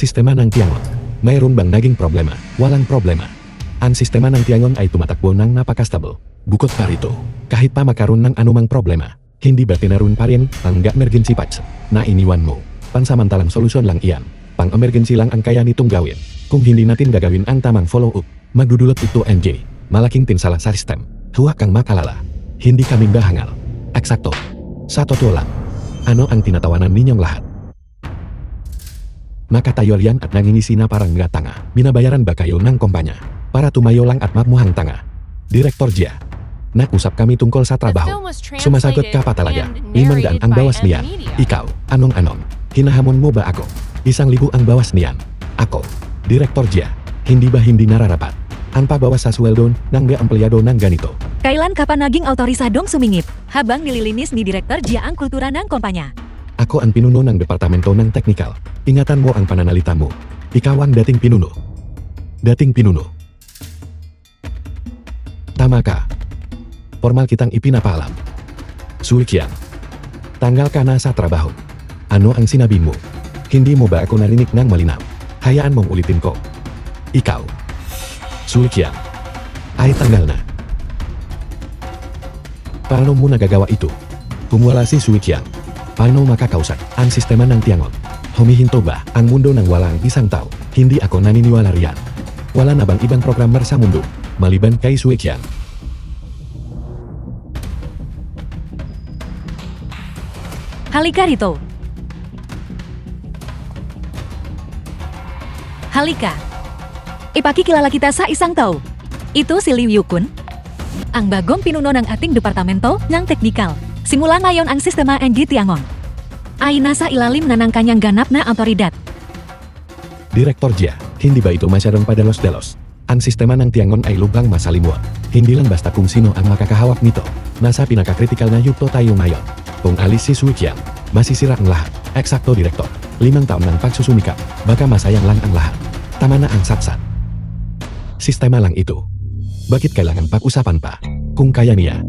sistema nang tiangon. Mayroon bang naging problema, walang problema. Ang sistema ng tiangon ay tumatakbo ng napaka-stable. Bukod pa rito, kahit pa makaroon ng anumang problema, hindi ba tinaroon pa rin ang emergency patch na iniwan mo? Pansamantalang solusyon lang iyan. Pang-emergency lang ang kaya nitong gawin. Kung hindi natin gagawin ang tamang follow-up, magdudulot ito NJ. Malaking pinsala sa sistem. Huwag kang makalala. Hindi kami bahangal. Eksakto. Sa totoo lang, ano ang tinatawanan ninyong lahat? Nakatayo yan at nangingisi na parang nga tanga. Binabayaran ba kayo ng kumpanya para tumayo lang at magmuhang tanga? Direktor Jia, nag-usap kami tungkol sa trabaho. Sumasagot ka pa talaga. 500 ang bawas niyan. Ikaw, anong-anong? Hinahamon mo ba ako? 1,000 ang bawas niyan. Ako, Direktor Jia, hindi ba hindi nararapat ang pabawas sa sweldo ng empleyado ng ganito? Kailan ka pa naging autorisadong sumingit habang nililinis ni Direktor Jia ang kultura ng kumpanya? Ako ang pinuno ng Departamento ng Teknikal. Ingatan mo ang pananalita mo. Ikaw ang dating pinuno. Dating pinuno. Tama ka. Formal kitang ipinapaalam. Sulikian. Tanggal ka na sa trabaho. Ano ang sinabi mo? Hindi mo ba ako narinig ng malinaw? Hayaan mong ulitin ko. Ikaw. Sulikian. Ay tanggal na. Paano mo nagagawa ito? Kumuwala si Sulikian. Paano makakausap ang sistema ng tiangon? Humihinto ba ang mundo ng walang isang tao? Hindi ako naniniwala riyan. Wala na bang ibang programmer sa mundo maliban kay Sulikian? Halika rito. Halika. Ipakikilala kita sa isang tao. Ito si Liu Yukun, ang bagong pinuno ng ating departamento ng teknikal. Simula ngayon ang sistema NG Tiangon ay nasa ilalim na ng kanyang ganap na otoridad. Direktor Jia, hindi ba ito masyadong padalos-dalos? Ang sistema ng tiangon ay lubhang masalimuot. Hindi lang basta kung sino ang makakahawak nito. Nasa pinakakritikal na yugto tayo ngayon. Kung alis si Sulikian, masisira ang lahat. Eksakto, Direktor. 5 taon ng pagsusumikap, baka masayang lang ang lahat. Tama na ang satsat. Sistema lang ito. Bakit kailangan pag-usapan pa? Kung kaya niya,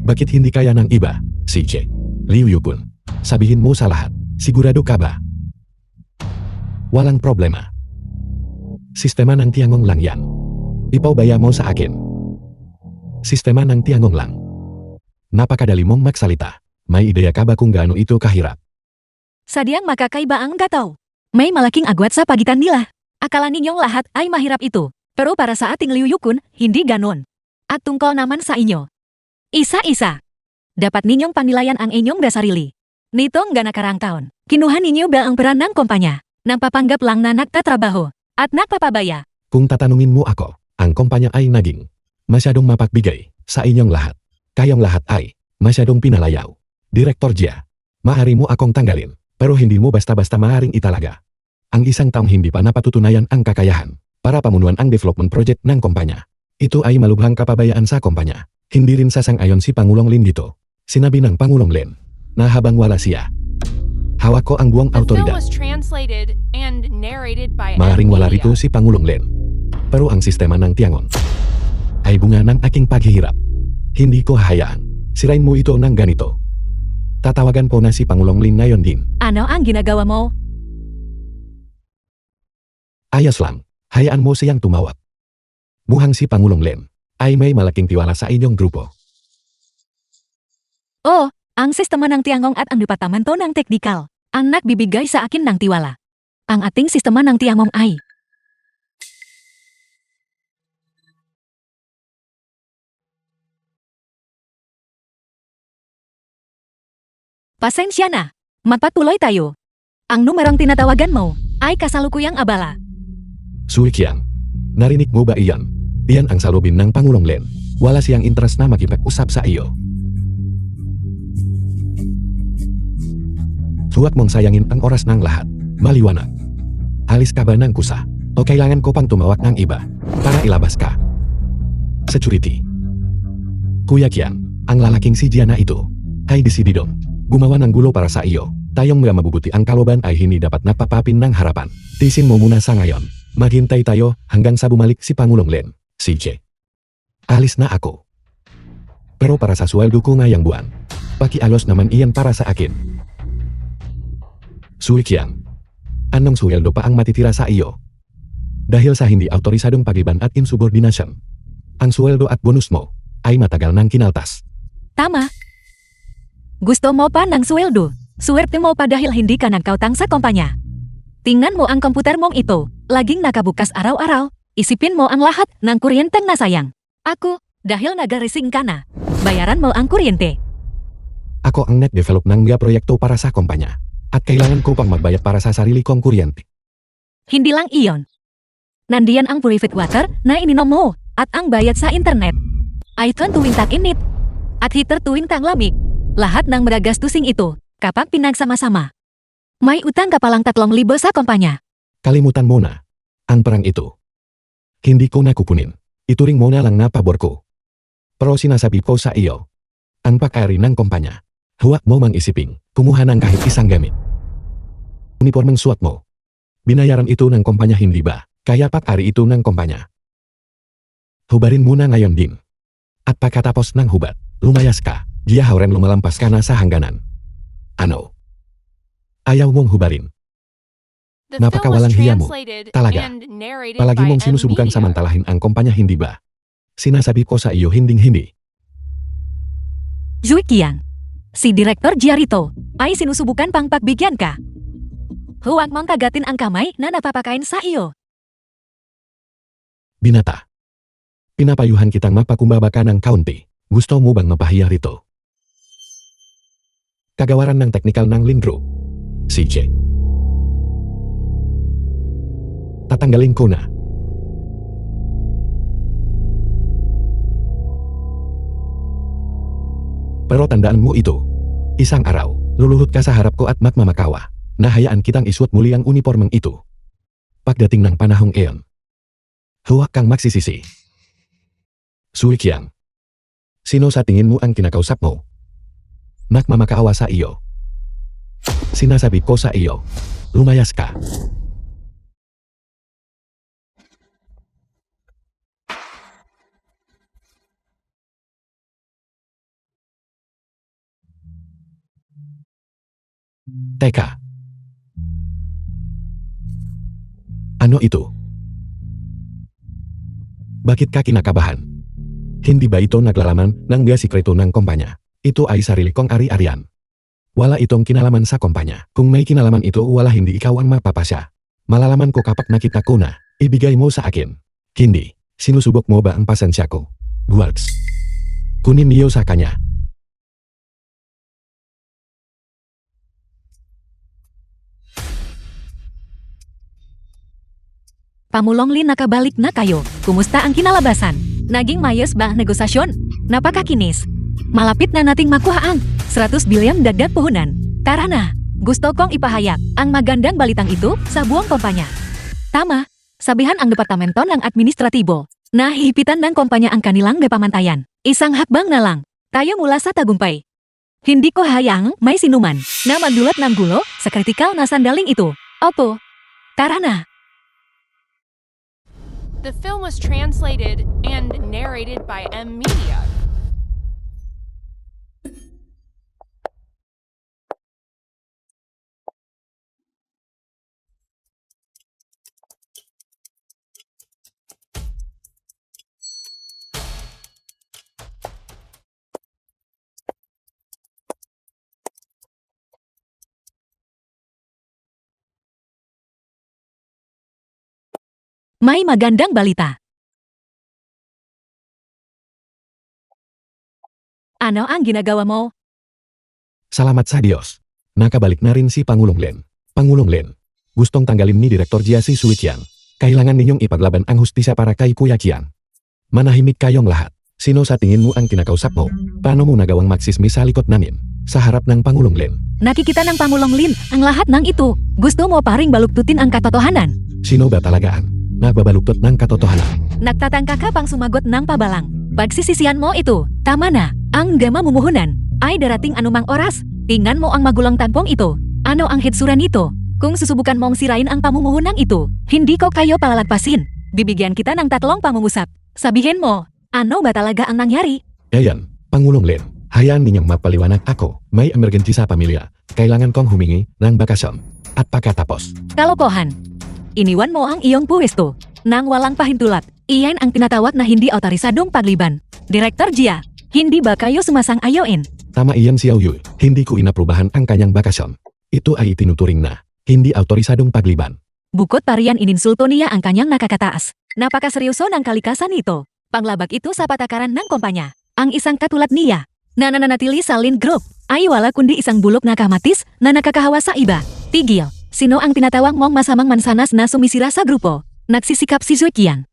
bakit hindi kaya ng iba? CJ, Liu Yukun, sabihin mo sa lahat, sigurado ka ba? Walang problema. Sistema ng tiangong lang yan. Ipaubaya mo sa akin. Sistema ng tiangong lang. Napakadali mong magsalita. May ideya ka ba kung gaano ito kahirap? Sadyang makakaiba ang gataw. May malaking agwat sa pagitan nila. Akala ninyong lahat ay mahirap ito. Pero para sa ating Liu Yukun, hindi ganon. At tungkol naman sa inyo. Isa-isa. Dapat ninyong panilayan ang inyong dasarili. Nitong ganakarang taon, kinuha ninyo ba ang peran ng kumpanya? Nang papanggap lang na nagtatrabaho at nagpapabaya. Kung tatanungin mo ako, ang kumpanya ay naging masyadong mapagbigay sa inyong lahat. Kayong lahat ay masyadong pinalayaw. Direktor Jia, maaari mo akong tanggalin, pero hindi mo basta-basta maaaring italaga. Ang isang taong hindi pa napatutunayan ang kakayahan para pamunuan ang development project ng kumpanya. Ito ay malubhang kapabayaan sa kumpanya. Hindi rin sasang-ayon si Pangulong Lin dito. Sinabi ng Pangulong Lin na habang wala siya, hawak ko ang buong autoridad. Maaring wala rito si Pangulong Lin, pero ang sistema ng tiangon ay bunga ng aking paghihirap. Hindi ko hahayaan sirain mo ito ng ganito. Tatawagan po na si Pangulong Lin ngayon din. Ano ang ginagawa mo? Ayos lang, hayaan mo siyang tumawag. Mukhang si Pangulong Lin ay may malaking tiwala sa inyong grupo. Oh, ang sistema ng tiangong at ang departamento ng teknikal ang nagbibigay sa akin ng tiwala. Ang ating sistema ng tiangong ay pasensya na. Magpatuloy tayo. Ang numerong tinatawagan mo ay kasalukuyang abala. Sulikian, narinig mo ba iyan? Iyan ang salubin ng Pangulong Lin. Wala siyang interes na makipag-usap sa iyo. Huwag mong sayangin ang oras ng lahat. Maliwanag. Alis ka ba ng kusa? O kailangan ko pang tumawag ng iba para ilabas ka? Security. Kuya Kian, ang lalaking si Diana ito ay desididong gumawa ng gulo para sa iyo. Tayong mga mabubuti ang kaloban ay hindi dapat napapapin ng harapan. Tisin mo muna sa ngayon. Maghintay tayo hanggang sa bumalik si Pangulong Lin. CJ. Alis na ako. Pero para sa sweldo ko ngayong buwan, pakialos naman iyan para sa akin. Sulikian. Anong sueldo pa ang matitira sa iyo? Dahil sa hindi autorisadong pagiban at insubordination, ang sueldo at bonus mo ay matagal nang kinaltas. Tama. Gusto mo pa ng sweldo? Swerte mo pa dahil hindi ka nagkautang sa kumpanya. Tingnan mo ang komputer mong ito, laging nakabukas araw-araw. Isipin mo ang lahat ng kuryenteng nasayang. Ako, dahil nagarising ka na, bayaran mo ang kuryente. Ako ang nag-develop ng mga proyekto para sa kumpanya. At kailangan ko pang magbayad para sa sarili kong kuryente. Hindi lang iyon. Nandiyan ang private water na ininom mo, at ang bayad sa internet. iPhone tuwing tag-init, at heater tuwing taglamig. Lahat ng magagastusing ito, kapag pinagsama-sama. May utang ka palang 3,000 sa kumpanya. Kalimutan mo na. Ang perang ito. Hindi ko na kukunin. Ituring mo na lang na pabor ko. Pero sinasabi ko sa iyo. Ang pag-ari ng kumpanya. Huwag mo mang isiping, kumuha ng kahit isang gamit. Uniformeng suot mo. Binayaran ito ng kumpanya hindi ba? Kaya pag-ari ito ng kumpanya. Hubarin muna ngayon din. At pagkatapos ng hubad, lumayas ka. Giyahawren lumalampas ka na sa hangganan. Ano? Ayaw mong hubarin. Napakawalang hiya mo. Talaga. Palagi mong sinusubukan samantalahin ang kumpanya hindi ba? Sinasabi ko sa iyo hinding-hindi. Zui Qiang, si Direktor Giarito ay sinusubukan pang pagbigyan ka. Huwag mong kagatin ang kamay na napapakain sa iyo. Binata. Pinapayuhan kitang mapakumbaba ka ng kaunti. Gusto mo bang mapahiya rito? Kagawaran ng teknikal ng Lindro. CJ. Tatanggalin ko na. Pero tandaan mo ito. Isang araw, luluhod ka sa harap ko at magmamakawa. Nahayaan kitang isuot muli ang uniformeng ito. Pagdating ng panahong iyon, huwag kang magsisisi. Zui Qiang. Sino sa tingin mo ang kinakausap mo? Magmamakaawa sa iyo. Sinasabi ko sa iyo, lumayas ka. Teka. Ano ito? Bakit ka kinakabahan? Hindi ba ito naglalaman ng mga sikreto ng kumpanya? Ito ay sarili kong ari-arian. Wala itong kinalaman sa kumpanya. Kung may kinalaman ito wala hindi ikaw ang mapapasya. Malalaman ko kapag nakita ko na, ibigay mo sa akin. Hindi, sinusubok mo ba ang pasensya ko? Guards. Kunin niyo sa kanya. Pamulong Lin, nakabalik na kayo. Kumusta ang kinalabasan? Naging mayos ba ang negosasyon? Napakakinis. Malapit na nating makuha ang 100 bilyon dagdag puhunan. Tara na. Gusto kong ipahayag ang magandang balitang ito sa buong kumpanya. Tama. Sabihan ang departamento ng administratibo na hihipitan ng kumpanya ang kanilang pamantayan. Isang hakbang na lang. Tayo mula sa tagumpay. Hindi ko hayang may sinuman na mandulot ng gulo sa kritikal na sandaling ito. Opo. Tara na. The film was translated and narrated by M Media. May magandang balita. Ano ang ginagawa mo? Salamat sa Diyos. Nakabalik na rin si Pangulong Len. Pangulong Len. Gustong tanggalin ni Direktor Jia si Zui Qiang. Kailangan ninyong ipaglaban ang hustisya para kay Kuya Qiang. Manahimik kayong lahat. Sino sa tingin mo ang kinakausap mo? Paano mo nagawang magsismis sa likod namin? Sa harap ng Pangulong Len. Nakikita ng Pangulong Lin ang lahat ng ito. Gusto mo pa ring baluktutin ang katotohanan? Sino ba talagaan? Nagbabaluktot ng katotohanan. Nagtatangka ka pang sumagot ng pabalang. Pagsisisihan mo ito, tama na. Ang gama mumuhunan ay darating anumang oras. Tingnan mo ang magulang tampong ito. Ano ang hitsura nito? Kung susubukan mong sirain ang pamumuhunan ito, hindi ko kayo palalagpasin. Bibigyan kita ng 3 pangungusap. Sabihin mo, ano ba talaga ang nangyari? Ayan, Pangulong Len. Hayaan ninyong mapaliwanag ako. May emergency sa pamilya. Kailangan kong humingi ng bakasyon. At pakatapos. Kalokohan. Iniwan mo ang iyong puwesto. Nang walang pahintulat, iyan ang tinatawag na hindi otorisadong pagliban. Direktor Jia, hindi ba kayo sumasang ayoin? Tama iyan Xiao Yui, hindi ko inaprubahan ang kanyang bakasyon. Ito ay itinuturing na hindi otorisadong pagliban. Bukod parian ininsulto niya ang kanyang nakakataas. Napakaseryoso ng kalikasan ito. Panglabag ito sa patakaran ng kumpanya. Ang isang katulad niya, na nananatili sa Lin Group, ay wala kundi isang bulok na kamatis na nakakahawa sa iba. Tigil, sino ang tinatawag mong masamang mansanas na sumisira sa grupo? Nagsisikap si Zui Qiang.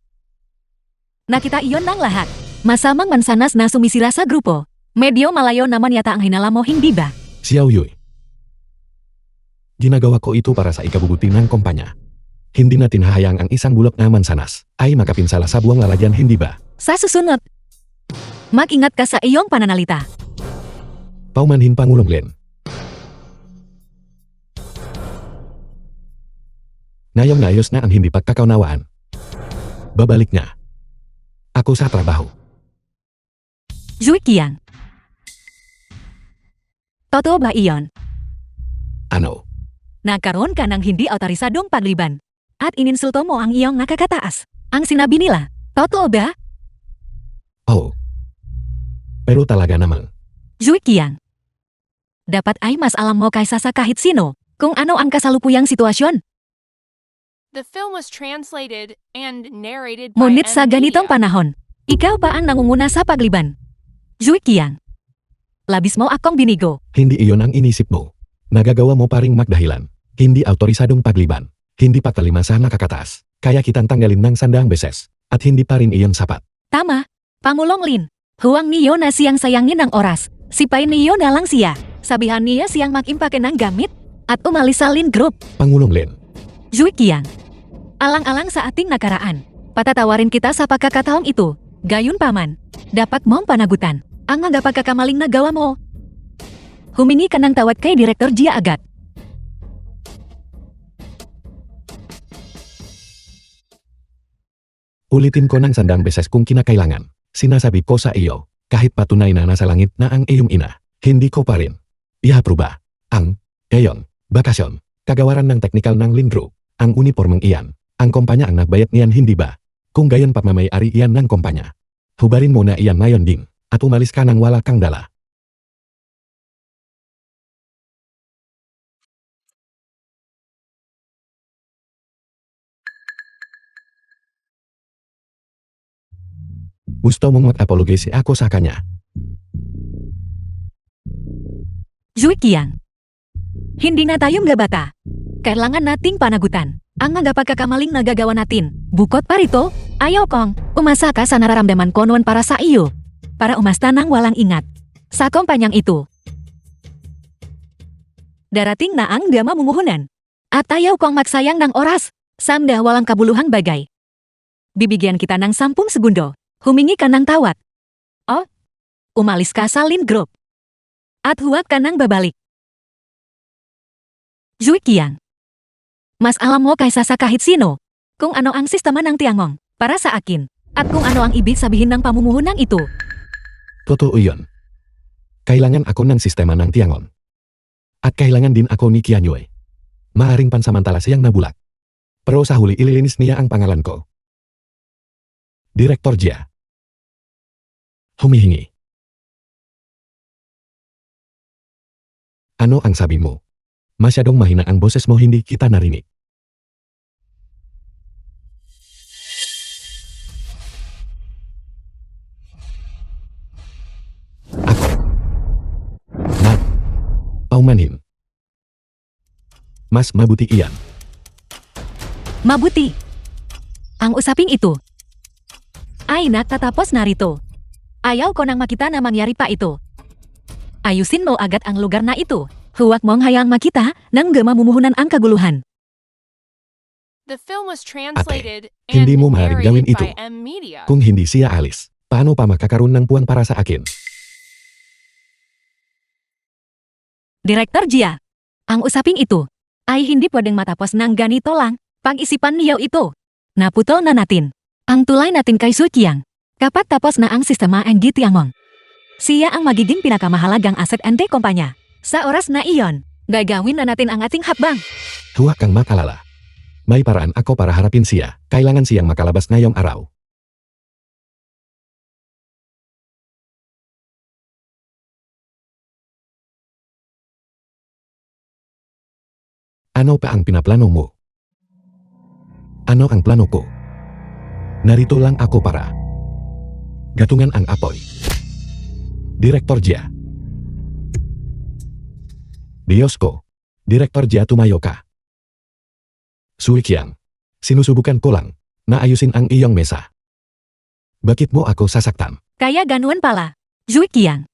Nakita iyon ng lahat. Masamang mansanas na sumisira sa grupo. Medyo malayo naman yata ang hinala mo, hindi ba? Xiao Yui. Ginagawa ko ito para sa ikabubuti ng kumpanya. Hindi natin hahayang ang isang bulok na mansanas ay makapinsala sa buwang lalagyan, hindi ba? Sa susunod, mag-ingat ka sa iyong pananalita. Paumanhin Pangulong Lin. Ngayong-ngayos na ang hindi pagkakaunawaan. Babalik na. Ako sa trabaho. Zui Qiang. Totoo ba iyon? Ano? Nagkaroon ka ng hindi otorisadong pagliban. At ininsulto mo ang iyong nakakataas. Ang sinabi nila, totoo ba? Oh. Pero talaga namang. Zui Qiang. Dapat ay mas alam mo kaysa sa kahit sino kung ano ang kasalukuyang sitwasyon. The film was translated and narrated by Ngunit sa ganitong media. panahon, ikaw pa ang nangunguna sa pagliban. Zui Qiang. Labis mo akong binigo. Hindi iyon ang inisip mo. Nagagawa mo pa ring magdahilan. Hindi otorisadong pagliban. Hindi pagtalima sa nakakataas. Kaya kitang tanggalin ng 100 beses. At hindi pa rin iyon sapat. Tama, Pangulong Lin. Huwag niyo na siyang sayangin ng oras. Sipay niyo na lang siya. Sabihan niya siyang mag-impake ng gamit at umalis sa Lin Group. Pangulong Lin. Zui Qiang. Alang-alang sa ating nakaraan, patatawarin kita sa pagkakataong ito. Gayunpaman, dapat mong panagutan ang mga pagkakamaling nagawa mo. Humingi ka ng tawad kay Direktor Jia agad. Ulitin ko ng 100 beses kung kinakailangan. Sinasabi ko sa iyo, kahit patunay na nasa langit na ang iyong ina, hindi ko pa rin iapruba ang iyong bakasyon. Kagawaran ng teknikal ng Lin Group, ang uniformeng iyan, ang kumpanya ang nagbayad niyan, hindi ba? Kung gayon pagmamayari iyan ng kumpanya. Hubarin mo na iyan ngayon din, at umalis ka nang wala kang dala. Gusto mong mag-apologize ako sa kanya. Zui Qiang. Hindi na tayo mga bata. Kailangan nating panagutan ang mga pagkakamaling nagagawa natin. Bukod pa rito, ayaw kong umasa ka sa nararamdaman ko noon para sa iyo. Para umasta ng walang ingat sa kumpanyang ito. Darating na ang dia mamumuhunan. At ayaw kong magsayang ng oras sa mga walang kabuluhang bagay. Bibigyan kita ng 10 segundo. Humingi ka ng tawad. O, umalis ka sa Lin Group. At huwag ka nang babalik. Zui Qiang. Mas alam mo kaysa sa kahit sino kung ano ang sistema ng Tiangong para sa akin at kung ano ang ibig sabihin ng pamumuhunan ito. Totoo iyon. Kailangan ako ng sistema ng Tiangon. At kailangan din ako ni Qianyue. Maaring pansamantala siyang nabulak. Pero sa huli ililinis niya ang pangalan ko. Direktor Jia. Humihingi. Ano ang sabi mo? Masyadong mahina ang boses mo, hindi kita narinig. Ako. Paumanhin. Mas mabuti iyan. Mabuti. Ang usaping ito ay natatapos narito. Ayaw ko nang makita na mangyari pa ito. Ayusin mo agad ang lugar na ito. Huwag mong hayang makita nang mamumuhunan ang kaguluhan. The film was translated hindi and mo maaaring gawin narrated ito. by M Media. Kung hindi siya alis, paano pa makakaroon ng puwan para sa akin? Direktor Jia, ang usaping ito ay hindi pwedeng matapos ng ganito lang. Pag-isipan niyo ito. Naputol na natin ang tulay natin kay Zui Qiang. Kapag tapos na ang sistema NG Tiangong, siya ang magiging pinakamahalagang aset NT kumpanya. Sa oras na iyon, Gagawin na natin ang ating hakbang. Huwag kang makalala. May paraan ako para harapin siya. Kailangan siyang makalabas ngayong araw. Ano pa ang pinaplano mo? Ano ang plano ko? Narito lang ako para gatungan ang apoy. Direktor Jia. Diyos ko. Direktor Jia, tumayo ka. Sui Qiang. Sinusubukan ko lang na ayusin ang iyong mesa. Bakit mo ako sasaktan? Kaya ganuan pala. Zui Qiang.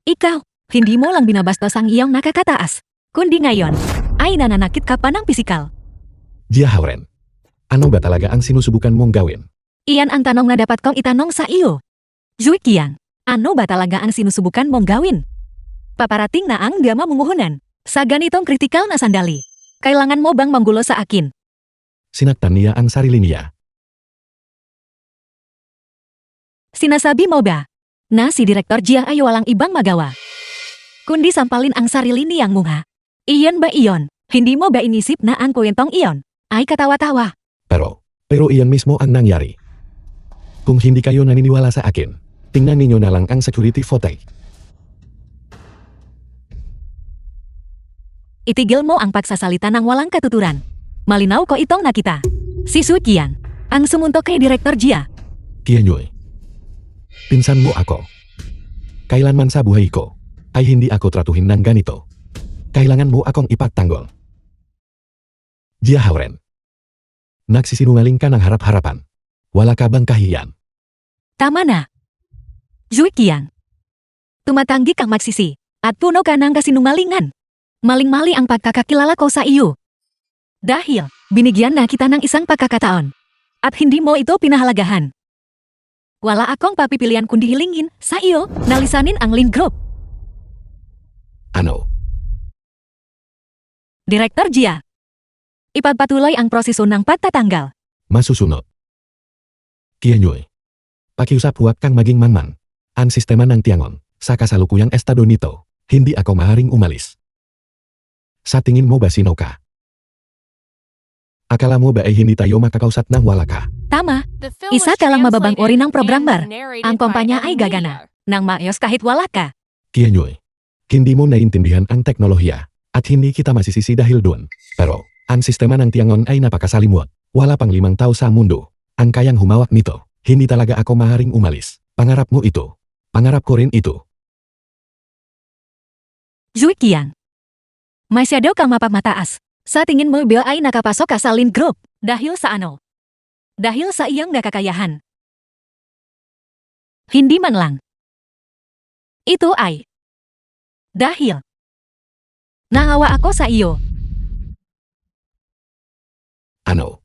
Ikaw, hindi mo lang binabastos ang iyong nakakataas. Kundi ngayon, ay nananakit ka pa ng pisikal. Jia Hauren. Ano ba talaga ang sinusubukan mong gawin? Iyan ang tanong na dapat kong itanong sa iyo. Zui Qiang, ano ba talaga ang sinusubukan mong gawin? Paparating na ang dia mamunguhunan. Sa ganitong kritikal na sandali. Kailangan mo bang manggulo sa akin? Sinaktan niya ang sarili niya. Sinasabi mo ba na si Direktor Jia ay walang ibang magawa? Kundi sampalin ang sarili niyang mukha. Iyon ba iyon? Hindi mo ba inisip na ang kwentong iyon ay katawa-tawa? Pero iyan mismo ang nangyari. Kung hindi kayo naniniwala sa akin, tingnan ninyo na lang ang security footage. Itigil mo ang pagsasalita ng walang katuturan. Malinaw ko itong nakita. Si Sui Qiang, ang sumuntok kay Direktor Jia. Qianyue. Pinsan mo ako. Kailanman sa buhay ko, ay hindi ako tratuhin ng ganito. Kailangan mo akong ipagtanggol. Jia Hauren. Nagsisinungaling ka ng harap-harapan. Wala ka bang kahiyan? Tama na. Zui Qiang. Tumatanggi kang magsisi, at puno ka ng kasinungalingan. Maling-mali ang pagkakakilala ko sa iyo. Dahil, binigyan na kita ng isang pagkakataon. At hindi mo ito pinahalagahan. Wala akong papipilian kundi hilingin sa iyo na lisanin ang Lin Group. Ano? Direktor Jia. Ipagpatuloy ang proseso ng pagtatanggal. Masusunod. Qianyue. Pakiusap, huwag kang maging manman. Ang sistema ng Tiangon, sa kasalukuyang estado nito, hindi ako maaaring umalis. Sa tingin mo ba sino ka? Akala mo ba ay hindi tayo makakausap nang wala ka? Tama, The film isa was ka lang mababang ori ng translated programmer. and narrated Ang by kumpanya ay Ellen gagana. Media. Nang maayos kahit wala ka. Qianyue. Hindi mo naintindihan ang teknolohiya, at hindi kita masisisi dahil doon. Pero, ang sistema ng Tiangon ay napakasalimuot. Wala pang 5 tao sa mundo ang kayang humawak nito. Hindi talaga ako maaaring umalis. Pangarap mo ito. Pangarap ko rin ito. Zui Qiang. Masyado kang mapagmataas. Sa tingin mo Bill ay nakapasok ka sa Lin Group. Dahil sa ano? Dahil sa iyang nakakayahan. Hindi man lang. Ito ay dahil naawa ako sa iyo. Ano?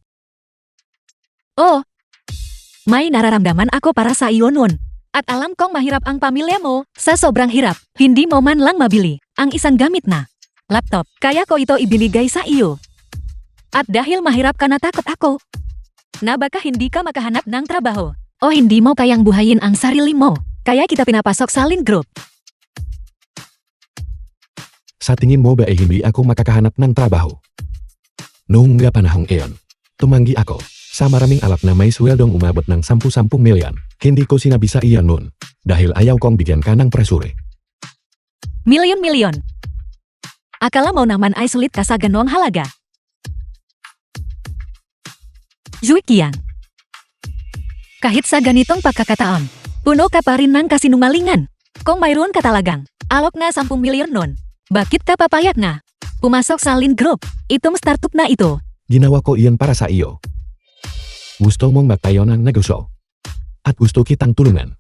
Oh, may nararamdaman ako para sa iyo noon. At alam kong mahirap ang pamilya mo. Sa sobrang hirap, hindi mo man lang mabili ang isang gamit na laptop. Kaya ko ito ibinigay sa iyo. At dahil mahirap ka, natakot ako na baka hindi ka makahanap ng trabaho. O hindi mo kayang buhayin ang sarili mo. Kaya kita pinapasok sa Lin Group. Sa tingin mo ba ay hindi ako makakahanap ng trabaho? Noong nga panahong iyon, tumanggi ako sa maraming alap na may sweldong umabot ng 10 milyon. Hindi ko sinabi sa iya noon dahil ayaw kong bigyan ka ng presure. Milyon-milyon. Akala mo naman ay sulit ka sa ganoong halaga. Zui Qiang. Kahit sa ganitong pagkakataon, puno ka pa rin ng kasinungalingan. Kung mayroon ka talagang alok na 10 milyon nun, bakit ka papayag na pumasok sa Lin Group? Itong startup na ito. Ginawa ko iyan para sa iyo. Gusto mong magtayo ng negosyo. At gusto kitang tulungan.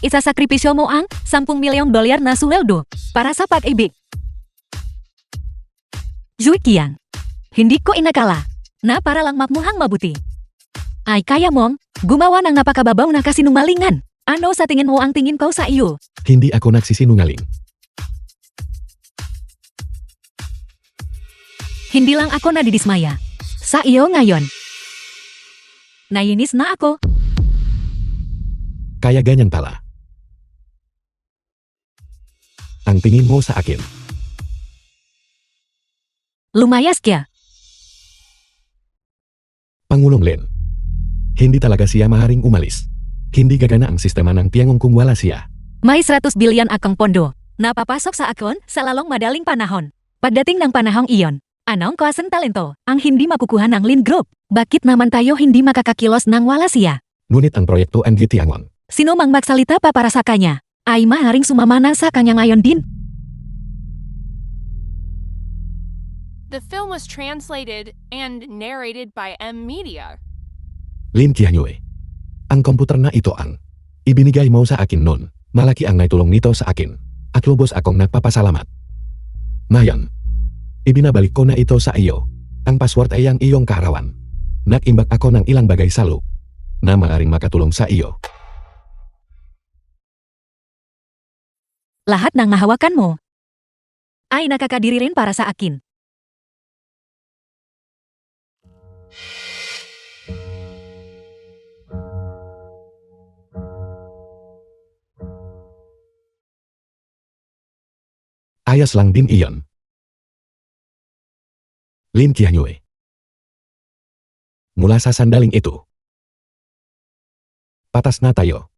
Isasakripisyo mo ang 10 milyong dolyar na sweldo para sa pag-ibig. Zui Qiang. Hindi ko inakala na para lang magmukhang mabuti ay kaya mong gumawa ng napakababaw na kasinungalingan. Ano sa tingin mo ang tingin ko sa iyo? Hindi ako nagsisinungaling. Hindi lang ako nadidismaya sa iyo ngayon. Nainis na ako. Kaya ganyan pala. Ang tingin mo sa akin. Lumayas kya? Pangulong Len. Hindi talaga siya maharing umalis. Hindi gagana ang sistema ng Tiangong kung wala siya. May 100 bilyan akong pondo. Napapasok sa akon sa lalong madaling panahon. Pagdating ng panahong iyon, anong klaseng talento ang hindi makukuha ng Lin Group? Bakit naman tayo hindi makakakilos nang wala siya? Ngunit ang proyekto NG Tiangong. Sino mang magsalita pa para sa kanya, ay maharing sumamana sa kanya ngayon din. The film was translated and narrated by M Media. Lim Kianyue. Ang komputer na ito ang ibinigay mo sa akin noon. Malaki ang naitulong nito sa akin. At lubos akong nagpapasalamat. Ngayon, ibinabalik ko na ito sa iyo. Ang password ay ang iyong kaarawan. Nag-imbak ako ng ilang bagay sa loop na maaaring makatulong sa iyo. Lahat ng mahawakan mo ay nakakadiri rin para sa akin. Ayos lang din iyon. Lim Kianyue. Mula sa sandaling ito, patas na tayo.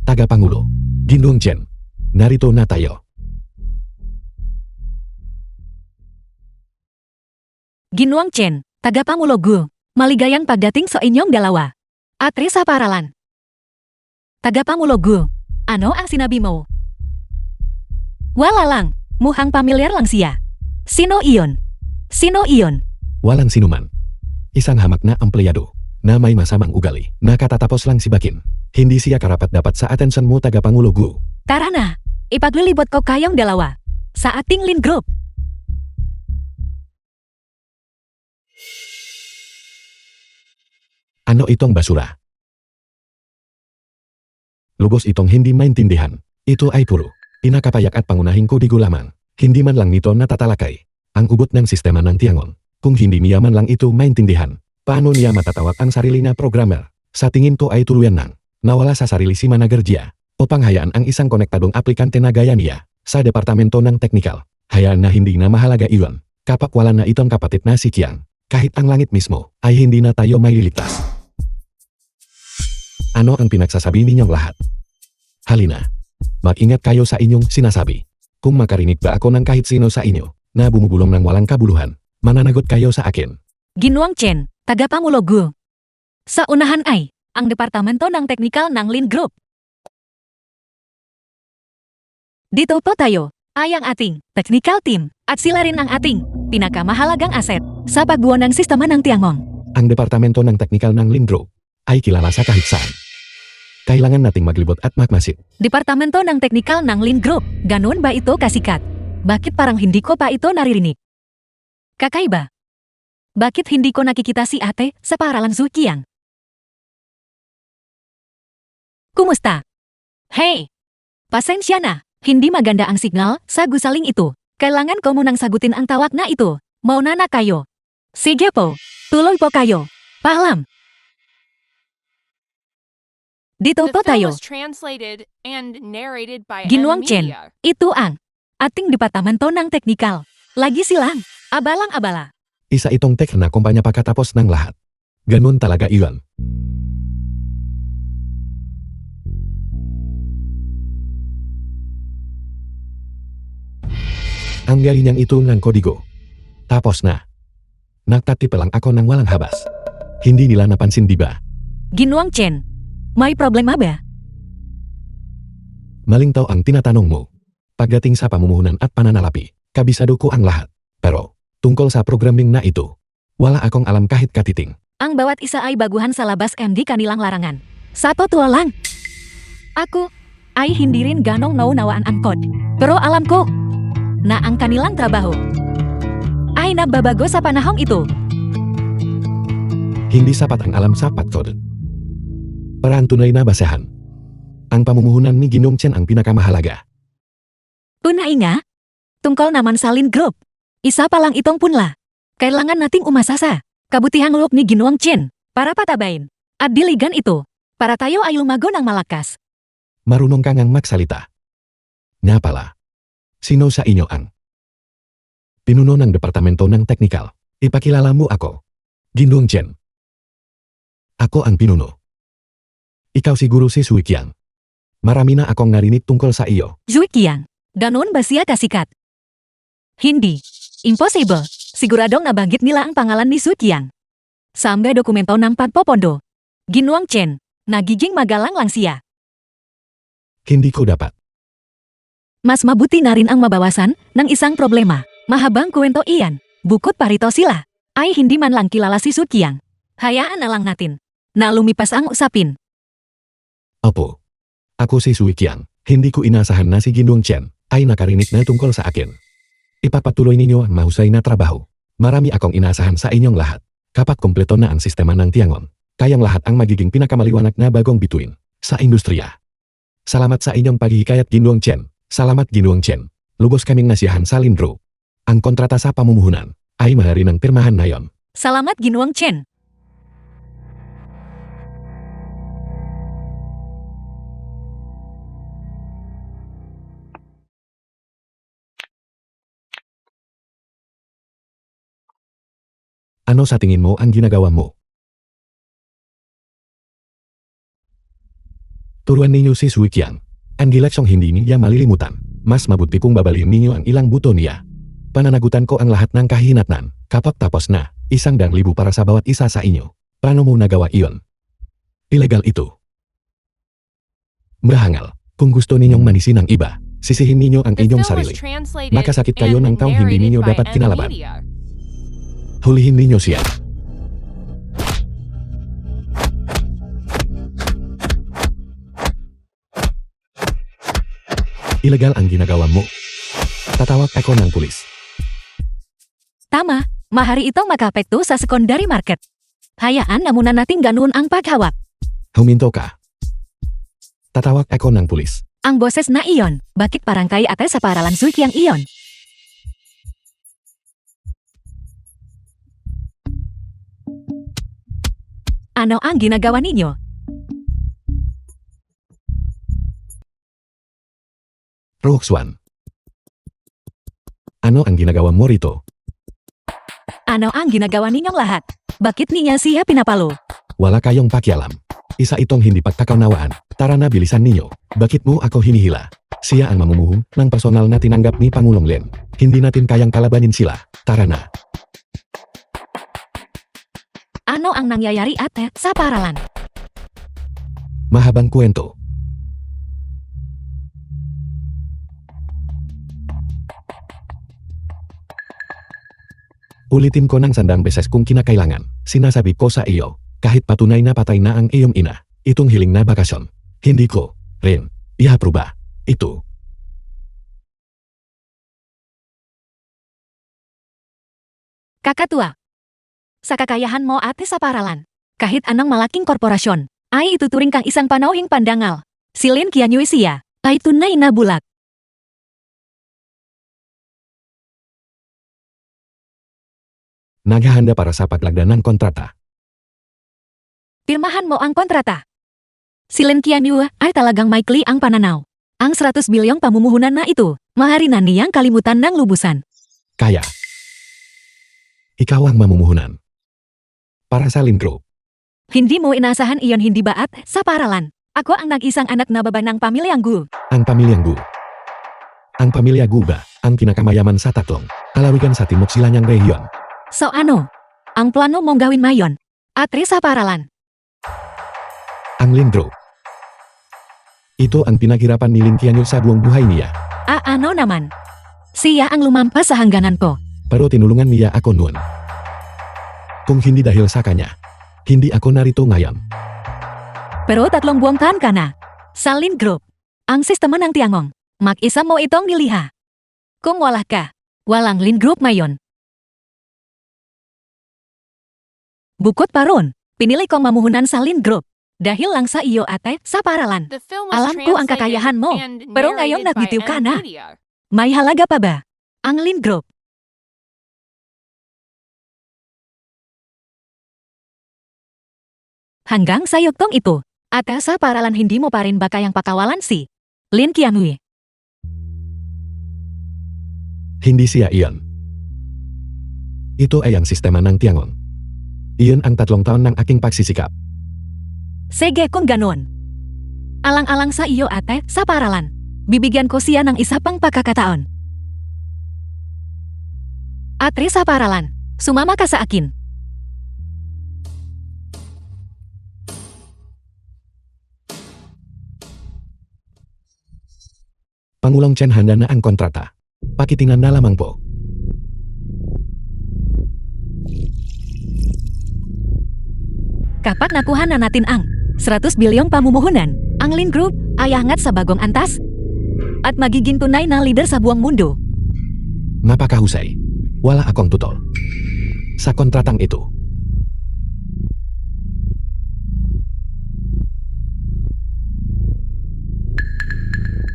Tagapangulo, Ginong Chen. Narito na tayo. Ginwang Chen, tagapangulo Gu. Maligayang pagdating sa inyong dalawa. Atri sa paralan. Tagapangulo Gu, ano ang sinabi mo? Wala lang, mukhang pamilyar lang siya. Sino iyon? Sino iyon? Walang sinuman. Isang hamak na empleyado na may masamang ugali. Nakatatapos lang si Bakin. Hindi siya karapat dapat sa atensyon mo tagapangulo Gu. Tara na, ipaglilibot ko kayong dalawa sa ating Lin Group. Ano itong basura? Lubos itong hindi maintindihan. Ito ay puro pinakapayak at pangunahing kodigo lamang. Hindi man lang nito natatalakay ang ubot ng sistema ng Tiangong. Kung hindi niya man lang ito maintindihan, paano niya matatawag ang sarili na programmer? Sa tingin ko ay tuluyan nang nawala sa sarili si manager Jia upang hayaan ang isang konektadong aplikante na gaya niya sa departamento ng teknikal. Hayaan na hindi na mahalaga iyon kapag wala na itong kapatid na si Kiang. Kahit ang langit mismo ay hindi na tayo maililigtas. Ano ang pinagsasabi ninyong lahat? Halina, mag-ingat kayo sa inyong sinasabi. Kung makarinig ba ako ng kahit sino sa inyo na bumubulong ng walang kabuluhan, mananagot kayo sa akin. Ginwang Chen, tagapangulo Gu. Sa unahan ay ang departamento ng teknikal ng Lin Group. Dito po tayo ay ang ating technical team at sila rin ang ating pinakamahalagang aset sa pagbuo ng sistema ng Tiangong. Ang departamento ng teknikal ng Lin Group ay kilala sa kahit saan. Kailangan nating maglibot at magmasid. Departamento ng teknikal ng Lin Group, ganun ba ito kasikat? Bakit parang hindi ko pa ito naririnig? Kakaiba. Bakit hindi ko nakikita si ate sa paralan Zukiang? Kumusta? Hey! Pasensya na, hindi maganda ang signal sa gusaling ito. Kailangan ko munang sagutin ang tawag na ito. Mauna na kayo. Sige po, tuloy po kayo. Paalam. Dito The po film tayo. was translated and narrated by Ginwang M Chen, Media. ito ang ating departamento ng teknikal. Lagi silang abalang-abala. Isa itong tech na kumpanya pagkatapos ng lahat. Ganun talaga iyon. Ang gari niyang ito ng kodigo. Tapos na. Nagtatip lang ako ng walang habas. Hindi nila napansin di ba? Ginwang Chen, may problema ba? Malintaw ang tinatanong mo. Pagdating sa pamumuhunan at pananalapi, kabisado ko ang lahat. Pero, tungkol sa programming na ito, wala akong alam kahit katiting. Ang bawat isa ay baguhan sa labas MD kanilang larangan. Sa totoo lang, ako ay hindi rin ganong naunawaan ang code. Pero alam ko na ang kanilang trabaho ay nababago sa panahong ito. Hindi sapat ang alam sa code. Peraan tunay na basehan. Ang pamumuhunan ni Ginong Chen ang pinakamahalaga. Unai nga? Tungkol naman salin grup. Isa palang itong punla. Kailangan nating umasasa. Kabutihang loob ni Ginong Chen. Para patabain. At diligan itu. Para tayo ay lumago ng malakas. Marunong kang ang magsalita. Nga pala. Sino sa inyo ang pinuno ng Departamento ng Teknikal? Ipakilala mo ako. Ginong Chen. Ako ang pinuno. Ikaw siguro si Sui Qiang. Marami na akong narinig tungkol sa iyo. Zui Qiang. Ganon ba siya kasikat? Hindi. Impossible. Siguradong nabanggit nila ang pangalan ni Zui Qiang. Sampai dokumento ng pagpopondo. Ginong Chen. Nagiging magalang lang siya. Hindi ko dapat. Mas mabuti na rin ang mabawasan ng isang problema. Mahabang kwento iyan. Bukod parito sila. Ay hindi man lang kilala si Zui Qiang. Hayaan na lang natin. Na lumipas ang usapin. Opo. Ako si Sui Qiang. Hindi ko inasahan na si Ginong Chen ay nakarinig na tungkol sa akin. Ipapatuloy ninyo ang mahusay na trabaho. Marami akong inasahan sa inyong lahat. Kapag kumpleto na ang sistema ng Tiangong, kayang lahat ang magiging pinakamaliwanag na bagong bituin sa industriya. Salamat sa inyong paghihikayat, Ginong Chen. Salamat, Ginong Chen. Lubos kaming nasiyahan sa Lindro. Ang kontrata sa pamumuhunan ay mahari ng pirmahan na yon. Salamat, Ginong Chen. Ano sa tingin mo ang ginagawa mo? Turuan ninyo si Sui Qiang. Ang gilaksong hindi niya malilimutan. Mas mabuti kung babalhin ninyo ang ilang buto niya. Pananagutan ko ang lahat ng kahinatnan. Kapag tapos na, 100,000 para sa bawat isa sa inyo. Paano mo nagawa iyon? Ilegal ito. Mahangal. Kung gusto ninyong manisin ang iba, sisihin ninyo ang The inyong film was sarili. translated Makasakit kayo and ng taong hindi narrated ninyo by dapat M kinalaban. Media. Hulihin ninyo siya. Ilegal ang ginagawa mo. Tatawag ako ng pulis. Tama, mahari itong makapekto sa secondary market. Hayaan na muna nating ganun ang paghawak. Huminto ka. Tatawag ako ng pulis. Ang boses na iyon, bakit parang kay ate sa paralan Zui Qiang iyon? Ano ang ginagawa ninyo? Roxwan. Ano ang ginagawa mo rito? Ano ang ginagawa ninyong lahat? Bakit niya siya pinapalo? Wala kayong pakialam. Isa itong hindi pagkakaunawaan. Tara na, bilisan ninyo. Bakit mo ako hinihila? Siya ang mamumuhong ng personal na tinanggap ni Pangulong Len. Hindi natin kayang kalabanin sila. Tara na. Ano ang nangyayari ate sa paralan? Mahabang kwento. Ulitin ko ng 100 beses kung kinakailangan. Sinasabi ko sa iyo, kahit patunay na patay na ang iyong ina, itong hiling na bakasyon, hindi ko rin iapruba ito. Kakatua. Sa kakayahan mo ate sa paralan, kahit anong malaking korporasyon, ay ituturing kang isang panauhing pandangal. Si Lin Qianyue siya, ay tunay na bulag. Naghahanda para sa paglagda ng kontrata. Pirmahan mo ang kontrata. Si Lin Qianyue ay talagang maikli ang pananaw. Ang 100 bilyong pamumuhunan na itu, mahari na niyang kalimutan ng lubusan. Kaya, ikaw ang mamumuhunan. Para sa Lindro. Hindi mo inasahan iyon hindi ba at sa paralan? Ako ang nag-isang anak na baba ng pamilyang Gu. Ang pamilyang Gu. Ang pamilya Gu ba, ang pinakamayaman sa tatlong kalawigan sa timog silanyang rehiyon. So ano? Ang plano mong gawin mayon? Atri sa paralan. Ang Lindro. Ito ang pinaghirapan ni Lin Qianyue sa buong buhay niya. Ano naman? Siya ang lumampas sa hangganan ko. Pero tinulungan niya ako noon. Kung hindi dahil sa kanya, hindi ako narito ngayon. Pero 3 buwang taon ka na. Sa Lin Group. Ang sistema ng Tiangong. Mag-isa mo itong niliha. Kung wala ka, walang Lin Group mayon. Bukod pa ron, pinili kong mamuhunan sa Lin Group. Dahil lang sa iyo ate, sa paralan. The film was Alamku ang translated kakayahan mo, and pero ngayong narrated by nagbitiw ka na. M-Media. May halaga pa ba? Ang Lin Group. Hanggang sa yuktong ito, ate sa paralan hindi mo pa rin ba kayang pakawalan si Lin Qianhui? Hindi siya iyon. Ito ay ang sistema ng Tiangong. Iyon ang 3 taon ng aking pagsisikap. Sige kung ganon. Alang-alang sa iyo ate, sa paralan. Bibigyan ko siya ng isa pang pagkakataon. Ate sa paralan, sumama ka sa akin. Pangulang Chen handa na ang kontrata. Pakitingnan na lamang po. Kapag nakuha na natin ang 100 bilyong pamumuhunan, ang Lin Group ay angat sa bagong antas at magiging tunay na leader sa buong mundo. Napakahusay. Wala akong tutol. Sa kontratang ito,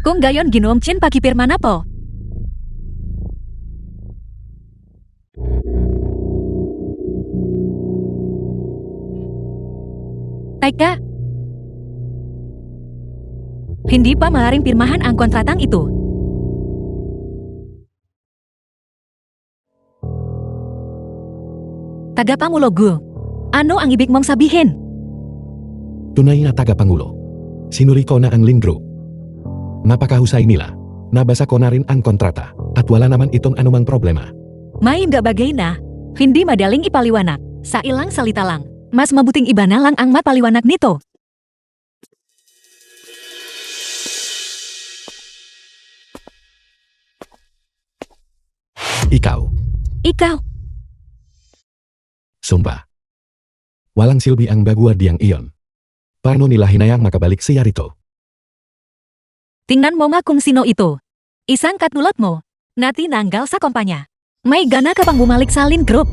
Kung gayon Ginoong Chen pakipirma na po. Teka. Hindi pa maaaring pirmahan ang kontratang ito. Tagapangulo Gu, ano ang ibig mong sabihin? tunay na tagapangulo. Sinuri ko na ang Lin Group. Napakahusay nila. Nabasa ko na rin ang kontrata at wala naman itong anumang problema. May bagay na, hindi madaling ipaliwanag. Sa ilang salita lang, mas mabuting iba na lang ang mapaliwanag nito. Ikaw, Ikaw, sumpah. Walang silbi ang baguardiang iyon. Paano nila hinayang makabalik siya rito? tingnan mo nga kung sino ito. Isang katulad mo, na tinanggal sa kumpanya. May gana ka pang bumalik sa Lin Group.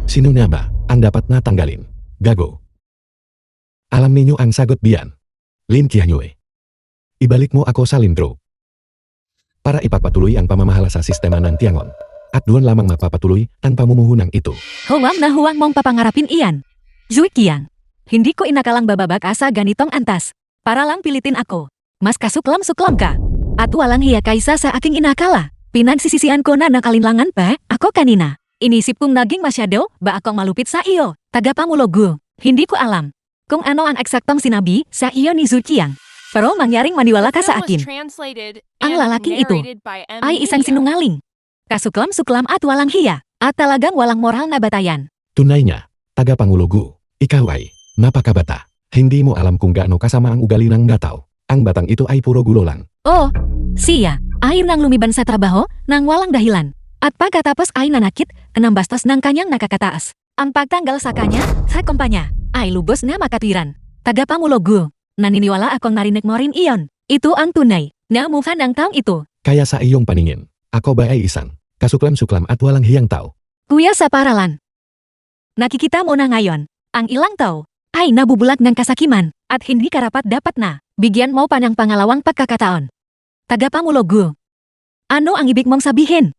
Sino na ba ang dapat natanggalin? Gago. Alam ninyo ang sagot diyan. Lin Qianhui. Ibalik mo ako sa Lin Group. Para ipagpatuloy ang pamamahala sa sistema ng Tiangong. At doon lamang mapapatuloy ang pamumuhunang ito. Huwag na huwag mong papangarapin iyan. Zui Qiang, hindi ko inakalang bababag asa ganitong antas. Para lang pilitin ako. Mas kasuklam-suklam ka. At walang hiya kaysa sa aking inakala. Pinagsisisihan ko na nakalinlangan pa ako kanina. Inisip kong naging masyado ba akong malupit sa iyo. Tagapangulo Gu, hindi ko alam kung ano ang eksaktong sinabi sa iyo ni Zui Qiang. Pero mangyaring maniwala ka sa akin. Ang lalaking ito ay isang sinungaling. Kasuklam-suklam at walang hiya. At talagang walang moral na batayan. Tunay niya, tagapangulo Gu, ikaw ay napakabata. Hindi mo alam kung gaano kasama ang ugali ng gataw. Ang batang ito ay puro gulo lang. Oh, siya ay nang lumiban sa trabaho nang walang dahilan. At pagkatapos ay nanakit ng bastos ng kanyang nakakataas. Ang pagtanggal sa kanya sa kumpanya ay lubos na makatiran. Tagapangulo Gu, naniniwala akong narinig mo rin iyon. Ito ang tunay na mukha ng taong ito. Kaya sa iyong paningin, ako ba ay isang kasuklam-suklam at walang hiyang tao? Kuya sa paralan. Nakikita mo na ngayon, ang ilang tao ay nabubulag ng kasakiman at hindi karapat dapat na bigyan mo pa ng pangalawang pagkakataon. Tagapangulo Gu, ano ang ibig mong sabihin?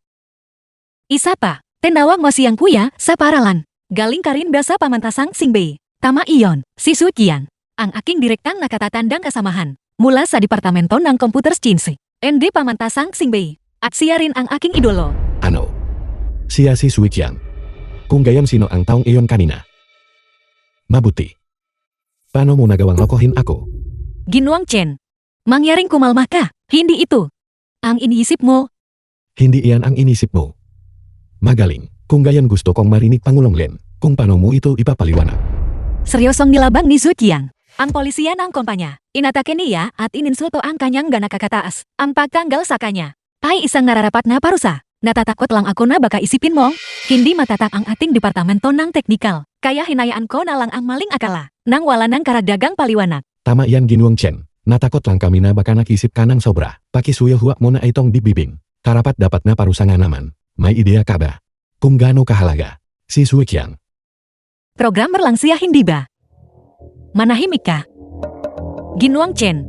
Isa pa, tinawag mo siyang kuya sa paralan. Galing ka rin ba sa pamantasang Xingbei? Tama iyon, si Zui Qiang, ang aking direktang nakatatandang kasamahan mula sa Departamento ng Computer Science. Hindi pamantasang Xingbei. At siya rin ang aking idolo. Ano? Siya si Zui Qiang. Kung gayon sino ang taong iyon kanina? Mabuti. Paano mo nagawang lokohin ako? Ginoong Chen, mangyaring kumalma ka. Hindi ito ang iniisip mo. Hindi iyan ang inisip mo. Magaling. Kung gayon gusto kong marinig Pangulong Lin, kung paano mo ito ipapaliwanag. Seryosong nilabang ni Zui Qiang. Ang polisiya ng kumpanya, inatake niya at ininsulto ang kanyang ganakakataas. Ang pagtanggal sa kanya ay isang nararapat na parusa. Natatakot lang ako na baka isipin mo, hindi matatak ang ating departamento ng teknikal. Kaya hinayaan ko na lang ang maling akala nang wala ng karagdagang paliwanag. Tama yan Ginoong Chen. Natakot lang kami na baka nakisip ka ng sobra. Pakisuya-huwak mo na itong bibibing. Karapat dapat na parusa nga naman. May ideya ka ba? Kung gaano kahalaga si Zui Qiang? Programmer lang siya hindi ba? manahimik ka. Ginwang Chen.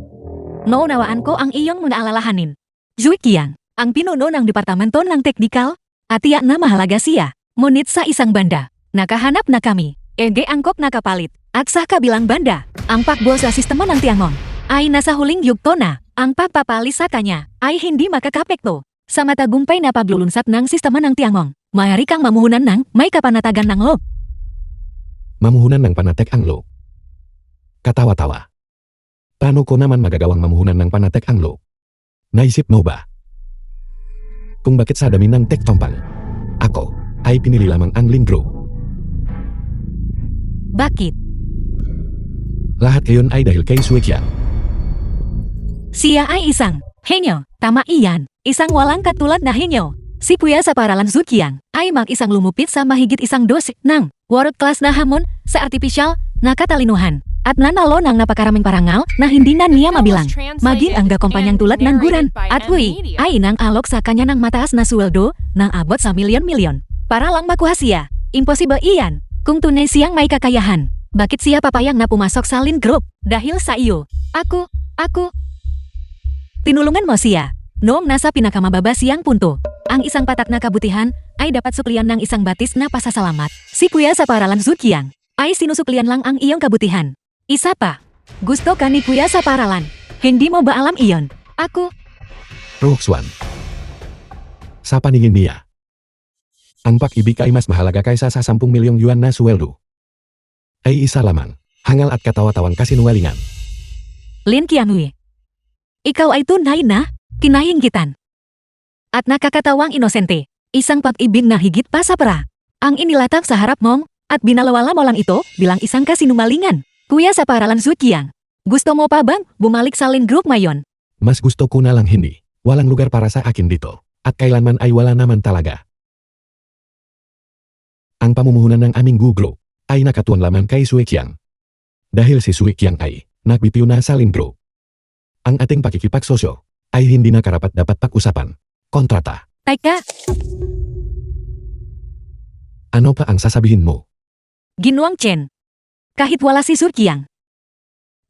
No nawaan ko ang iyong mga alalahanin. Zui Qiang, ang pinuno ng Departamento ng Teknikal, atiyak na mahalaga siya. Ngunit sa isang banda, nakahanap na kami. Ege angkok na kapalit. At sa kabilang banda, ang pakbo sa sistema ng Tiangong ay nasa huling yugto na. Ang pagpapalis sa kanya ay hindi makakapekto sa matagumpay na paglulunsad ng sistema ng Tiangong. Mayari kang mamuhunan ng may kapanatagan ng loob. Mamuhunan ng panatek ang lo. Katawa-tawa. Paano ko naman magagawang mamuhunan ng panatek ang lo? Naisip mo ba? Kung bakit sa dami ng tek tompang, ako ay pinili lamang ang Lindro. Bakit? Lahat iyon ay dahil kay Zui Qiang. Siya ay isang henyo. Tama iyan. Isang walang katulad na henyo. Si Puya sa paralan Zui Qiang ay mag-isang lumupit sa mahigit isang dosis ng world class na hamon sa artificial na katalinuhan. At nanalo ng napakaraming parangal na hindi na niya mabilang. Maging ang kakumpanyang tulad ng Guran at Hui ay nang alok sa kanya ng mataas na sweldo nang abot sa milyon-milyon. Para lang makuha siya. Imposible iyan. Kung tunay siyang may kakayahan, bakit siya papayag na pumasok sa Lin Group? Dahil sa iyo. Ako. Tinulungan mo siya. Noong nasa pinakamababa siyang punto, ang isang patak na kabutihan ay dapat suklian ng isang batis na pasasalamat. Si Kuya sa paralan Zui Qiang ay sinusuklian lang ang iyong kabutihan. Isa pa, gusto ka ni Kuya sa paralan. Hindi mo ba alam iyon? Ako. Roxwan. Sa paningin niya, ang pag-ibig ay mas mahalaga kaysa sa 10 milyong yuan na sweldo. Ay isa lamang, hangal at katawa-tawang kasinungalingan. Lin Qianhui. Ikaw ay tunay na kinahinggitan. At nakakatawang inosente. Isang pag-ibig na higit pa sa pera. Ang inilatag sa harap mong at binalawala mo lang ito bilang isang kasinungalingan. Kuya sa paralan Zui Qiang, gusto mo pa bang bumalik sa Lin Group ngayon? Mas gusto ko na lang hindi. Walang lugar para sa akin dito. At kailanman ay wala naman talaga. Ang pamumuhunan ng aming Google ay nakatuon lamang kay Zui Qiang. Dahil si Zui Qiang ay nagbitiw na sa Lin Group. Ang ating pakikipagsosyo ay hindi na karapat dapat pag-usapan. Kontrata. Teka, Ano pa ang sasabihin mo? Ginwang Chen. Kahit wala si Zui Qiang,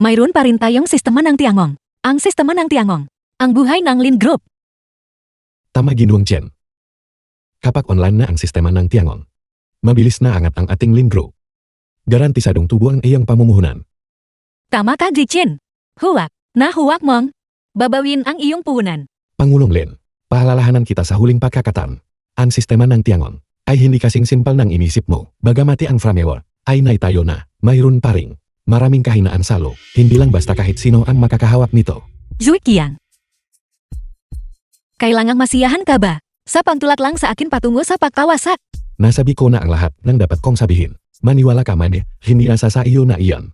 mayroon pa rin tayong sistema ng Tiangong. Ang sistema ng Tiangong, ang buhay ng Lin Group. Tama Ginwang Chen. Kapag online na ang sistema ng Tiangong, mabilis na angat ang ating Lin Group. Garantisadong tubo ang iyong pamumuhunan. Tama ka, Ji Chen. Huwag mong babawin ang iyong puhunan. Pangulong Lin, paalalahanan kita sa huling pagkakataon. Ang sistema ng Tiangong ay hindi kasing simpal ng inisip mo. Bagamati ang framework ay naitayo na, mayroon pa ring maraming kahinaan salo. Hindi lang basta kahit sino ang makakahawak nito. Zui Qiang. Kailangang masiyahan ka ba? Sa pagtulak lang sa akin patungo sa pagkawasak. Nasabi ko na ang lahat ng dapat kong sabihin. Maniwala ka man, hindi asa sa iyo na iyon.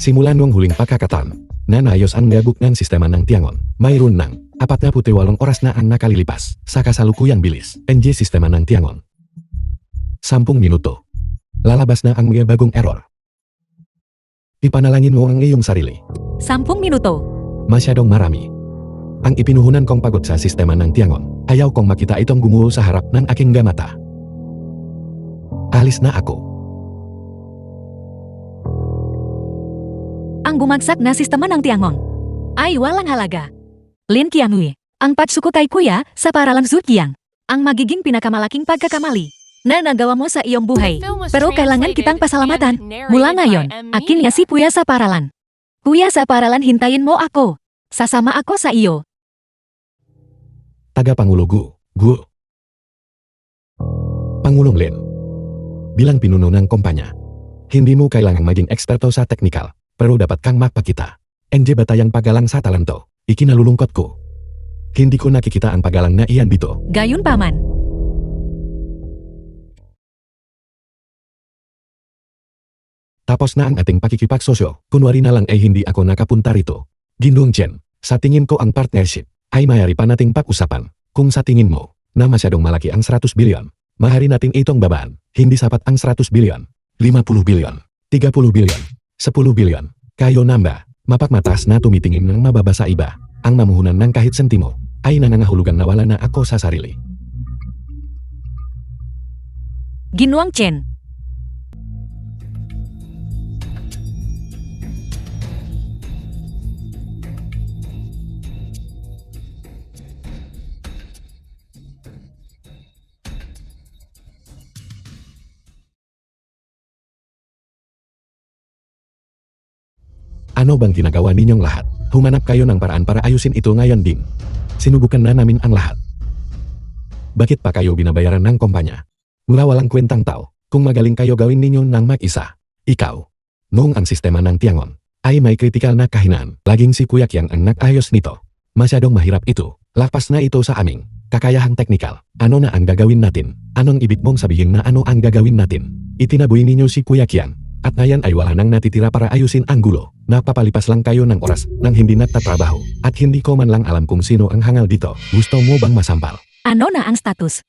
Simulan ng huling pagkakataon, na naayos ang gabuk ng sistema ng Tiangong. Mayroon ng 48 oras na ang nakalilipas sa kasalukuyang bilis. NG sistema ng Tiangong. 10 minuto. Lalabas na ang mga bagong error. Ipanalangin mo ang iyong sarili. 10 minuto. Masyadong marami. Ang ipinuhunan kong pagod sa sistema ng Tiangong. Ayaw kong makita itong gumuho sa harap ng aking mata. Alis na ako. Ang bumagsak na sistema ng Tiangong ay walang halaga. Lin Qianhui, ang pagsuko kay Kuya sa paralan Zui Qiang, ang magiging pinakamalaking pagkakamali na nagawa mo sa iyong buhay. Pero kailangan kitang pasalamatan. Mula ngayon, akin niya si Kuya sa paralan. Kuya sa paralan, hintayin mo ako. Sasama ako sa iyo. Tagapangulo Gu. Pangulong Lin. Bilang pinuno ng kumpanya, hindi mo kailangang maging eksperto sa teknikal, pero dapat kang magpakita. NJ batayang pagalang sa talento. Ikinalulungkot ko. Hindi ko nakikita ang pagalang na iyan dito. Gayon paman. Tapos na ang ating pakikipagsosyo, kunwari na lang ay hindi ako nakapunta rito. Ginwang Chen, sa tingin ko ang partnership ay mayari pa nating pag-usapan. Kung sa tingin mo na masyadong malaki ang 100 bilyon, mahari nating itong babaan. Hindi sapat ang 100 bilyon, 50 bilyon, 30 bilyon, 10 bilyon. Kayo namba, mapagmatas na tumitingin ng mababa sa iba. Ang mamuhunan ng kahit sentimo ay nangangahulugan na wala na ako sa sarili. Ginwang Chen. Ano bang ginagawa ninyong lahat? Humanap kayo ng paraan para ayusin itu ngayon ding. Sinubukan na namin ang lahat. Bakit pa kayo binabayaran ng kumpanya? Mula walang kwentang tao, kung magaling kayo gawin ninyo ng mag-isa. Ikaw. Noong ang sistema ng Tiangon ay may kritikal na kahinaan, laging si Kuya Qiang ang nag-ayos nito. Masyadong mahirap ito. Lapas na ito sa aming kakayahang teknikal. Ano na ang gagawin natin? Anong ibig mong sabihin na ano ang gagawin natin? Itinaboy ninyo si Kuya Qiang. At ngayon ay wala nang natitira para ayusin ang gulo. Napapalipas lang kayo ng oras nang hindi nagtatrabaho. At hindi ko man lang alam kung sino ang hangal dito. Gusto mo bang masampal? Ano na ang status?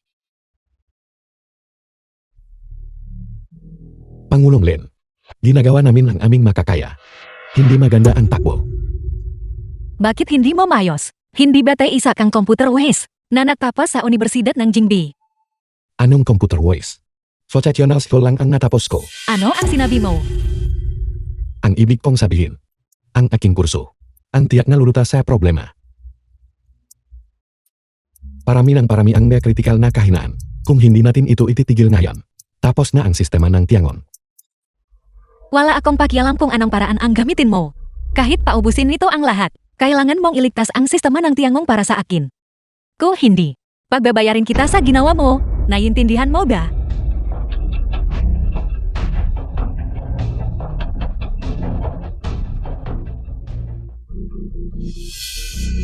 Pangulong Lin. Ginagawa namin ang aming makakaya. Hindi maganda ang takbo. Bakit hindi mo mayos? Hindi ba tayo isa kang computer wes na nagtapos sa Universidad ng Jingbi? Anong computer voice? Vocational school lang ang natapos ko. Ano ang sinabi mo? Ang ibig kong sabihin. Ang aking kurso. Ang tiyak na lulutas sa problema. Parami ng parami ang may kritikal na kahinaan. Kung hindi natin itu ititigil ngayon. Tapos na ang sistema ng Tiangon. Wala akong pakialam kung anong paraan ang gamitin mo. Kahit paubusin nito ang lahat, kailangan mong iligtas ang sistema ng Tiangong para sa akin. Kung hindi, pagbabayarin kita sa ginawa mo, naiintindihan mo ba?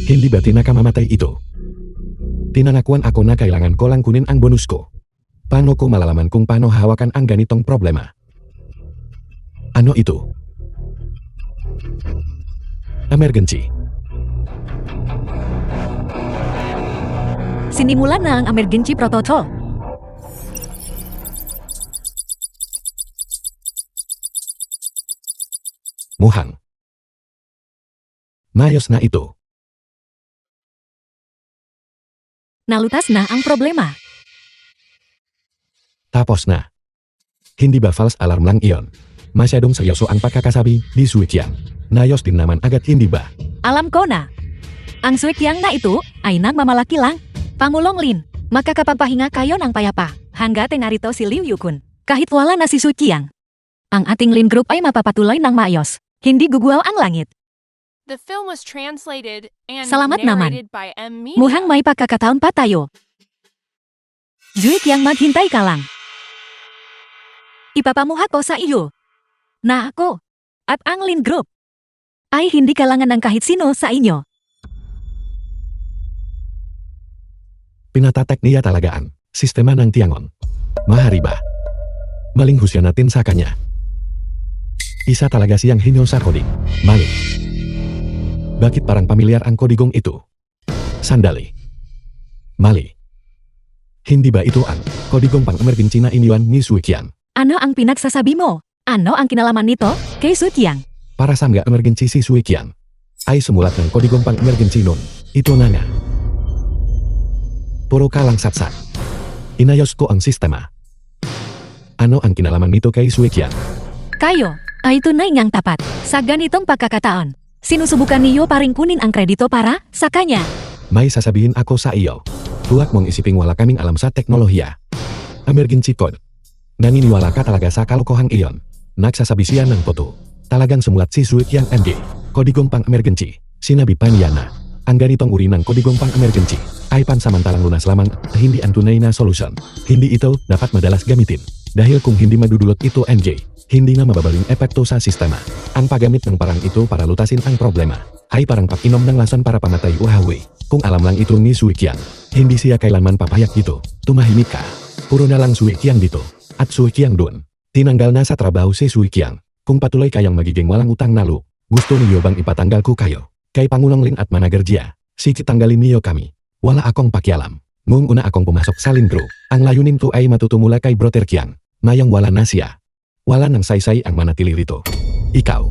Hindi ba tinakamamatay ito? Tinangakuan ako na kailangan ko lang kunin ang bonus ko. Paano ko malalaman kung paano hawakan ang ganitong problema? Ano ito? Emergency. Sinimulan na ang emergency protocol. Muhang. Mayos na ito. Nalutas na ang problema. Tapos na. Hindi ba false alarm lang iyon? Masyadong seryoso ang pagkakasabi di Suiqiang. Nayos din naman agad hindi ba? Alam ko na. Ang Suiqiang na itu ay nagmamalaki lang. Pangulong Lin, makakapagpahinga kayo ng payapa hanggat narito si Liu Yukun. Kahit wala na si Suiqiang. Ang ating Lin Group ay mapapatuloy ng maayos. Hindi guguaw ang langit. The film was translated and Salamat naman. narrated by M. Media. Muhang may pagkakataon pa tayo. Suiqiang maghintay ka lang. Ipapamuhat ko sa iyo na ako at ang Lin Group ay hindi kalangan ng kahit sino sa inyo. Pinatatek niya talagaan. Sistema ng Tiangon. Mahariba. Maling husya natin sa kanya. Isa talaga siyang hinyo sa kodig. Maling. Bakit parang pamilyar ang kodigong itu? Sandali. Mali. Hindi ba itu ang kodigong pang-emergency na iniwan ni Suiqiang? Ano ang pinagsasabi mo? Ano ang kinalaman nito kay Suiqiang? Para sa mga emergency si Suiqiang ay sumulat ng kodigong pang-emergency nun. Ito na nga. Puro kalang satsak. Inayos ko ang sistema. Ano ang kinalaman nito kay Suiqiang? Kayo ay tunay ngang tapat. Sa ganitong pagkakataon, sinusubukan niyo paring kunin ang kredito para sa kanya. May sasabihin ako sa iyo. Huwag mong isiping wala kaming alam sa teknolohiya. Emergency code. Naniniwala ka talaga sa kalokohang iyon. Nagsasabi siya ng totoo. Talagang sumulat si Suiqiang MG. Kodigong pang-emergency. Sinabi pa niya na ang ganitong uri ng kodigong pang-emergency ay pansamantalang lunas lamang, hindi ang tunay na solusyon. Hindi ito dapat madalas gamitin. Dahil kung hindi madudulot ito MJ, hindi na mababaling epekto sa sistema. Ang paggamit ng parang ito para lutasin ang problema ay parang pag-inom ng lason para pamatay uhawi. Kung alam lang ito ni Suiqiang, hindi siya kailanman papayak dito. Tumahimik ka. Puro na lang Suiqiang dito. At Suiqiang dun. Tinanggal na sa trabaho si Suiqiang. Kung patuloy kayang magiging walang utang nalo, gusto niyo bang ipatanggal ko kayo? Kay Pangulong Lin at manager Jia, sige tanggalin niyo kami. Wala akong pakialam. Nung una akong pumasok sa Lin Group, ang layunin ko ay matutumula kay Brother Qiang. Mayang wala na siya. Wala nang saysay ang manatili rito. Ikaw.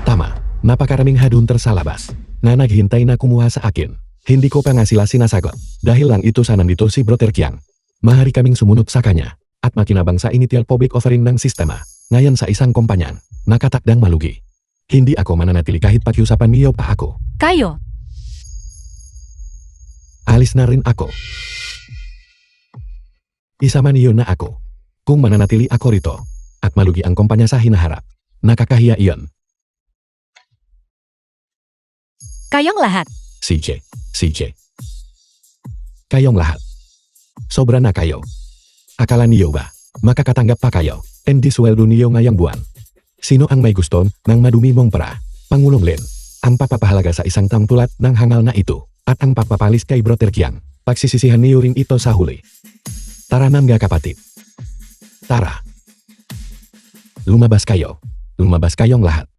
Tama, napakaraming hadunter sa labas na naghintay na kumuha sa akin. Hindi ko pa nga sila sinasagot. Dahil lang ito sa nandito si Brother Qiang. Mahari kaming sumunod sa kanya at makinabang sa initial public offering ng sistema. Ngayon sa isang kumpanyan, nakatakdang malugi. Hindi ako mananatili kahit pakiusapan niyo pa ako. Kayo, Alis na rin ako. Isama niyo na ako. Kung mananatili ako rito, at malugi ang kumpanya sa hinaharap, nakakahiya iyon. Kayong lahat. CJ. Kayong lahat. Sobra na kayo. Akala niyo ba? Makakatanggap pa kayo. Hindi sweldo niyo ngayong buwan. Sino ang may gusto ng madumi mong pera? Pangulong Lin. Ang papapahalaga sa isang taong tulad ng hangal na ito. At ang papapalis kay Bro Terkiang. Pagsisisihan niyo rin ito sa huli. Tara na mga kapatid. Tara. Lumabas kayo. Lumabas kayong lahat.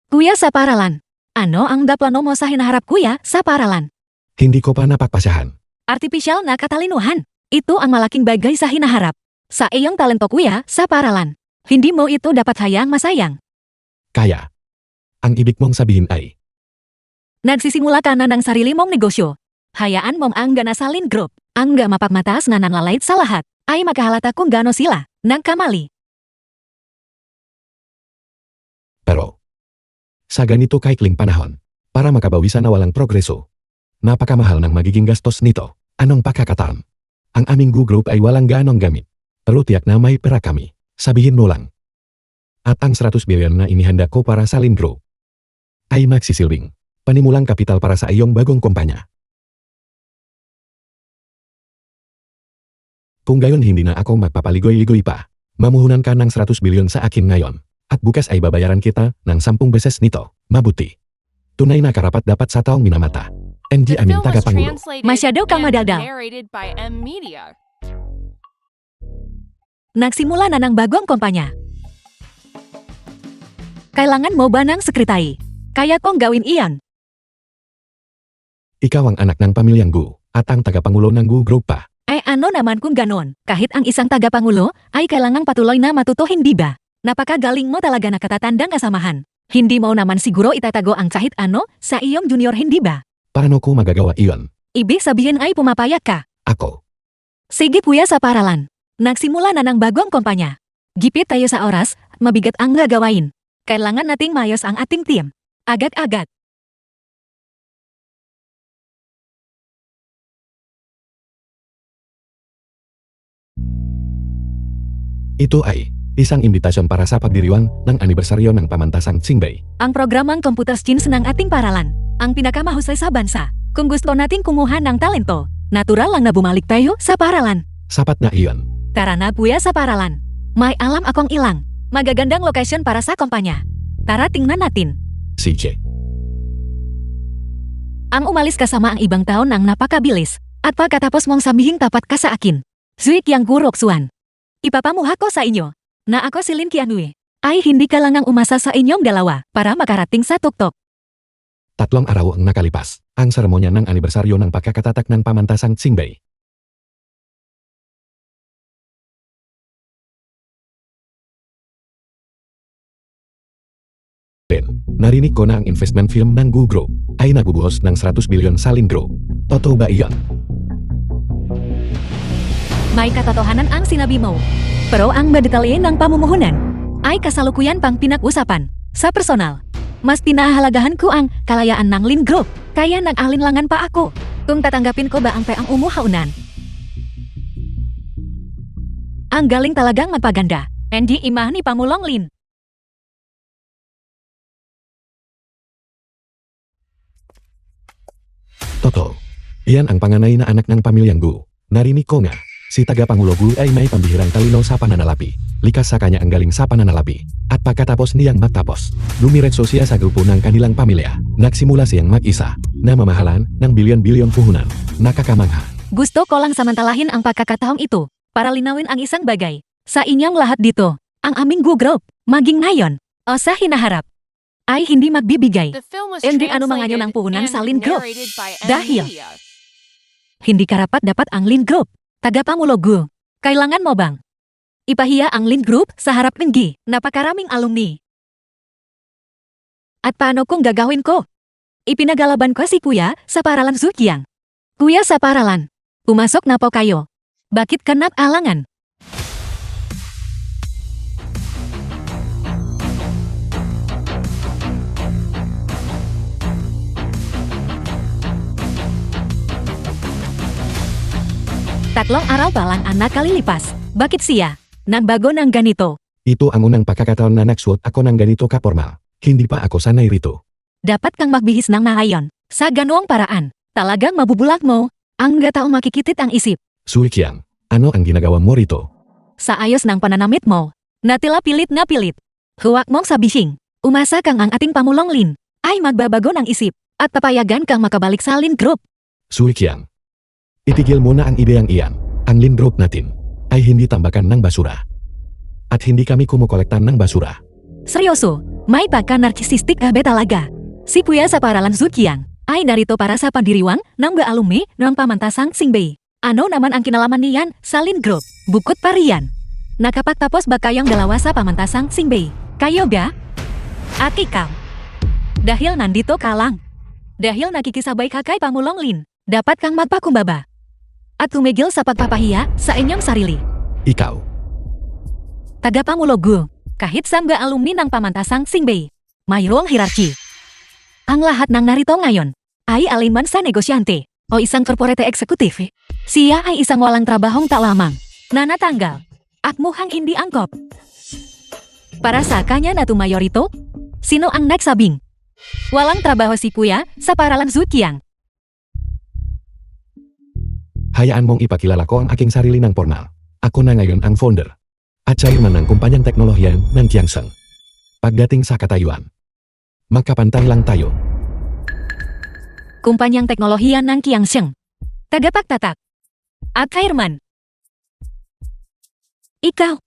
Kuya sa paralan. Ano ang plano mo sa hinaharap kuya sa paralan? Hindi ko pa napagpasahan. Artificial na katalinuhan. Ito ang malaking bagay sa hinaharap. Sa iyong talento kuya sa paralan. Hindi mo ito dapat hayang masayang. Kaya. Ang ibig mong sabihin ay, Nagsisimula ka na ng sarili mong negosyo. Hayaan mong ang ganasalin group. Ang mapagmatas na nanlalait sa lahat. Ay makahalata kung gano sila. Nagkamali. pero sa ganito kaikling panahon, para makabawi sa nawalang progreso, napakamahal ng magiging gastos nito. Anong pakakataan? Ang aming group ay walang ganong gamit. Pero tiyak na may pera kami. Sabihin mo lang. At ang 100 billion na inihanda ko para sa Lin Group ay magsisilbing panimulang kapital para sa iyong bagong kumpanya. Kung gayon hindi na ako magpapaligoy-ligoy pa, mamuhunan ka ng 100 billion sa akin ngayon. At bukas ay babayaran kita ng 10 beses nito. Mabuti. Tunay na karapat dapat sa taong minamata. The MD Amin film was Tagapangulo. translated Masyado kang and madaldal. narrated by M Media. Nagsimula na ng bagong kumpanya. Kailangan mo ba ng sekretary? Kaya kong gawin iyan. Ikaw ang anak ng pamilyang Gu at ang tagapangulo ng Gu Group pa. Ay ano naman kung ganon, kahit ang isang tagapangulo ay kailangang patuloy na matuto hindi ba? Napakagaling mo talaga na katatandang kasamahan. Hindi mo naman siguro itatago ang kahit ano sa iyong junior hindi ba? Paano ko magagawa iyon? Ibig sabihin ay pumapayag ka. Ako. Sige kuya sa paralan. Nagsimula na ng bagong kumpanya. Gipit tayo sa oras, mabigat ang gagawain. Kailangan nating mayos ang ating team. Agad-agad. Ito ay isang imbitasyon para sa pagdiriwang ng anibersaryo ng pamantasang Tsingbei. Ang programang Computer Skins ng ating paralan. Ang pinakamahusay sa bansa. Kung gusto nating kumuha ng talento, natural lang na bumalik tayo sa paralan. Sapat na iyon. Tara na kuya sa paralan. May alam akong ilang. Magagandang location para sa kumpanya. Tara tingnan natin. CJ. Ang umalis kasama ang ibang taon ang napakabilis. At pagkatapos mong sabihin tapat ka sa akin. Zuik yang guroksuan. Ipapamuha ko sa inyo na ako si Lin Qianhui. Ay hindi ka lang ang umasa sa inyong dalawa para makarating sa tuktok. 3 araw ang nakalipas. Ang seremonya ng anibersaryo ng pagkakatatak ng pamantasang Tsingbei. Narinig ko na ang investment firm ng Gu Group ay nagbubuhos ng 100 billion sa Lin Group. Totoo ba iyon? May katotohanan ang sinabi mo. Pero ang detalye ng pamumuhunan ay kasalukuyan pang pinag-usapan sa personal. Mas pinahahalagahan ko ang kalayaan ng Lin Group, kaya nag-alinlangan pa ako kung tatanggapin ko ba ang peang umuhaunan. Ang galing talagang magpaganda, hindi imah ni Pamulong Lin. Totoo. Iyan ang panganay na anak ng pamilyang Gu. Narinig ko nga, si tagapangulo Gu ay may pambihirang talino sa pananalapi. Likas sa kanya ang galing sa pananalapi. At pagkatapos niyang matapos, lumiretso siya sa grupo ng kanilang pamilya. Nagsimula siyang mag-isa, na mamahalan ng bilyon-bilyon puhunan. Nakakamangha. Gusto ko lang samantalahin ang pagkakataong ito para linawin ang isang bagay. Sa inyong lahat dito, ang aming Gu Group, maging ngayon, o sa hinaharap, ay hindi magbibigay. The film was Hindi ano mga nyo ng translated puhunan and sa Lin Group. narrated by M Dahil Media. hindi karapat dapat ang Lin Group. Tagapangulo Gu, kailangan mo bang ipahiya ang Lin Group sa harap ng Gi, napakaraming alumni? At paano kung gagawin ko? Ipinagalaban ko si Kuya sa paralan Zukiang. Kuya sa paralan, pumasok na po kayo. Bakit ka nag-alangan? Tatlong araw pa lang ang nakalilipas. Bakit siya nagbago ng ganito? Ito ang unang pagkakataon na nagsuot ako ng ganito kapormal. Hindi pa ako sanay rito. Dapat kang magbihis ng naayon. Sa ganoong paraan, talagang mabubulak mo. Ang gataong makikitit ang isip. Suikiang, ano ang ginagawa mo rito? Sa ayos ng pananamit mo. Natila pilit na pilit. Huwag mong sabihing. Umasa kang ang ating pamulong Lin ay magbabago ng isip at papayagan kang makabalik sa Lin Group. Suikiang, itigil mo na ang ideyang iyan. Ang Lin Group natin ay hindi tambakan ng basura. At hindi kami kumukolektan ng basura. Seryoso, may pagka-narcissistic abe talaga. Si Puya sa paralan Zukiang ay narito para sa pandiriwang ng alumni ng pamantasang Singbei. Ano naman ang kinalaman niyan sa Lin Group? Bukod pa riyan. Nakapagtapos ba kayong dalawa sa pamantasang Singbei? Kayo ba? At ikaw? Dahil nandito ka lang. Dahil nakikisabay ka kay Pamulong Lin, dapat kang magpakumbaba. At tumigil sa pagpapahiya sa inyong sarili. Ikaw, Tagapamulogo, kahit sa alumni ng pamantasang Singbei, mayroong hierarchy. Ang lahat ng narito ngayon ay alinman sa negosyante o isang korporate eksekutif. Siya ay isang walang trabahong tak lamang na natanggal at mukhang hindi angkop. Para sa kanya na tumayorito, sino ang nagsabing? Walang trabaho si Puya sa paralan Zukiang. hayaan mong ipakilala ko ang aking sarili ng formal. Ako na ngayon ang founder at chairman ng kumpanyang teknolohiya ng Tiangseng. Pagdating sa katayuan, magkapantay lang tayo. Kumpanyang teknolohiya ng Tiangseng. Tagapagtatak. At chairman. Ikaw.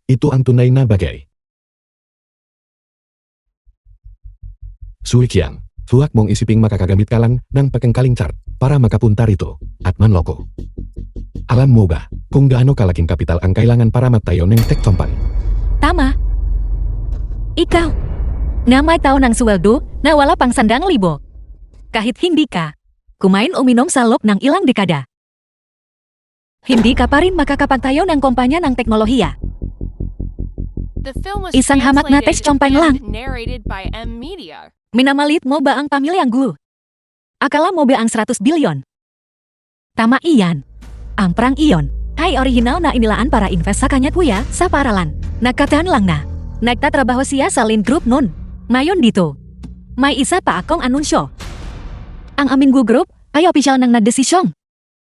Ito ang tunay na bagay. Suikiang, huwag mong isiping makakagamit ka lang ng pagkangkaling chart para makapunta rito at manloko. Alam mo ba kung gaano kalaking kapital ang kailangan para magtayo ng tech company? Tama. Ikaw. Na may taon ng sweldo na wala pang 100,000. Kahit hindi ka kumain o minom sa loob ng ilang dekada. Hindi ka pa rin makakapagtayo ng kumpanya ng teknolohiya. The film was Isang hamak na translated teks company lang. and narrated by M Media. Minamalit mo ba ang pamilyang Gu? Akala mo ba ang 100 bilyon? Tama iyan. Ang perang iyon ay original na inilaan para invest sa kanya Puya sa paralan. Nagkataon lang na nagtatrabaho siya sa Lin Group noon. Ngayon dito, may isa pa akong anunsyo. Ang aming Gu Group ay opisyal nang nagdesisyong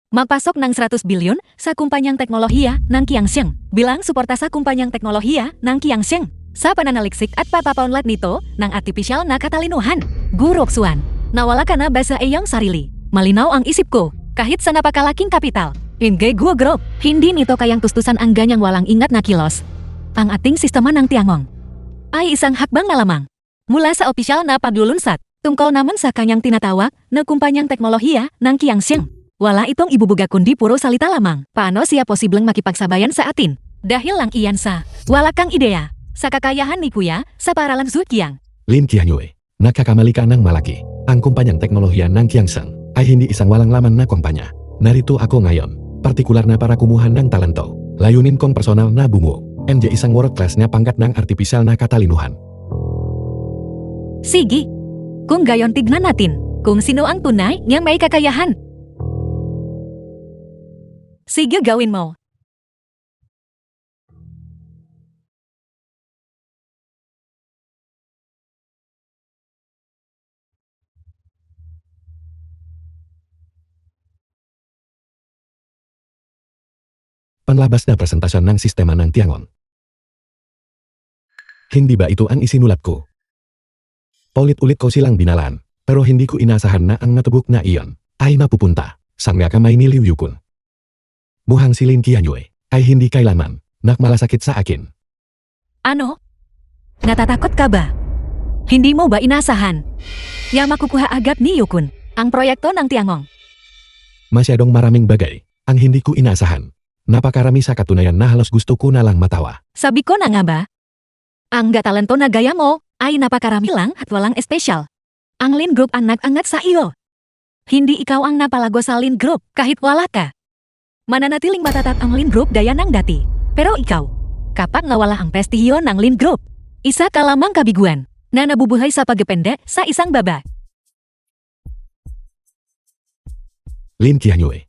magpasok ng 100 bilyon sa kumpanyang teknolohiya ng Tiangseng bilang suporta sa kumpanyang teknolohiya ng Tiangseng sa pananaliksik at papapaunlad nito ng artipisyal na katalinuhan. Gu Roxuan, nawala ka na ba sa iyong sarili? Malinaw ang isip ko kahit sa napakalaking kapital. Hindi Gu Group, hindi nito kayang tustusan ang ganyang walang ingat na kilos. Ang ating sistema ng Tiangong ay isang hakbang na lamang mula sa opisyal na paglulunsad tungkol naman sa kanyang tinatawag na kumpanyang teknolohiya ng Tiangseng. Wala itong ibubuga kundi puro salita lamang. Paano siya posibleng makipagsabayan sa atin? Dahil lang iyan sa wala kang ideya sa kakayahan ni Kuya sa paralan Zukiang. Lin Qianyue, nakakamali ka ng malaki. Ang kumpanyang teknolohiya ng Tiangseng ay hindi isang walang laman na kumpanya. Narito ako ngayon, partikular na para kumuha ng talento. Layunin kong personal na bumuo, MJ isang world class na pangkat ng artipisyal na katalinuhan. Sige. Kung gayon tignan natin kung sino ang tunay niyang may kakayahan. Sige gawin mo. Panlabas na presentasyon ng sistema ng Tiangong. Hindi ba ito ang isinulat ko? Paulit-ulit ko silang binalaan, pero hindi ko inasahan na ang natubok na iyon ay mapupunta sa nga kamay ni Liu Yukun. Muhang si Lin Qianyue ay hindi kailanman nakmalasakit sa akin. Ano? Natatakot ka ba? Hindi mo ba inasahan? Ya makukuha agad ni Yukun ang proyekto ng Tiangong. Masyadong maraming bagay ang hindi ko inasahan. Napakarami sa katunayan na halos gusto ko na lang matawa. Sabi ko na nga ba? Ang talento na gaya mo ay napakarami lang at walang espesyal. Ang Lin Group ang nag-angat sa iyo. Hindi ikaw ang napalago sa Lin Group kahit wala ka. Mananatiling matatag ang Lin Group gaya ng dati. Pero ikaw, kapag nawala ang prestihiyo ng Lin Group, isa ka lamang kabiguan na nabubuhay sa pagdepende sa isang baba. Lin Qianyue,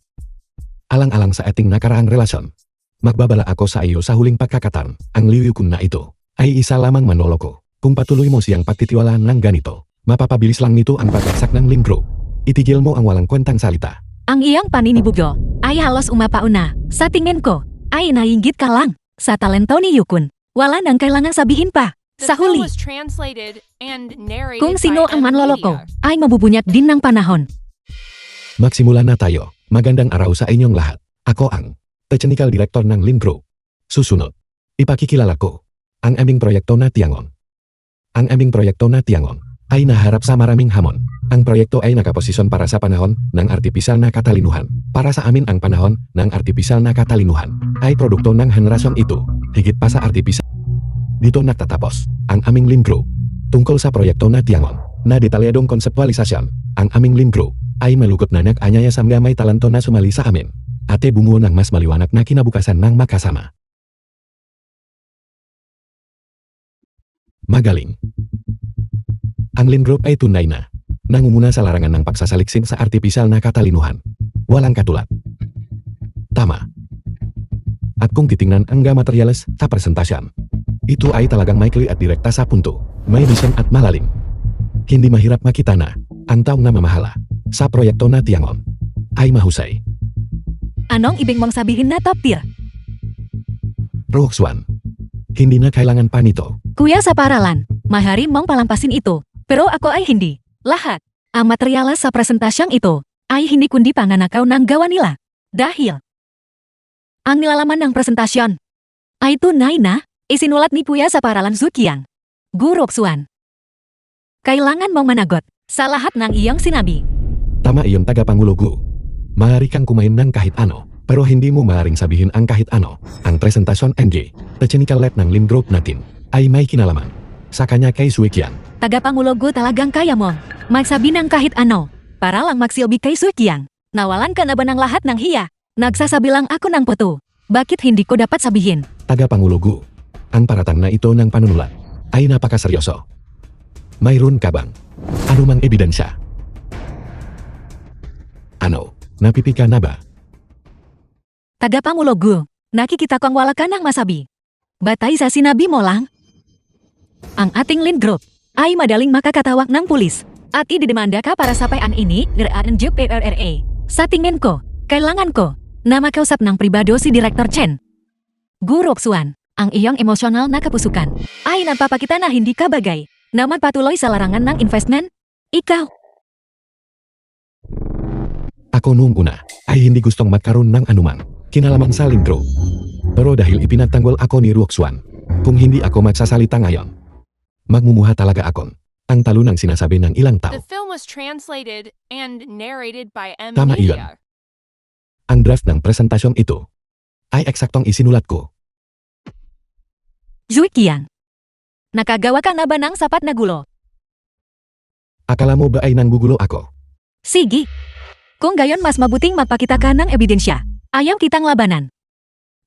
alang-alang sa ating nakaraang relasyon, magbabala ako sa iyo sa huling pagkakataon. Ang Liu Yukun na ito ay isa lamang manoloko. Kung patuloy mo siyang pagtitiwalaan ng ganito, mapapabilis lang nito ang pagbagsak ng Lindro. Itigil mo ang walang kwentang salita. Ang iyong paninibugyo ay halos umapauna. Sa tingin ko, ay nainggit ka lang sa talento ni Yukun. Wala nang kailangan sabihin pa. The Sa film huli, was translated and narrated kung sino by ang manloloko, Media. ay mabubunyag din ng panahon. Magsimula na tayo. Magandang araw sa inyong lahat. Ako ang Technical Director ng Lindro. Susunod, ipakikilala ko ang aming proyekto na Tiangon. Ang aming proyekto na Tiangon ay naharap sa maraming hamon. Ang proyekto ay nakaposisyon para sa panahon ng artipisyal na katalinuhan. Para sa amin ang panahon ng artipisyal na katalinuhan ay produkto ng henerasyon ito, higit pa sa artipisyal. Dito nagtatapos ang aming Lindro. Tungkol sa proyekto na Tiangon, na detalyadong konseptualisasyon, ang aming Lindro ay malugod na nag-anyaya sa mga may talento na sumali sa amin. Ate bumuo ng mas maliwanag na kinabukasan ng makasama. Magaling. Ang Lindro ay tunay na nangunguna sa larangan ng pagsasaliksin sa artipisyal na katalinuhan. Walang katulad. Tama. At kung titingnan ang materials sa presentasyon, ito ay talagang maikli at direkta sa punto, may vision at malalim. Hindi mahirap makita na ang taong namamahala sa proyekto na Tiangon ay mahusay. Anong ibig mong sabihin na top tier? Roxwan, hindi na kailangan pa nito. Kuya sa paralan, mahari mong palampasin ito. Pero ako ay hindi. Lahat, ang materialis sa presentasyong ito, ay hindi kundi panganakaw ng gawa nila. Dahil, ang nilalaman ng presentasyon ay tunay na isinulat ni Kuya sa paralan Zukiang. Guru Roxwan. Kailangan mong managot sa lahat ng iyong sinabi. Tama iyong tagapangulo Gu. Maaari kang kumain ng kahit ano, pero hindi mo maaaring sabihin ang kahit ano. Ang presentasyon MJ, technical lab ng Lindro natin, ay may kinalaman sa kanya kay Suikian. Tagapangulo Gu talagang kaya mong magsabi ng kahit ano para lang magsilbi kay Zukiang. Nawalan ka na ba ng lahat ng hiya? Nagsasabi lang ako ng puto. Bakit hindi ko dapat sabihin? Tagapangulo Gu, ang paratang na ito ng panunulat ay napakaseryoso. Mayroon ka bang anumang ebidensya? Ano, napipika na ba? Tagapangulo Gu, nakikita kong wala ka ng masabi. Batay sa sinabi mo lang, ang ating lead group ay madaling makakatawag ng pulis at ididemanda ka para sa payan ini ng PRRA. Sa tingin ko, kailangan ko na makausap ng pribado si Director Chen. Guru Roxwan, ang iyong emosyonal na kapusukan ay nagpapakita na hindi ka bagay na magpatuloy sa larangan ng investment. Ikaw, Ako noong una ay hindi gustong magkaroon ng anumang kinalaman sa Lindro. Pero dahil ipinagtanggol ako ni Roxwan, kung hindi ako magsasalita ngayon, magmumuha talaga akong ang talo ng sinasabi ng ilang The tao. film was translated and narrated by Tama iyon. Media. Ang draft ng presentasyong ito ay eksaktong isinulat ko. Zuikiang. Nakagawa ka na ba ng sapat na gulo? Akala mo ba ay nanggugulo ako? Sige. Kung gayon mas mabuting magpakita ka ng ebidensya. Ayaw kitang labanan.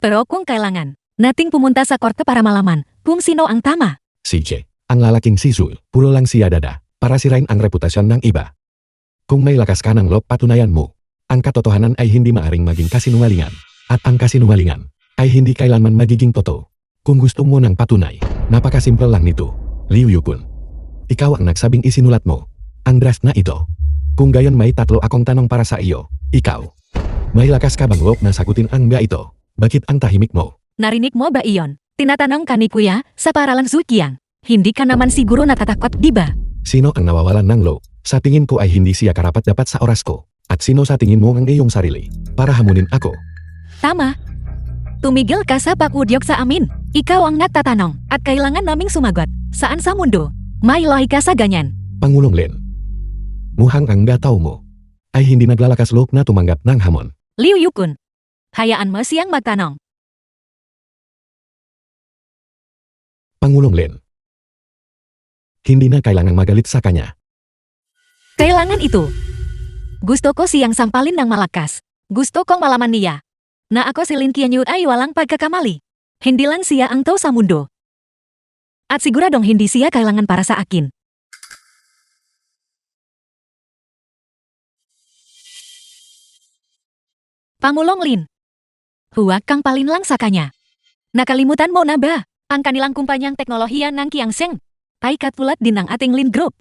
Pero kung kailangan, nating pumunta sa korte para malaman kung sino ang tama. CJ, ang lalaking si Zul, puro lang siya dada para sirain ang reputasyon ng iba. Kung may lakas ka ng loob patunayan mo, ang katotohanan ay hindi maaring maging kasinungalingan. At ang kasinungalingan ay hindi kailanman magiging totoo. Kung gusto mo ng patunay, napakasimple lang nito. Liu Yukun, ikaw ang nagsabing isinulat mo ang draft na ito. Kung gayon may tatlo akong tanong para sa iyo. Ikaw, may lakas ka bang loob na sagutin ang nga ito? Bakit ang tahimik mo? Narinig mo ba iyon? Tinatanong ka ni Kuya sa paralan Zukiang. Hindi ka naman siguro natatakot, di ba? Sino ang nawawalan ng loob? Sa tingin ko ay hindi siya karapat-dapat sa oras ko. At sino sa tingin mo ang iyong sarili para hamunin ako? Tama. Tumigil ka sa pakudyok sa amin. Ikaw ang nagtatanong at kailangan naming sumagot. Saan sa mundo? May lahi ka sa ganyan. Pangulong Len, mukhang ang gataw mo ay hindi naglalakas loob na tumanggap ng hamon. Liu Yukun. Hayaan mo siyang magtanong. Pangulong Len, hindi na kailangang magalit sa kanya. Kailangan ito. Gusto ko siyang sampalin ng malakas. Gusto kong malaman niya na ako si Lin Qianyu ay walang pagkakamali. Hindi lang siya ang tao sa mundo. At siguradong hindi siya kailangan para sa akin. Pangulong Lin, huwag kang palin lang sa kanya. Nakalimutan mo na ba ang kanilang kumpanyang teknolohiya ng Qiangsheng? Ai katpulat dinang ating lin group.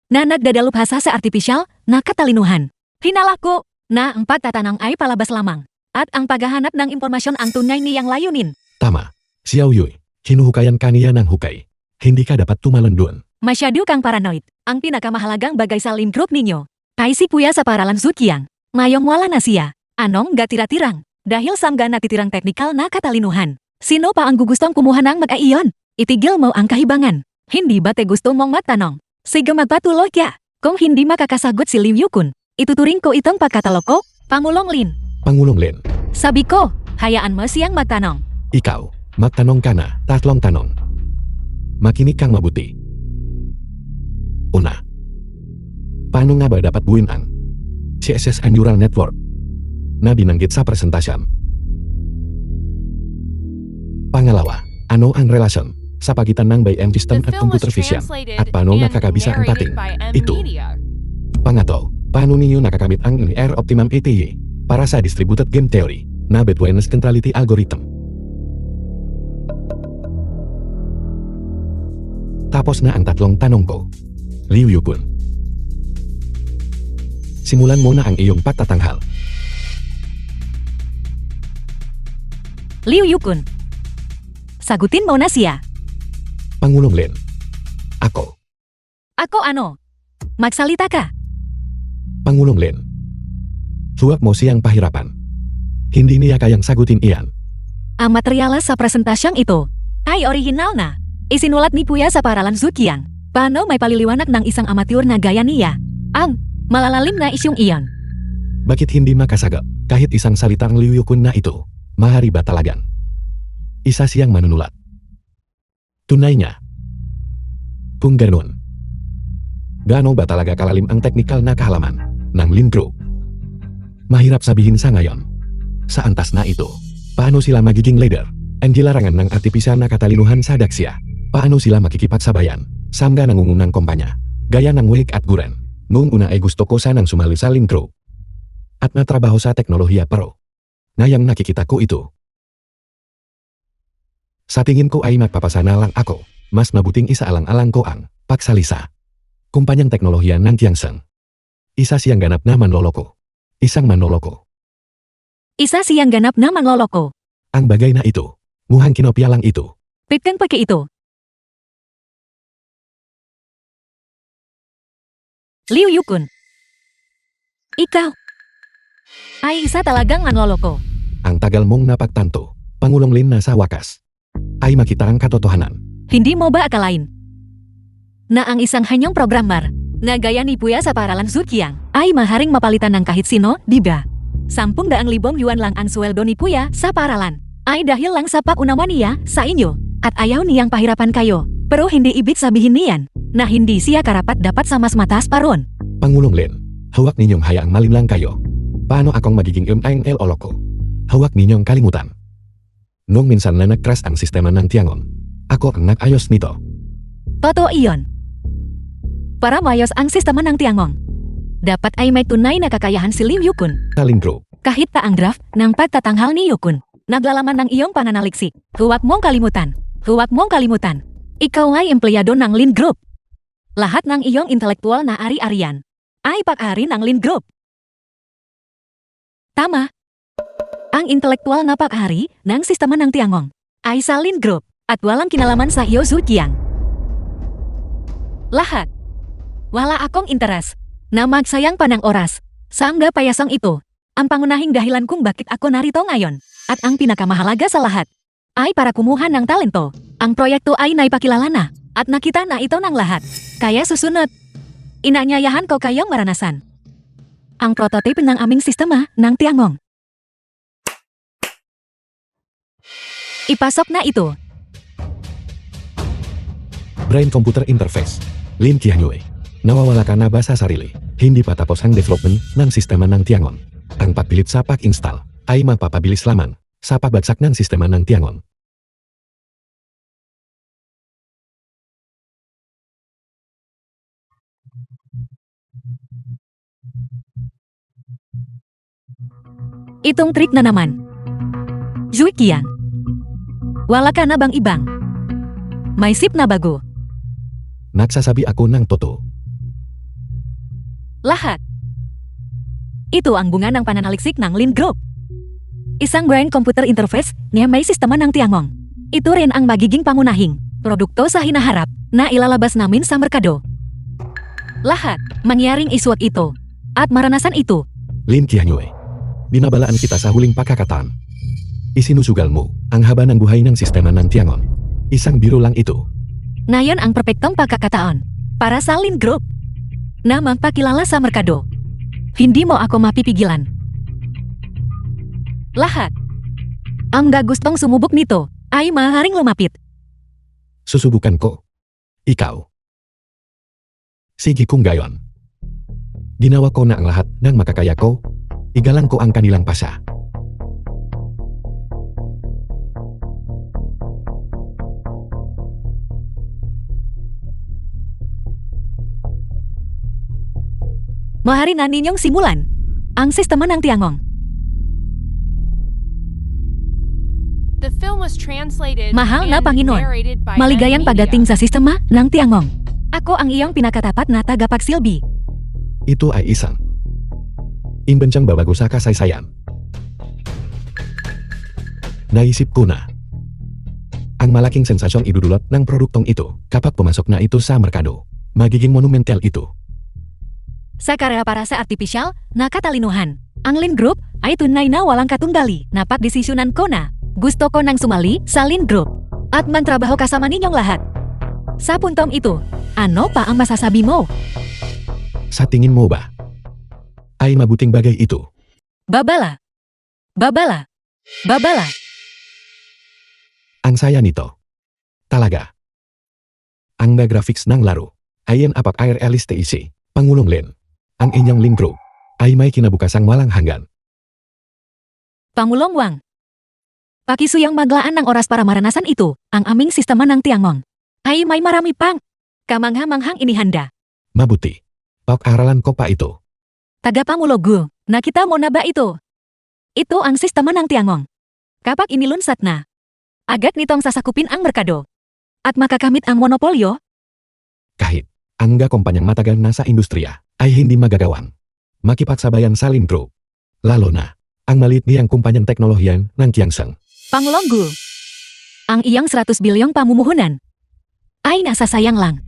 Na nagdadalup hasasa artificial, na katalinuhan. Hinalaku, na 4 tatanang ay palabas lamang. At ang paghahanap ng impormasyon ang tunay niyang layunin. Tama. Xiao Yui, hinuhukayan kaniya ng hukay. Hindi ka dapat tumalon doon. Masyado kang paranoid. Ang pinakamahalagang bagay sa lin group ninyo. Ay si Puya sa paralan Zukiang. Mayong wala na siya. Anong gatira-tirang. Dahil samga natitirang teknikal na katalinuhan. Sino pa ang gugustong kumuha ng mag-aiyon? Itigil mo ang kahibangan. Hindi ba te gusto mong magtanong? Sige magpatuloy ya. Kung hindi makakasagot si Liu Yukun, ituturing ko itong pagkataloko, Pangulong Lin. Pangulong Lin, Sabi ko, hayaan mo siyang magtanong. ikaw, magtanong ka na, 3 tanong. Makinig kang mabuti. Una, paano nga ba dapat buuin ang CSS Neural Network na binanggit sa presentasyon? Pangalawa, ano ang relasyon sa pagitan ng BM system The at film was computer vision translated at paano and nakakabisa ang narrated tating? by M Ito. Media. Pangatlo, paano ninyo nakakamit ang linear optimum ATE para sa distributed game theory na Between centrality algorithm? Tapos na ang 3 tanong ko. Liu Yukun, simulan mo na ang iyong pagtatanghal. Liu Yukun. Sagutin mo na siya. Pangulong Lin, ako. Ako ano? Magsalita ka. Pangulong Lin, huwag mo siyang pahirapan. Hindi niya kayang sagutin iyan. Ang materyales sa presentasyang ito ay original na. Isinulat ni Puya sa paralan Zukiang. Paano may paliliwanag ng isang amateur na gaya niya? Ang malalalim na isyong iyon. Bakit hindi makasagot kahit isang salitang Liu Yukun na ito? Mahari ba talagang isa siyang manunulat? Tunay niya. Kung ganoon, gaano ba talaga kalalim ang teknikal na kahalaman ng Lin Group? Mahirap sabihin sa ngayon. Sa antas na ito, paano sila magiging leader? Ang larangan ng artipisyal na katalinuhan sa Daxia. Paano sila makikipagsabayan? Samga nangungunang kumpanya. Gaya ng Wake at Guren. Noong una ay gusto ko sanang sumali sa Lin Group. At natrabaho sa teknolohiya pro. Ngayang nakikita ko ito. Sa tingin ko ay magpapasana lang ako. Mas mabuting isaalang-alang ko ang pagsalisa. Kumpanyang teknolohiya ng Tiansheng. Isa siyang ganap na manloloko. Isang manloloko. Isa siyang ganap na manloloko. Ang bagay na ito, mukhang kinopya lang ito. Pitkan pake ito. Liu Yukun. Ikaw. Ay isa talagang manloloko. Ang tagal mong napagtanto, Pangulong Lin na sa wakas. Ay makita ang katotohanan. Hindi mo ba akalain? Na ang isang hanyang programmer, na gaya ni Puya sa paralan Zukiang, ay maharing mapalitan ng kahit sino, di ba? 10,000 yuan lang ang sweldo ni Puya sa paralan. Ay dahil lang sa pag-unawa niya sa inyo, at ayaw niyang pahirapan kayo. Pero hindi ibig sabihin niyan, na hindi siya karapat dapat sa mas mataas pa ron. Pangulong Lin, hawak ninyong hayaang malinlang kayo. Paano akong magiging MNL Oloko? Hawak ninyong kalimutan. Noong minsan na nag-crash ang sistema ng Tiangong, ako ang nag-ayos nito. Totoo iyon. Para mayos ang sistema ng Tiangong, dapat ay may tunay na kakayahan si Liu Yukun. Kalin Group, Kahit ta ang draft ng pagtatanghal ni Yukun, naglalaman ng iyong pananaliksik. Huwag mong kalimutan. Huwag mong kalimutan. Ikaw ay empleyado ng Lin Group. Lahat ng iyong intelektual na ari-arian ay pag-ari ng Lin Group. Tama. Ang intelektual na pag-ari ng sistema ng Tiangong ay sa Lin Group at walang kinalaman sa iyo Zukiang. Lahat. Wala akong interes na magsayang pa ng oras. Samga payasang ito ang pangunahing dahilan kung bakit ako narito ngayon. At ang pinakamahalaga sa lahat ay para kumuha ng talento. Ang proyekto ay naipakilala na at nakita na ito ng lahat. Kaya susunod, inanyayahan ko kayong maranasan ang prototype ng aming sistema ng Tiangong. Ipasok na ito. Brain Computer Interface, Lin Qianyue. Nawawala ka na ba sa sarili? Hindi pa tapos ang development ng sistema ng Tiangong. Ang pagpilit sa pag-install ay mapapabilis lamang sa pagbagsak ng sistema ng Tiangong. Itong trick na naman. Zuikiang. Wala ka na bang ibang? May sip na bago. Nagsasabi ako ng totoo. Lahat. Ito ang bunga ng pananaliksik ng Lin Group. Isang brain computer interface na may sistema ng Tiangong. Ito rin ang magiging pangunahing produkto sa hinaharap na ilalabas namin sa merkado. Lahat mangyaring iswag ito at maranasan ito. Lin Qianyue. Binabalaan kita sa huling pagkakataon. Isinusugal mo ang haba ng buhay ng sistema ng Tiangong. Isang biro lang ito. Nayon ang perpektong pagkakataon para sa Lin Group na magpakilala sa merkado. Hindi mo ako mapipigilan. Lahat ang gustong sumubok nito ay maaaring lumapit. Susubukan ko. Ikaw. Sige kung gayon. Ginawa ko na ang lahat ng makakaya ko. Igalang ko ang kanilang pasa. Maaari na ninyong simulan ang sistema ng Tiangong. The film was translated Mahal na and Panginoon, narrated by maligayang M. pagdating Media. sa sistema ng Tiangong. Ako ang iyong pinakatapat na tagapagsilbi. Ito ay isang imbensyang babago sa kasaysayan. Naisip ko na ang malaking sensasyong idudulot ng produktong ito kapag pumasok na ito sa merkado. Magiging monumental ito. Sa karya para sa artificial na katalinuhan, ang Lin Group ay tunay na walang katunggali na pagdesisyonan ko na gusto ko nang sumali sa Lin Group at mantrabaho kasama ninyong lahat. Sa puntong ito, ano pa ang masasabi mo? Sa tingin mo ba ay mabuting bagay ito? Babala. Babala. Babala. Ang saya nito. Talaga. Ang na graphics ng laro ay yan apak IRLSTIC, Pangulong Lin. Ang inyong Lin Group ay may kinabukasang walang hanggan. Pangulong Wang. Pakisuyang maglaan ng oras para maranasan ito, ang aming sistema ng Tiangong. Ay may marami pang kamangha-manghang inihanda. Mabuti. Pag-aralan ko pa ito. Tagapangulo Gu, nakita mo na ba ito? Ito ang sistema ng Tiangong. Kapag inilunsad na, agad nitong sasakupin ang merkado. At makakamit ang monopolyo. Kahit ang kumpanyang matagal na sa industriya ay hindi magagawang makipagsabayan sa Lin Group. Lalo na ang maliit niyang kumpanyang teknolohiyan ng Kiangseng. Pangulong Gu, ang iyang 100 bilyong pamumuhunan ay nasasayang lang.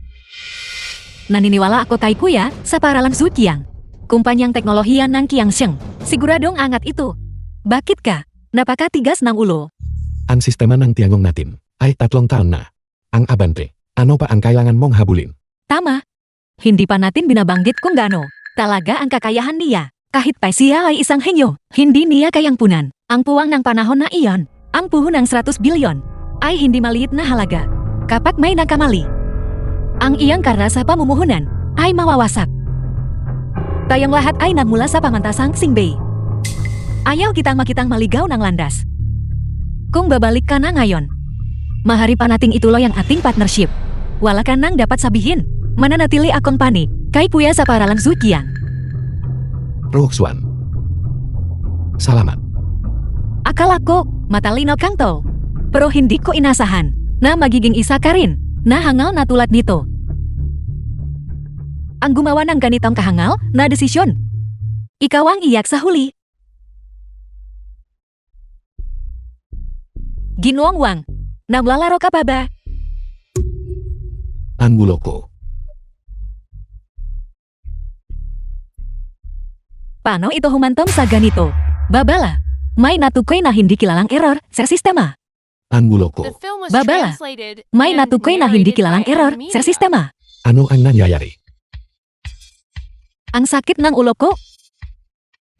Naniniwala ako kay Kuya sa paralang Zutiang, kumpanyang teknolohiyan ng Kiangseng. Siguradong angat ito. Bakit ka? Napakatigas ng ulo. Ang sistema ng Tiangong natin ay 3 taon na. Ang abante, ano pa ang kailangan mong habulin? Tama. Hindi pa natin binabanggit kung gaano talaga ang kakayahan niya. Kahit pa siya ay isang henyo, hindi niya kayang punan. Ang puwang ng panahon na iyon, ang puhunang 100 bilyon, ay hindi maliit na halaga. Kapag may nagkamali, ang iyang karna sa pamumuhunan ay mawawasak. Tayong lahat ay nagmula sa pamantasang Xingbei. Ayaw kitang makitang maligaw ng landas. Kung babalik ka na ngayon, mahari pa nating ituloy ang ating partnership. Wala ka nang dapat sabihin. Mananatili akong panik kay Puya sa paralang Zutiang. Roxwan. Salamat. Akala ko, matalino kang to. Pero hindi ko inasahan na magiging isa ka rin na hangal na tulad nito. Ang gumawa ng ganitong kahangal na desisyon. Ikaw ang iyak sa huli. Ginoong Wang, naglalaro ka pa ba? Ang gulo ko. Paano ito humantong sa ganito? Babala, may natukoy na hindi kilalang error sa sistema. Ang gulo ko. The film was Babala, translated may and natukoy na hindi narrated kilalang by error M. sa Media. sistema. Ano ang nangyayari? Ang sakit ng ulo ko.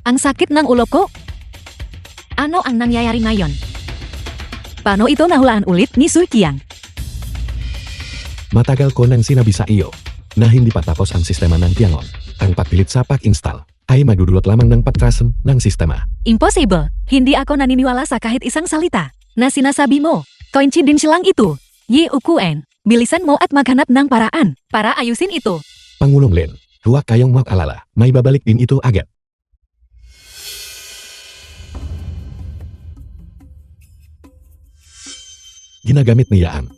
Ang sakit ng ulo ko. Ano ang nangyayari ngayon? Paano ito nahulaan ulit ni Zutiang? Matagal ko nang sinabi sa iyo na hindi pa tapos ang sistema ng Tiangong. Ang pagpilit sa pag-install ay magdudulot lamang ng patrasan ng sistema. Impossible. Hindi ako naniniwala sa kahit isang salita na sinasabi mo. Coincidence lang itu. Ye ukuen. Bilisan mo at maghanap ng paraan para ayusin ito. Pangulong Lin, huwag kayong mag-alala. May babalik din ito agad. Ginagamit niya ang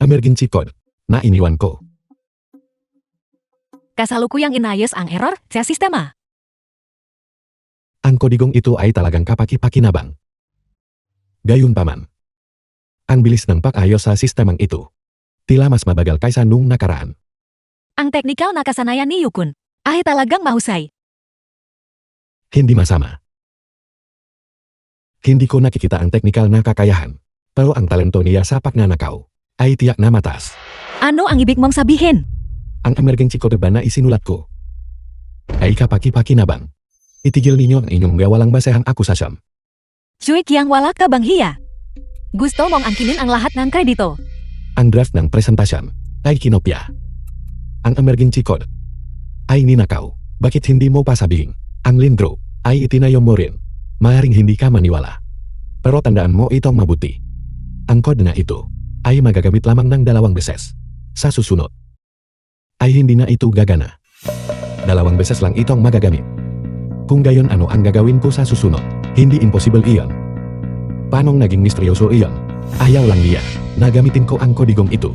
emergency code na iniwan ko. Kasaluku yang inayos ang error sa sistema. Ang kodigong itu ay talagang kapaki-paki nabang. Gayun paman. Ang bilis ng pag-ayos sa sistemang itu. Tila mas mabagal kaysa nung nakaraan. Ang teknikal na kasanayan ni Yukun ay talagang mahusay. Hindi masama. Hindi ko nakikita ang teknikal na kakayahan. Pero ang talento niya sa pagnanakaw ay tiyak na matas. Ano ang ibig mong sabihin? Ang emergency code ba na isinulat ko ay kapaki-paki nabang. Itigil ninyo ang inyong gawalang basehang akusasyon. Cuik yang wala ka bang hiya? Gusto mong angkinin ang lahat ng kredito. Ang draft ng presentasyon ay kinopya. Ang emergency code ay ninakaw. Bakit hindi mo pa sabihin? Ang lindro ay itinayong mo rin. Maaaring hindi ka maniwala. Pero tandaan mo itong mabuti. Ang code na itu ay magagamit lamang ng 2 beses. Sa susunod ay hindi na ito gagana. 2 beses lang itong magagamit. Kung gayon ano ang gagawin ko sa susunod, hindi impossible iyon. Panong naging misteryoso iyon? Ayaw lang niya na gamitin ko ang kodigong itu.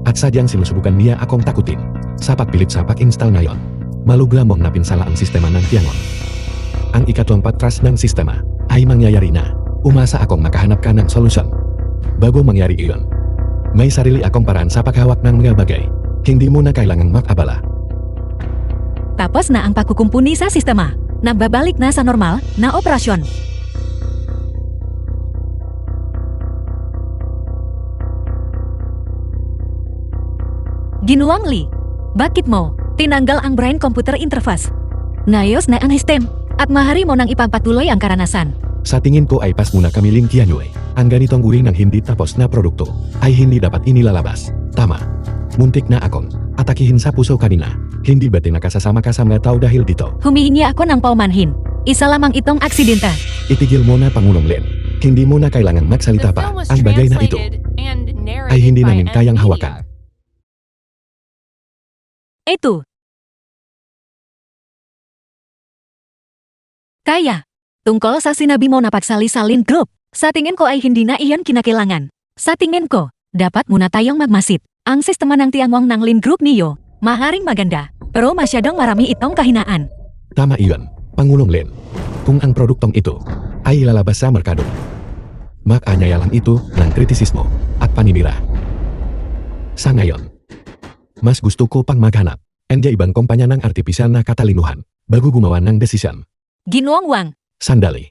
At sadyang sinusubukan niya akong takutin. Sa pagpilit sa pag-install ngayon, malugla mong napinsala ang sistema ng Tiangon. Ang ikatlong patras ng sistema ay mangyayari na. Umasa akong makahanap ka ng solusyon. Bago mangyari iyon, may sarili akong paraan sa paghawak ng mga bagay. Hindi mo na kailangang mag-abala. Tapos na ang pagkukumpuni sa sistema. Nagbabalik na sa normal na operasyon. Ginuang Li, bakit mo tinanggal ang brain computer interface? Ngayos na ang sistem at mahari mo nang ipagpatuloy ang karanasan. Sa tingin ko ay pas muna kami Kianyue. Ang ganitong uri ng hindi tapos na produkto ay hindi dapat inilalabas. Tama. Muntik na akong atakihin sa puso kanina. Hindi ba nakasasama ka sa mga tao dahil dito? Humihingi ako ng paumanhin. Isa lamang itong aksidente. Itigil mo na Pangulong Lin. Hindi mo na kailangan magsalita The pa. film was Ang bagay na ito translated and narrated ay hindi by namin M. kayang Media. hawakan. Ito. Kaya. Tungkol sa sinabi mo na pagsali-salin group, sa tingin ko ay hindi na iyan kinakailangan. Sa tingin ko, dapat muna tayong magmasid. Ang sistema ng Tiangong ng Lin Group niyo, maharing maganda, pero masyadong marami itong kahinaan. Tama iyon, Pangulong Lin. Kung ang produktong ito ay ilalabas sa merkado, makanyaya lang ito ng kritisismo at paninira. Sa ngayon, mas gusto ko pang maghanap ng ibang kumpanya ng artipisyal na katalinuhan bago gumawa ng desisyon. Ginuang Wang, Sandali.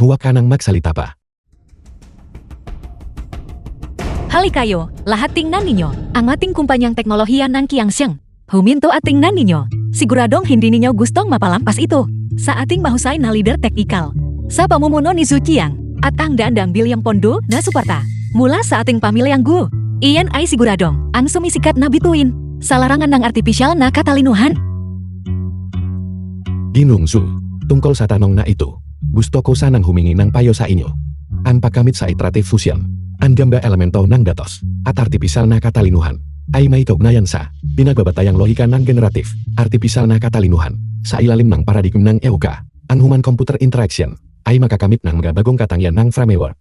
Huwag ka nang magsalita pa. halikayo, lahat tingnan ninyo, ang ating kumpanyang teknolohiya ng Qiangxiang. Huminto at tingnan ninyo, siguradong hindi ninyo gustong mapalampas ito sa ating mahusay na leader teknikal. Sa pamumuno ni Zhu Qiang at ang daan-daang bilyang pondo na suporta mula sa ating pamilyang Gu. Iyan ay siguradong ang sumisikat na bituin sa larangan ng artipisyal na katalinuhan. Ginong Zhu, tungkol sa tanong na ito, gusto ko sanang humingi ng payo sa inyo. Ang paggamit sa iterative fusion, ang gamba elemento ng datos, at artipisyal na katalinuhan, ay may kaugnayan sa pinagbabatayang lohika ng generative, artipisyal na katalinuhan. Sa ilalim ng paradigm ng EUCA, ang human-computer interaction ay makakamit ng mga bagong katangian ng framework.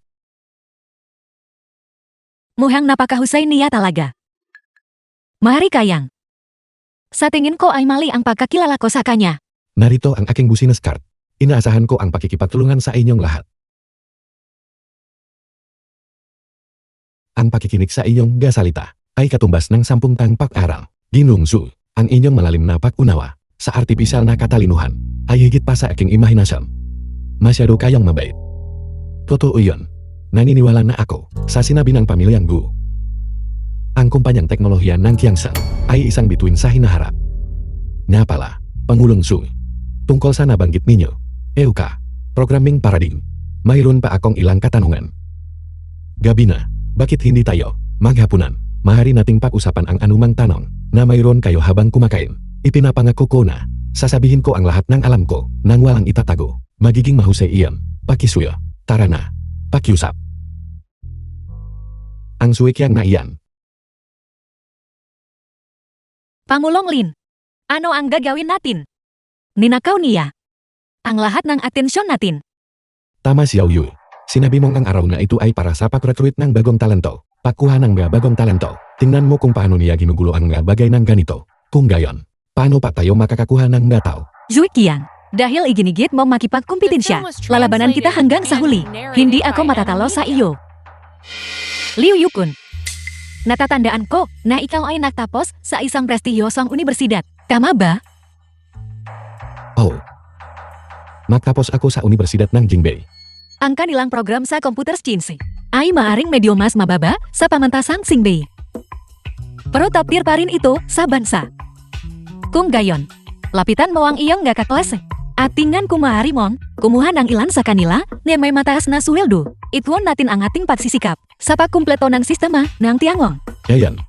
Mukhang napakahusay niya talaga. Mari Kayang. Sa tingin ko ay mali ang pagkakilala ko sa kanya. Narito ang aking business card. Inaasahan ko ang pakikipagtulungan sa inyong lahat. Ang pakikinig sa inyong gasalita ay katumbas ng 10 taong pag-aral. Ginong Zhu, ang inyong malalim na pag-unawa sa artipisyal na katalinuhan ay higit pa sa aking imahinasyon. Masyado kayang mabait. Totoo iyon. Naniniwala na ako sa sinabi ng pamilyang Gu. Ang kumpanyang teknolohiya ng Qiangxiang ay isang bituin sa hinaharap. Nga pala, Pangulong Zhu, tungkol sa nabanggit ninyo, EUCA, programming paradigm, mayroon pa akong ilang katanungan. Gabi na, bakit hindi tayo maghapunan? Maaari nating pag-usapan ang anumang tanong na mayroon kayo habang kumakain. Ipinapangako ko na, sasabihin ko ang lahat ng alam ko nang walang itatago. Magiging mahusay iyan. Pakisuyo, tara na, pakiusap. Ang suwikyang na iyan. Pangulong Lin, ano ang gagawin natin? Ninakaw niya ang lahat ng atensyon natin. Tama Xiao Yu. Sinabi mong ang araw na ito ay para sa pag-recruit ng bagong talento. Pagkuha ng mga bagong talento. Tingnan mo kung paano niya ginugulo ang mga bagay ng ganito. Kung gayon, Paano pak tayo makakakuha ng dataw? Zui Qiang. Dahil iginigit mo makipak kumpetensya. Lalabanan kita hanggang sa huli. Hindi ako matatalo sa iyo. Liu Yukun. Natatandaan ko na ikaw ay nagtapos sa isang prestihiyosong universidad. Tama ba? Oh. Nagtapos ako sa Universidad ng Jingbei. Ang kanilang program sa komputer Science ay maaring medyo mas mababa sa pamantasang Xingbei. Pero tapir pa rin ito sa bansa. Kung gayon, lapitan mo ang iyong gakaklase. At tingnan kung maaari mong kumuha ng ilan sa kanila na may mataas na sweldo. Ituon natin ang ating pagsisikap sa pagkumpleto ng sistema ng Tiangong. Yan.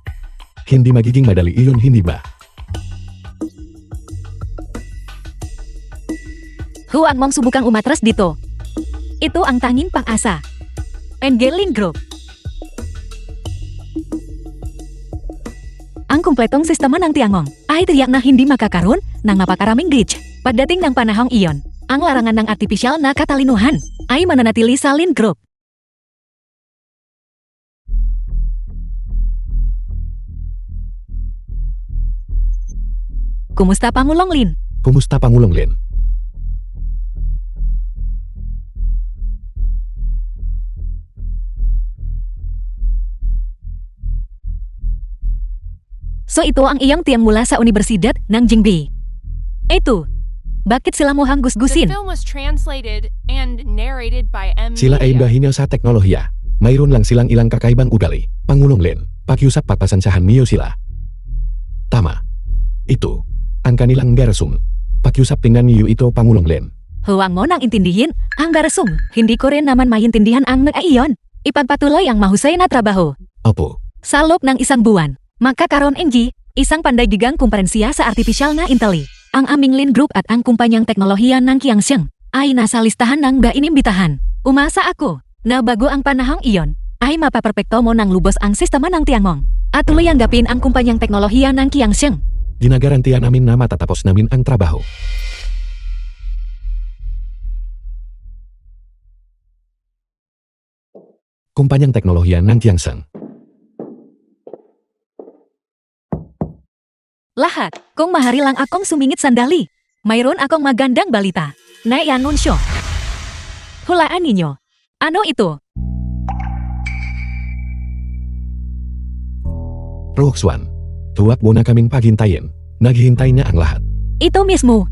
Hindi magiging madali iyon, hindi ba? Huwag mong subukang umatras dito. Ito ang tanging pang-asa. Engeling Group. Ang kumpletong sistema ng Tiangong ay tiyak na hindi makakaroon ng mapakaraming glitch. Pagdating ng panahong iyon, ang larangan ng artificial na katalinuhan ay mananatili sa Lin Group. Kumusta Pangulong Lin? Kumusta Pangulong Lin? So ito ang iyong tiang mula sa Universidad ng Jingbei. Ito, bakit sila mo The hanggus-gusin? film was translated and narrated by M. Sila ay bahina sa teknolohiya. Mayroon lang silang ilang kakaibang ugali. Pangulong Lin, pakiusap papasansahan niyo sila. Tama. Ito, ang kanilang garasum. Pakiusap tingnan niyo ito Pangulong Lin. Huwag mo nang intindihin ang garasum. Hindi ko rin naman maintindihan ang mga iyon. Ipagpatuloy ang mahusay na trabaho. Opo. Sa loob ng isang buwan, magkakaroon NG, isang pandaigdigang kumperensiya sa artificial na inteli. Ang aming Lin Group at ang kumpanyang teknolohiya ng Qiangxiang ay nasa listahan ng inimbitahan. Umasa ako na bago ang panahong iyon, ay mapaperpekto mo ng lubos ang sistema ng Tiangong at tuloy anggapin ang kumpanyang teknolohiya ng Qiangxiang. Ginagarantiya namin na matatapos namin ang trabaho. Kumpanyang teknolohiya ng Qiangxiang. Lahat, kung mahari lang akong sumingit sandali. Mayroon akong magandang balita. Naianunsyo. Hulaan ninyo. Ano ito? Roxwan. Tuwak mo na kaming paghintayin. Naghihintay na ang lahat. Ito mismo.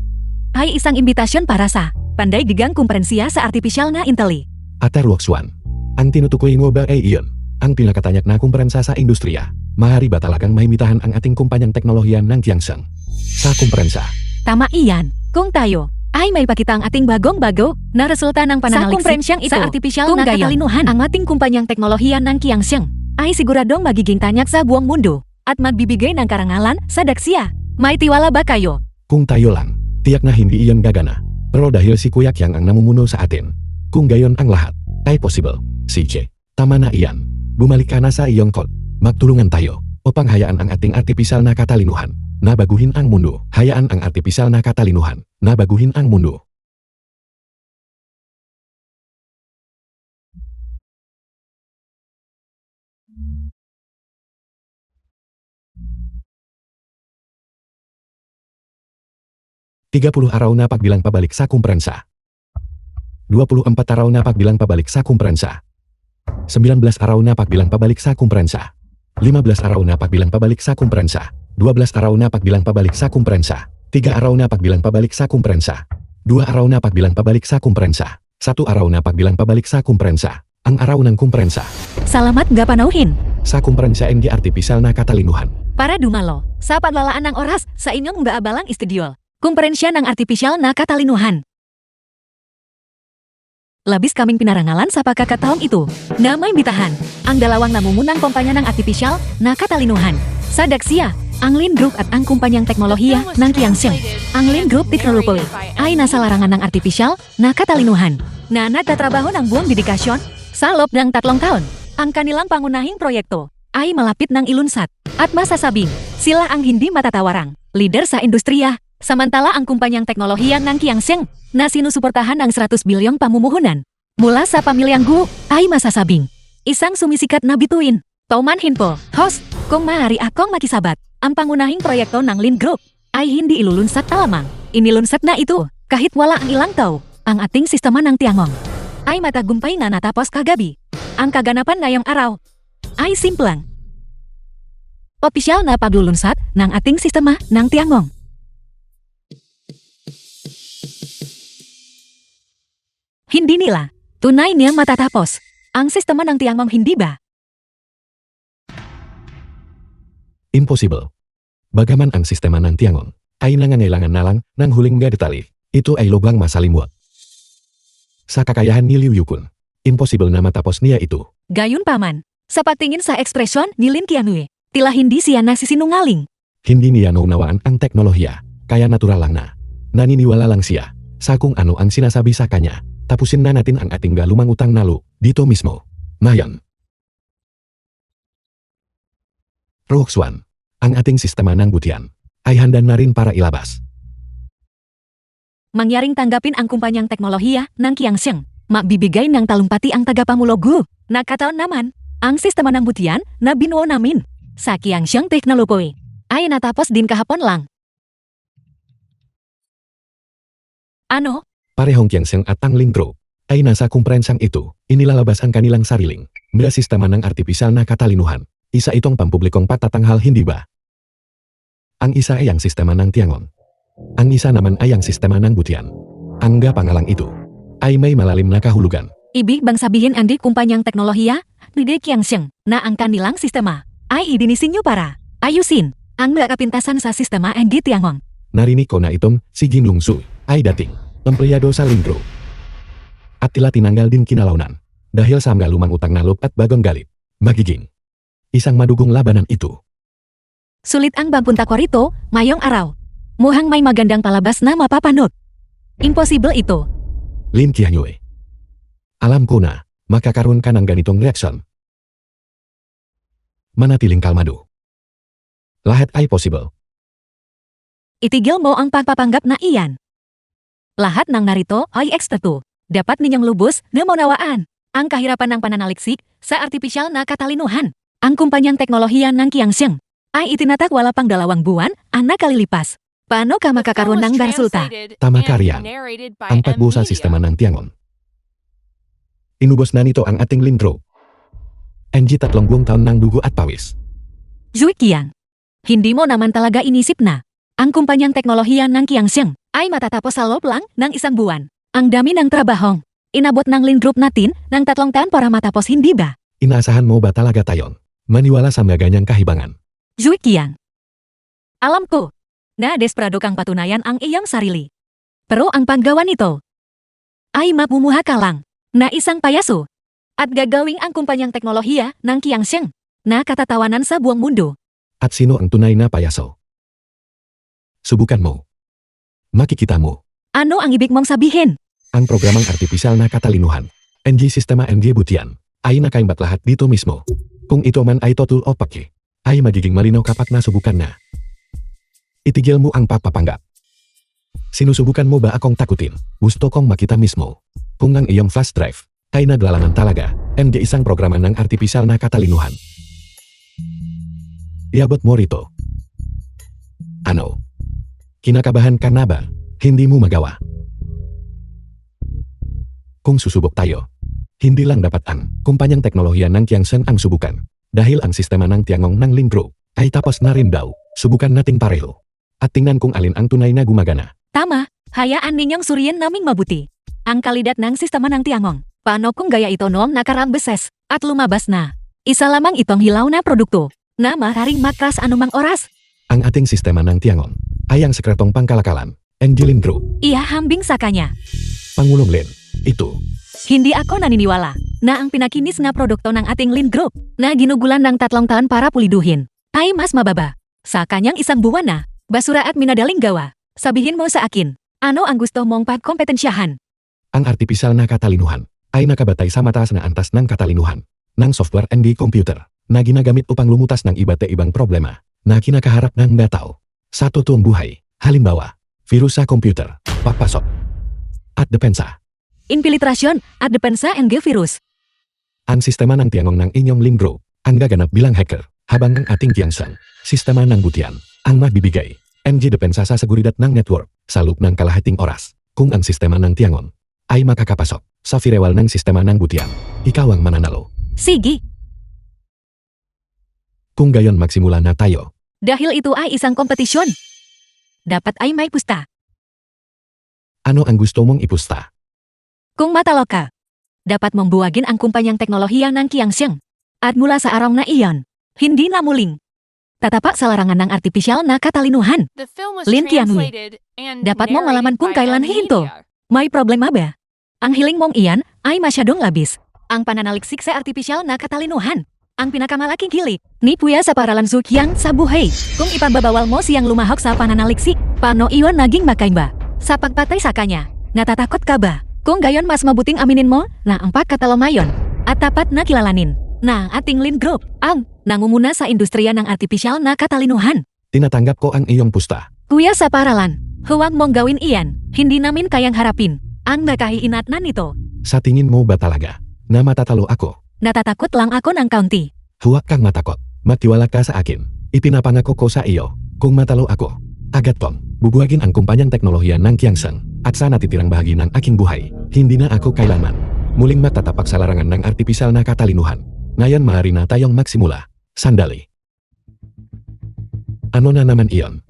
Ay isang imbitasyon para sa pandaigdigang kumperensiya sa artificial na inteli. Ate Roxwan. Ang tinutukoy mo ba ay iyon? Ang pinakatanyak na kumperensa sa industriya. Mahari ba talagang mahimitahan ang ating kumpanyang teknolohiya ng Qiangxiang sa kumperensa? Tama iyan. Kung tayo ay may pakita ang ating bagong-bago na resulta ng pananaliksik ito, sa artificial na katalinuhan, ang ating kumpanyang teknolohiya ng Qiangxiang ay siguradong magiging tanyak sa buong mundo at magbibigay ng karangalan sa daksya. May tiwala ba kayo? Kung tayo lang, tiyak na hindi iyon gagana. Pero dahil si Kuya Qiang ang namumuno sa atin, kung gayon ang lahat, ay possible. CJ, tama na iyan. Bumalik ka na sa iyong kot. Magtulungan tayo upang hayaan ang ating artificial na katalinuhan na baguhin ang mundo. Hayaan ang artificial na katalinuhan na baguhin ang mundo. "30 araw na pagbilang pabalik sa kumperensa. 24 araw na pagbilang pabalik sa kumperensa. 19 araw na pagbilang pabalik sa kumperensa. 15 araw na pagbilang pabalik sa kumperensa. 12 araw na pagbilang pabalik sa kumperensa. 3 araw na pagbilang pabalik sa kumperensa. 2 araw na pagbilang pabalik sa kumperensa. 1 araw na pagbilang pabalik sa kumperensa. Ang araw ng kumperensa. Salamat nga panauhin. Sa kumperensa NG artificial na katalinuhan. Para dumalo, sa paglalaan ng oras sa inyong baabalang studio. Kumperensya ng artificial na katalinuhan. Labis kaming pinarangalan sa pagkakataong itu na may bitahan ang dalawang namumunang kumpanya ng artificial na katalinuhan. Sa Daxia, ang Lin Group at ang kumpanyang teknolohiya ng Qiangxiang. Ang Lin Group Technology ay nasa larangan ng artificial na katalinuhan na nagtatrabaho ng buong dedikasyon sa loob ng 3 taon. Ang kanilang pangunahing proyekto ay malapit ng ilunsad at masasabing sila ang hindi matatawarang leader sa industriya. Samantala ang kumpanyang teknolohiya ng Qiangxiang na sinusuportahan ng 100 bilyong pamumuhunan mula sa pamilyang Gu ay masasabing isang sumisikat na bituin. Paumanhin po, host, kung maaari akong makisabat, ang pangunahing proyekto ng Lin Group Ai hindi ilulunsat talamang. Ini lunsat na itu, kahit wala ang ilang tao. Ang ating sistema ng tiangong. Ay matagumpay na natapos kagabi. Ang kaganapan ngayong araw. Ay simplang. Opisyal na paglulunsat ng ating sistema ng tiangong. Hindi nila. Tunay niya matatapos. Ang sistema ng tiangong hindi ba? Impossible. Bagaman ang sistema ng tiangong ay nangangailangan na lang ng huling nga detali. Ito ay lubang masalimuot. Sa kakayahan ni Liu Yukun, impossible na matapos niya itu. Gayun paman. Sa patingin sa ekspresyon ni Lin Qianhui, tila hindi siya nagsisinungaling. Hindi niya naunawaan ang teknolohiya, kaya natural lang na. Naniniwala lang siya sa kung ano ang sinasabi sa kanya. Tapusin na natin ang ating galumang utang nalo dito mismo. Ngayon. Roxwan, ang ating sistema ng butian ay handa na rin para ilabas. Mangyaring tanggapin ang kumpanyang teknolohiya ng Qiangxiang. Magbibigay ng talumpati ang tagapamulogo. Nakataon naman, ang sistema ng butian na binuo namin sa Qiangxiang Technology ay natapos din kahapon lang. Ano? Parehong Qiangxiang at ang Lindro ay nasa kumprensang ito, inilalabas ang kanilang sariling mga sistema ng artipisyal na katalinuhan. Isa itong pampublikong patatanghal, hindi ba? Ang isa ay ang sistema ng tiangong. Ang isa naman ay ang sistema ng butian. Ang pangalang ito ay may malalim na kahulugan. Ibig bang sabihin andi kumpanyang teknolohiya ni Qiangxiang na ang kanilang sistema ay idinisinyo para ayusin ang mga kapintasan sa sistema ng tiangong. Narinig ko na itong si Jin Lungsu ay dating empleyado sa Lindro. At tila tinanggal din kinalaunan dahil sa mga lumang utang nalop at bagong galit. Magiging isang madugong labanan itu. Sulit ang bangpunta ko rito, mayong araw. Mukhang may magandang palabas na mapapanood. Impossible ito. Lin Qianhui. Alam ko na, makakaroon ka ng ganitong reaksyon. Manatiling kalmado. Lahat ay possible. Itigil mo ang pagpapanggap na iyan. Lahat ng narito ay ekstatu. Dapat ninyong lubos na maunawaan ang kahirapan ng pananaliksik sa artipisyal na katalinuhan. Ang kumpanyang teknolohiya ng Qiangxiang ay itinatak wala pang 2 buwan ang nakalilipas. Paano ka makakaroon ng resulta? Tama ka riyan. Ang pagbuo sa sistema ng tiangong. Inubos na nito ang ating Lindro. NG 30 taon ng dugo at pawis. Zhu Qiang, hindi mo naman talaga inisip na ang kumpanyang teknolohiya ng Qiangxiang ay matatapos sa loob lang ng 1 buwan. Ang dami ng trabahong inabot ng Lin Group natin ng 3 taon para matapos, hindi ba? Inaasahan mo ba talaga tayon maniwala sa mga ganyang kahibangan? Zhu Qiang, alam ko na desperado kang patunayan ang iyong sarili. Pero ang paggawa nito ay mapumuha ka lang na isang payaso at gagawing ang kumpanyang teknolohiya ng Qiangxiang na katatawanan sa buong mundo. At sino ang tunay na payaso? Subukan mo. Makikita mo. Ano ang ibig mong sabihin? Ang programang artipisyal na katalinuhan, NG Sistema NG Butian, ay nakaimbat lahat dito mismo. Kung ito man ay total o pake, ay magiging malinaw kapag nasubukan na. Itigil mo ang pagpapanggap. Sinusubukan mo ba akong takutin? Gusto kong makita mismo. Kung ang iyong flash drive ay naglalaman talaga, NG isang programa ng artipisyal na katalinuhan. Iabot mo rito. Ano? Kinakabahan ka na ba? Hindi mo magawa. Kung susubok tayo, hindi lang dapat ang kumpanyang teknolohiya ng Qiangxiang ang subukan. Dahil ang sistema ng tiangong ng Lindro ay tapos na rin daw. Subukan nating pareho. At tingnan kung alin ang tunay na gumagana. Tama, hayaan ninyong suriyan naming mabuti ang kalidad ng sistema ng tiangong. Paano kung gaya ito noong nakaraang beses at lumabas na? Isa lamang itong hilaw na produkto na maaaring makras anumang oras. Ang ating sistema ng tiangong ay ang sekretong pangkalakalan, NG Lindro. Ihahambing sa kanya. Pangulong Lin, ito. Hindi ako naniniwala na ang pinakinis na produkto ng ating Lin Group na ginugulan ng 3 taon para puliduhin ay mas mababa. Sa kanyang 1 buwan na, basura at minadaling gawa. Sabihin mo sa akin, ano ang gusto mong pagkompetensyahan? Ang artipisyal na katalinuhan ay nakabatay sa mataas na antas ng katalinuhan ng software ND computer na ginagamit upang lumutas ng iba't ibang problema na kinakaharap ng mga tao sa totoong buhay. Halimbawa, virus sa computer, pagpasok, at depensa. Infiltrasyon at depensa ng virus. Ang sistema ng tiangong ng inyong Lindro ang gaganap bilang hacker, habang ang ating Qiangxiang, sistema ng butian, ang magbibigay MG depensa sa seguridad ng network, salub ng kalahating oras, kung ang sistema ng Tiangong ay makakapasok sa firewall ng sistema ng Butian. Ikaw ang mananalo. Sige, Kung gayon magsimula na tayo. dahil itu ay isang kompetisyon. Dapat ay may pusta. Ano ang gusto mong ipusta? Kung matalo ka, dapat membuagin ang kumpanyang teknologi ng Kiangxiang. At mula sa araw na iyon, hindi na muling tatapak sa larangan ng artificial na katalinuhan. The film was Lin Tianhui, translated and dapat mo malaman narrated kung by kailan M. hihinto. Media. May problema ba? Ang hiling mong iyan ay masyadong labis. Ang pananaliksik sa artificial na katalinuhan. Ang pinakamalaking hilik ni Puya sa paralan Sukyang sa buhay. Kung ipababawal mo siyang lumahok sa pananaliksik, paano iyon naging makaiba? Sa pagpatay sa kanya, natatakot ka ba? Kung gayon mas mabuting aminin mo na ang pagkatalomayon at tapat na kilalanin na ang ating Lin Group ang nangunguna sa industriya ng artificial na katalinuhan. Tinatanggap ko ang iyong pusta. Kuya sa paralan, huwag mong gawin iyan. Hindi namin kayang harapin ang nakahiinatnan nito. Sa tingin mo ba talaga na matatalo ako? Natatakot lang ako ng kaunti. Huwag kang matakot. Magtiwala ka sa akin. Ipinapangako ko sa iyo. Kung matalo ako, agad kong bubuhagin ang kumpanyang teknolohiya ng Kiangxiang at sa natitirang bahagi ng aking buhay. Hindi na ako kailanman muling magtatapak sa larangan ng artipisyal na katalinuhan. Ngayon maaari na tayong magsimula. Sandali. Ano na naman iyon?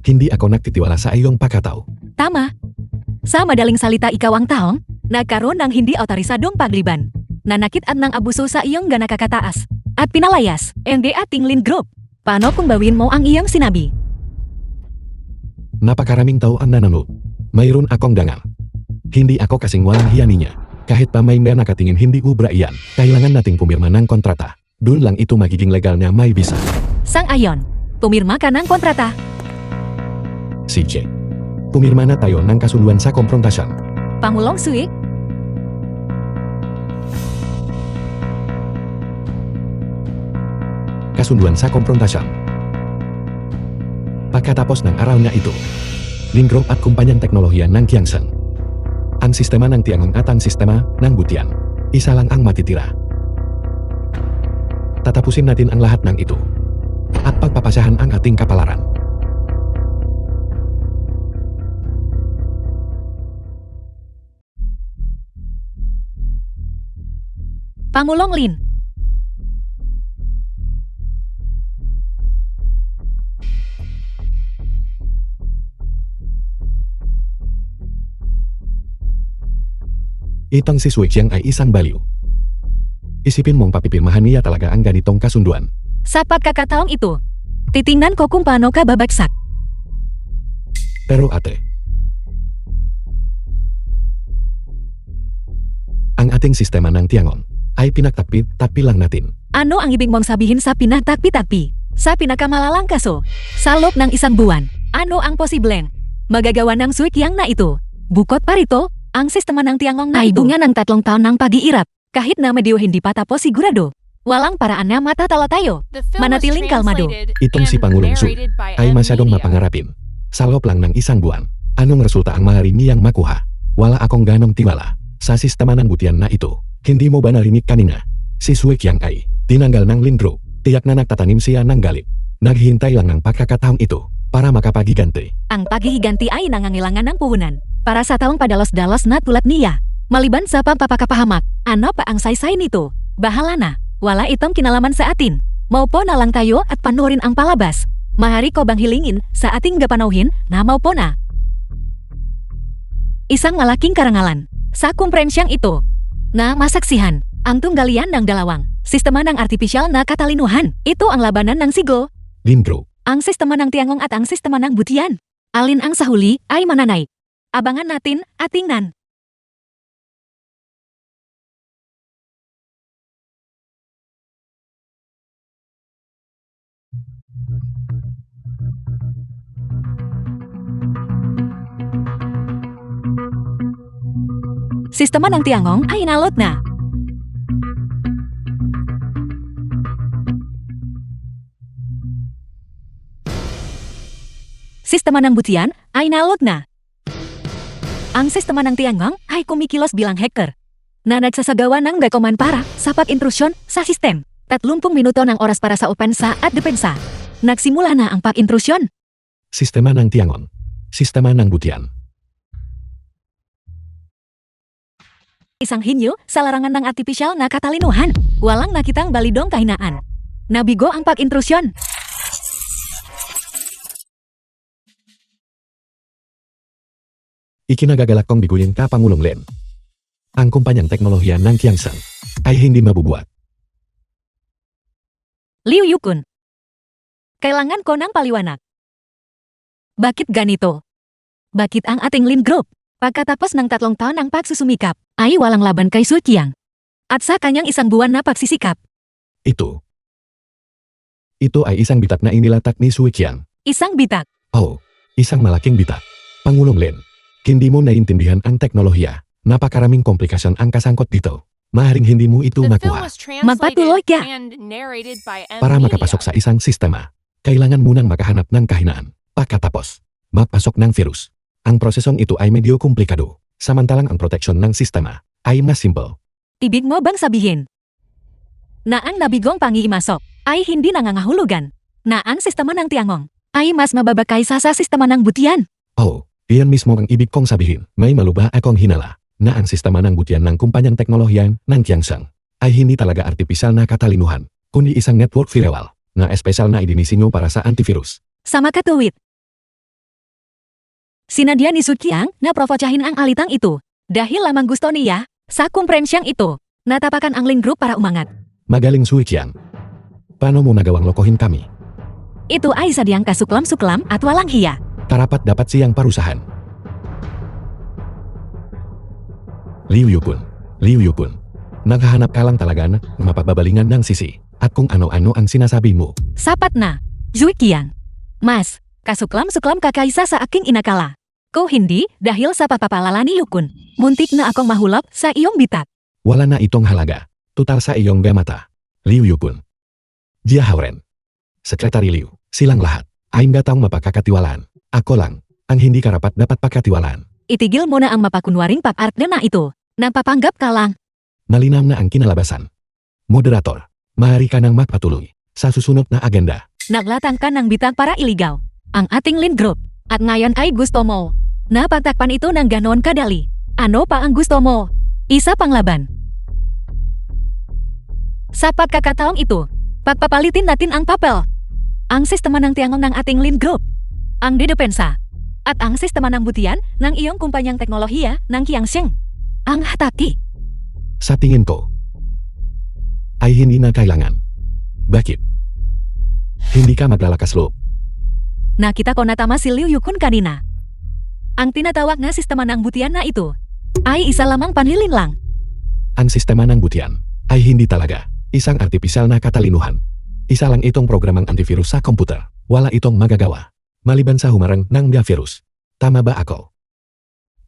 Hindi ako nagtitiwala sa iyong pagkatao. Tama. Sa madaling salita ikaw ang taong nagkaroon ng hindi otorisadong pagliban. Nanakit at ng abuso sa iyong ganakakataas. At pinalayas, ang ating Lin Group. Paano kung bawin mo ang iyong sinabi? Napakaraming tao ang nanonood. Mayroon akong dangal. Hindi ako kasing walang hiya niya. Kahit pa may nakatingin hindi ubra iyan, kailangan nating pumirma ng kontrata. Doon lang ito magiging legal na may bisa. Sang-ayon, pumirma ka ng kontrata. CJ. Pumirma na tayo ng kasunduan sa konfrontasyon. Pangulong Sui, Kasunduan sa konfrontasyon. Pagkatapos ng araw na ito, Lin Group at kumpanyang teknolohiya ng Kiangxiang. Ang sistema ng Tiangong at ang sistema ng Butian. Isa lang ang matitira. Tatapusin natin ang lahat ng ito. At pagpapasahan ang ating kapalaran. Pangulong Lin. Itong si Suixiang ay isang baliw. Isipin mong papipirmahan niya talaga ang ganitong kasunduan. Sa pagkakataong ito, titingnan ko kung paano ka babagsak. Pero ate, ang ating sistema ng Tiangong ay pinagtakpi-takpi lang natin. Ano ang ibig mong sabihin sa pinatakpi-takpi? Sa pinakamalalang kaso, sa loob ng isang buwan, ano ang posibleng magagawa ng Suikyang na ito? Bukod pa rito, ang sistema ng Tiangong na ay bunga ng 3 taon ng pag-iirap. Kahit na medyo hindi pa tapos sigurado, walang paraan na matatalo tayo. The film was Manatiling kalmado. translated Itong si and Pangulong Su narrated by ay M. masyadong Media. mapangarapin. Sa loob lang ng isang buwan, anong resulta ang maaari niyang makuha? Wala akong ganong tiwala sa sistema ng Butian na ito. Hindi mo ba narinig kanina? Si Suikyang ay tinanggal ng Lin Group. Tiyak na nagtatanim siya ng galit. Naghihintay lang ng pagkakataong ito para makapagiganti. Ang paghihiganti ay nangangailangan ng puhunan para sa taong padalos-dalos na tulad niya. Maliban sa pampapakapahamak, ano pa ang saysay nito? Bahala na, wala itong kinalaman sa atin. Maupo na lang tayo at panoorin ang palabas. Mahari ko bang hilingin sa ating gapanauhin na maupo na? Isang malaking karangalan sa kumprensiyang ito na masaksihan ang tunggalian ng dalawang sistema ng artipisyal na katalinuhan. Ito ang labanan ng siglo, Lin Group. ang sistema ng Tiangong at ang sistema ng Butian. Alin ang sa huli ay mananay. Abangan natin at tingnan. Sistema ng Tiangong ay inalot na. Sistema ng Butian ay inalot na. Ang sistema ng Tiangong ay kumikilos bilang hacker na nagsasagawa ng rekoman para sa pag-intrusyon sa sistem. 30 minuto ng oras para sa opensa at depensa. Nagsimula na ang pag-intrusyon. Sistema ng Tiangon. Sistema ng Butian. Isang hinyo sa larangan ng artificial na katalinuhan. Walang nakitang balidong kahinaan. Nabigo ang pag-intrusyon. Ikinagagalak kong biguin ka Pangulong Len. Ang kumpanyang teknolohiya ng Tiangshan ay hindi mabubuat. Liu Yukun. Kailangan ko ng paliwanag. Bakit ganito? Bakit ang ating Lin Group, pagkatapos ng 3 taon ng pagsusumikap, ay walang laban kay Su Qiang? At sa kanyang isang buwan na pagsisikap, Ito ay isang bitak na inilatak ni Su Qiang. isang bitak. Oh, isang malaking bitak. Pangulong Len, hindi mo naintindihan ang teknolohiya. Napakaraming komplikasyon ang kasangkot dito. Maaaring hindi mo ito The film makuha. was translated Magpatuloy ka. and narrated by M. Para Media. makapasok sa isang sistema, kailangan munang makahanap ng kahinaan. Pagkatapos, mapasok ng virus. Ang prosesong ito ay medyo komplikado, samantalang ang proteksyon ng sistema ay mas simple. Ibig mo bang sabihin na ang nabigong pangiimasok ay hindi nangangahulugan na ang sistema ng Tiangong ay mas mababa kaysa sa sistema ng Butian? Oh, iyan mismo ang ibig kong sabihin. May malubha akong hinala na ang sistema ng Butian ng kumpanyang teknolohiya ng Tiangshan ay hindi talaga artipisyal na katalinuhan, kundi isang network firewall na espesyal na idinisenyo para sa antivirus. Sama katuwid. Sinadya ni Su Qiang na provocahin ang alitang itu. Dahil lamang gusto niya, sa kumprensyang itu, natapakan ang Lin Group para umangat. Magaling Su Qiang. Paano mo nagawang lokohin kami? Itu ay sadyang kasuklam-suklam at walang hiya. Karapat dapat siyang parusahan. Liu Yukun. Naghahanap ka lang talaga na mapagbabalingan ng sisi at kung ano-ano ang sinasabi mo. Sapat na, Su Qiang. Mas, kasuklam-suklam ka kaysa sa aking inakala. Kung hindi, dahil sa papapalala ni Yukun, muntik na akong mahulap sa iyong bitak. Wala na itong halaga. Tutar sa iyong gamata. Liu Yukun. Jia Haoren. Sekretary Liu. Silang lahat ay nggak taong mapakakatiwalaan. Ako lang ang hindi karapat dapat pakatiwalaan. Itigil mo na ang mapakunwaring pap-arte na itu. Napapanggap ka lang. Malinam na ang kinalabasan. Moderator, maaari ka nang magpatuloy sa susunod na agenda. Naglatang ka ng bitak para iligaw ang ating Lin Group. At ngayon ay gusto mo na pagtakpan ito ng ganon kadali. Ano pa ang gusto mo? Isa pang laban. Sa pagkakataong ito, pagpapalitin natin ang papel. Ang sistema ng Tiangong ng ating Lin Group, ang dedepensa, at ang sistema ng Butian ng iyong kumpanyang teknolohiya ng Qiangsheng. Ang hatati. Sa tingin ko, ay hindi na kailangan. Bakit? Hindi ka maglalakas loob. Nakita ko na tama si Liu Yukun kanina. Ang tinatawag na sistema ng Butian na itu ay isa lamang panlilin lang. Ang sistema ng Butian ay hindi talaga isang artipisyal na katalinuhan. Isa lang itong programang antivirus sa komputer. Wala itong magagawa maliban sa humarang ng virus. Tama ba ako?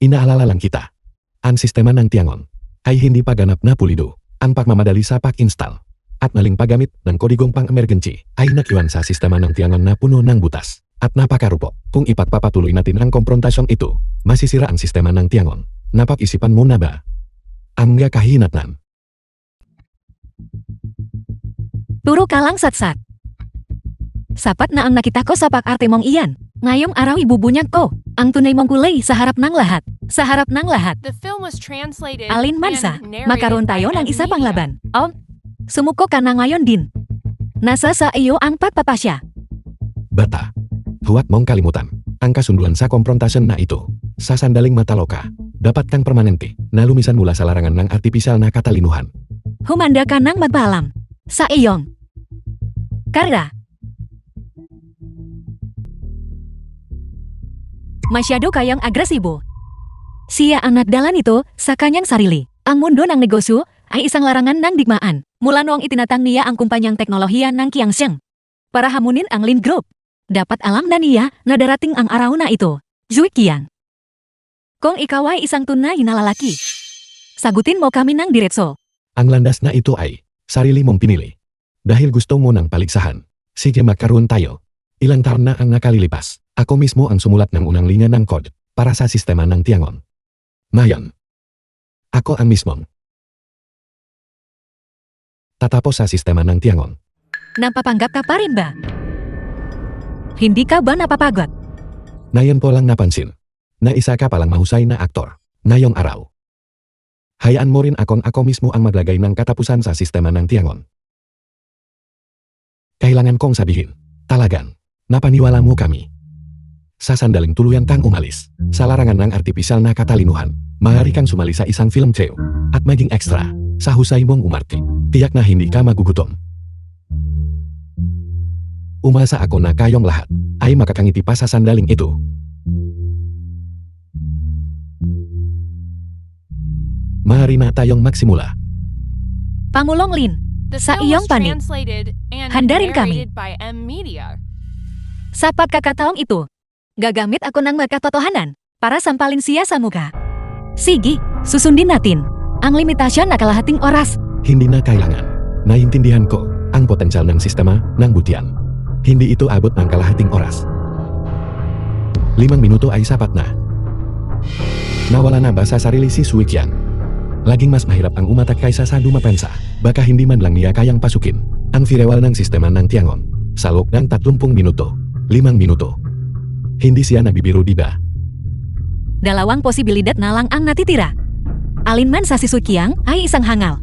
Inaalala lang kita. Ang sistema ng Tiangong ay hindi pa ganap na pulido. Ang pagmamadali sa pag-install at maling paggamit ng kodigong pang-emergency ay nakiwan sa sistema ng Tiangong na puno ng butas at napakarupo. Kung ipagpapatuloy natin ang konfrontasyong ito, masisira ang sistema ng Tiangong. Napag-isipan mo na ba ang kahinatnan? Puro ka lang satsat. Sapat na ang nakita ko sa pag-arte mong iyan. Ngayong araw ibubunyag ko ang tunay mong kulay sa harap ng lahat. Sa harap ng lahat. The film was translated Alin Mansa, and narrated magkaroon tayo by ng M. isa pang Media. laban. Sumuko ka na ngayon din. Nasa sa iyo ang pagpapasya. Bata, huwag mong kalimutan ang kasunduan sa konfrontasyon na ito. Sa sandaling mataloka, dapat kang permanente na lumisan mula sa larangan ng artipisyal na katalinuhan. Humanda ka nang magpaalam sa iyong karera. Masyado kayang agresibo. Siya ang nagdala nito sa kanyang sarili. Ang mundo ng negosyo ay isang larangan ng digmaan. Mula noong itinatang niya ang kumpanyang teknolohiya ng Qiangsheng para hamunin ang Lin Group. Dapat alam na niya na darating ang araw na ito. Su Qiang. Kung ikaw ay isang tunay na lalaki, sagutin mo kami ng diretso. Ang landas na ito ay sarili mong pinili. Dahil gusto mo ng paligsahan, sige magkaroon tayo. Ilang taon na ang nakalilipas. Ako mismo ang sumulat ng unang linya ng code para sa sistema ng Tiangong. Ngayon, ako ang mismong tatapos sa sistema ng Tiangong. Napapanggap ka pa rin ba? Hindi ka ba napapagod Nayon po lang napansin. Na isa ka palang mahusay na aktor, ngayong araw. Hayaan mo rin ako mismo ang maglagay ng katapusan sa sistema ng Tiangon. Kailangan kong sabihin, talagang, napaniwala mo kami. Sa sandaling tuluyan kang umalis, sa larangan ng artipisyal na katalinuhan, maaari kang sumali sa isang film show, at maging ekstra, sa husay mong umarte, tiyak na hindi ka magugutom. Umasa ako na kayong lahat, ay makakangiti pa sa sandaling ito. Maaari na tayong magsimula. Pangulong Lin, The sa film iyong was panig, translated and handarin kami. narrated by M Media. Sa pagkakataong ito, gagamit ako ng magkatotohanan para sampalin siya sa muka. Sige, susundin natin ang limitasyon na kalahating oras. Hindi na kailangan. Naiintindihan ko ang potensyal ng sistema ng butian. Hindi ito abot ng kalahating oras. 5 minuto ay sapat na. Nawala na ba sa sarili si Sui Qiang? Laging mas mahirap ang umatak kaysa sa dumapensa. Baka hindi man lang niya kayang pasukin ang firewall ng sistema ng Tiangon sa loob ng 30 minuto, 5 minuto. Hindi siya nagbibiro, di ba? Dalawang posibilidad na lang ang natitira. Alinman sa si Sui Qiang ay isang hangal.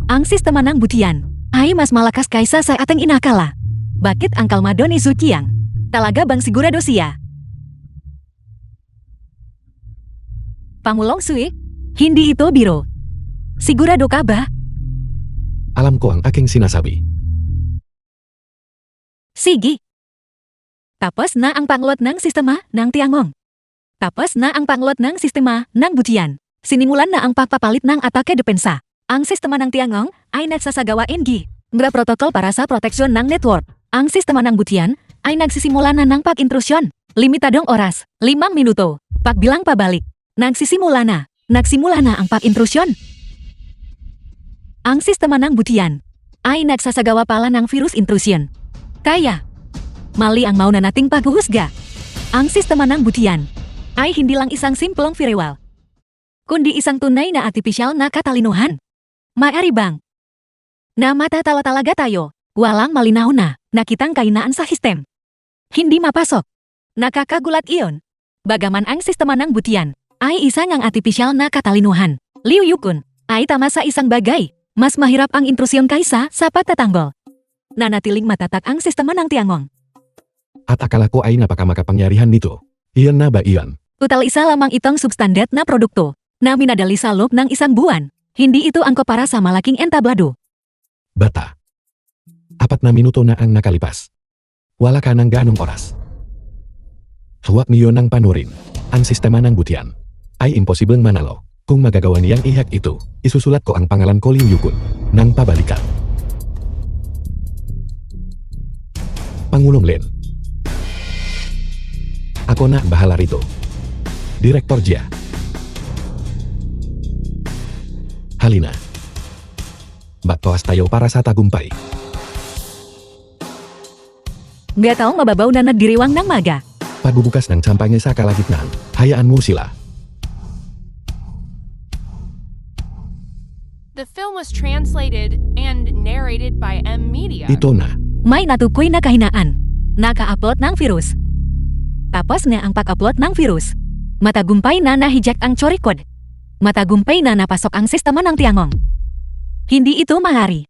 Ang sistema ng butian ay mas malakas kaysa sa ating inakala. Bakit ang kalmado ni Sui Qiang? Talaga bang sigurado siya? Pangulong Sui, hindi ito biro. Sigurado ka ba? Alam ko ang aking sinasabi. Sige. Tapos na ang panglot ng sistema ng Tiangong. Tapos na ang panglot ng sistema ng butian. Sinimulan na ang pagpapalit ng atake depensa. Ang sistema ng Tiangong ay nagsasagawa NG. Protokol para sa proteksyon ng network. Ang sistema ng butian ay nagsisimula na ng pag-intrusyon. Limitadong oras, 5 minuto. Pagbilang pabalik. Nagsisimula na. Nagsimula na ang pag-intrusyon. Ang sistema ng butian ay nagsasagawa pala ng virus intrusion. Kaya, mali ang mauna nating paghuhusga. Ang sistema ng butian ay hindi lang isang simpleng firewall, kundi isang tunay na artipisyal na katalinuhan. Maaari bang na matatala talaga tayo, walang malinaw na nakitang kahinaan sa sistem? Hindi mapasok. Nakakagulat iyon. Bagaman ang sistema ng butian ay isang ang artipisyal na katalinuhan. Liu Yukun ay tama sa isang bagay. Mas mahirap ang intrusyon kaysa sa pagtatanggol. Nanatiling matatak ang sistema ng Tiangong. At akala ko ay napakamakapangyarihan nito. Iyan na ba iyan? Total isa lamang itong substandard na produkto na minadali sa loob ng isang buwan. Hindi ito angko para sa malaking entablado. Bata. 4 na minuto na ang nakalipas. Wala ka ng ganong oras. Huwag niyo nang panurin. Ang sistema ng butian ay imposibleng manalo. Kung magagawa niyang i-hack ito, isusulat ko ang pangalan ko Liu Yukun ng pabalikan. Pangulong Lin. Ako na bahala rito. Direktor Jia. Halina. Baktoas tayo para sa tagumpay. Gataong mababaw na nagdiriwang ng maga. Pagbubukas ng sampanya sa kalagitnaan, hayaan mo sila. The film was translated and narrated by M Media. Ito na. May natukoy na kahinaan. Naka-upload ng virus. Tapos na ang pag-upload ng virus. Matagumpay na na-hijack ang Chori code. Matagumpay na napasok ang sistema ng Tiangong. Hindi ito maaari.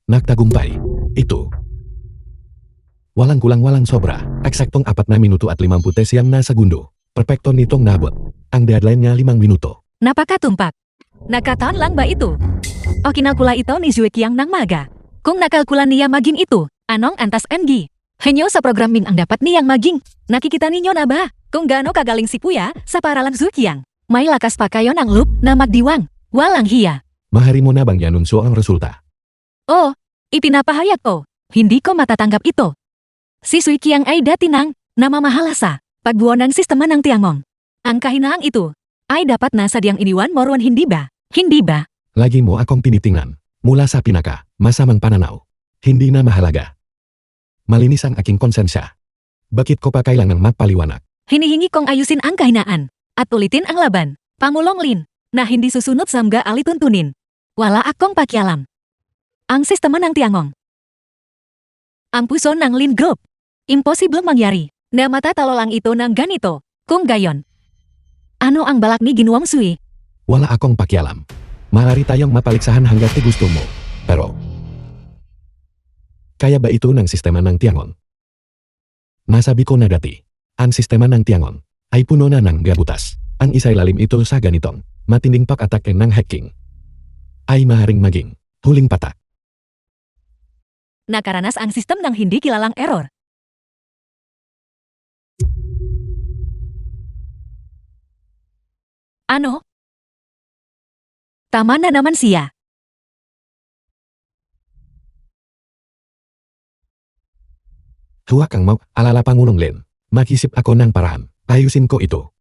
Nagtagumpay. Ito. Walang kulang walang sobra. Eksaktong 4 na minuto at 59 na segundo. Perpekto nitong nabot. Ang deadline niya 5 minuto. Napakatumpak. Nagkataon lang ba ito? O kinalkula ito ni Sui Qiang ng maga? Kung nakalkula niya maging ito, anong antas NG? Henyo sa programming ang dapat niyang maging. Nakikita ninyo na ba kung gaano kagaling si Puya sa paralan Sui Qiang? May lakas pa kayo ng loop na magdiwang. Walang hiya. Mahari mo na bang yanunso ang resulta? Oh, ipinapahayag ko. Hindi ko matatanggap ito. Si Sui Qiang ay dati nang namamahala sa pagbuo ng sistema ng Tiangong. Ang kahinaang ito ay dapat na sadyang iniwan moron, hindi ba? Hindi ba? Lagi mo akong tinitingnan. Mula sa pinaka, masamang pananaw. Hindi na mahalaga. Malinis ang aking konsensya. Bakit ko pa kailangang magpaliwanag? Hinihingi kong ayusin ang kahinaan at ulitin ang laban. Pangulong Lin, na hindi susunod sa mga alituntunin. Wala akong pakialam. Ang sistema ng Tiangong. Ang puso ng Lin Group. Imposible mangyari. Na mata talolang itu nang ganito, kung gayon. Ano ang balak ni Ginuang Sui? Wala akong pakialam. Maaari tayong mapaliksahan hanggat gusto mo. Pero, kaya ba ito ng sistema ng Tiangon? Nasabi ko na dati, ang sistema ng Tiangon ay puno na ng gabutas. Ang isay lalim ito sa ganitong matinding pag-atake ng hacking ay maaaring maging huling patak. Nakaranas ang sistem ng hindi kilalang error. Ano? Tama na naman siya. Huwag kang alala Pangulong Lin. Mag-isip ako ng paraan. Ayusin ko ito.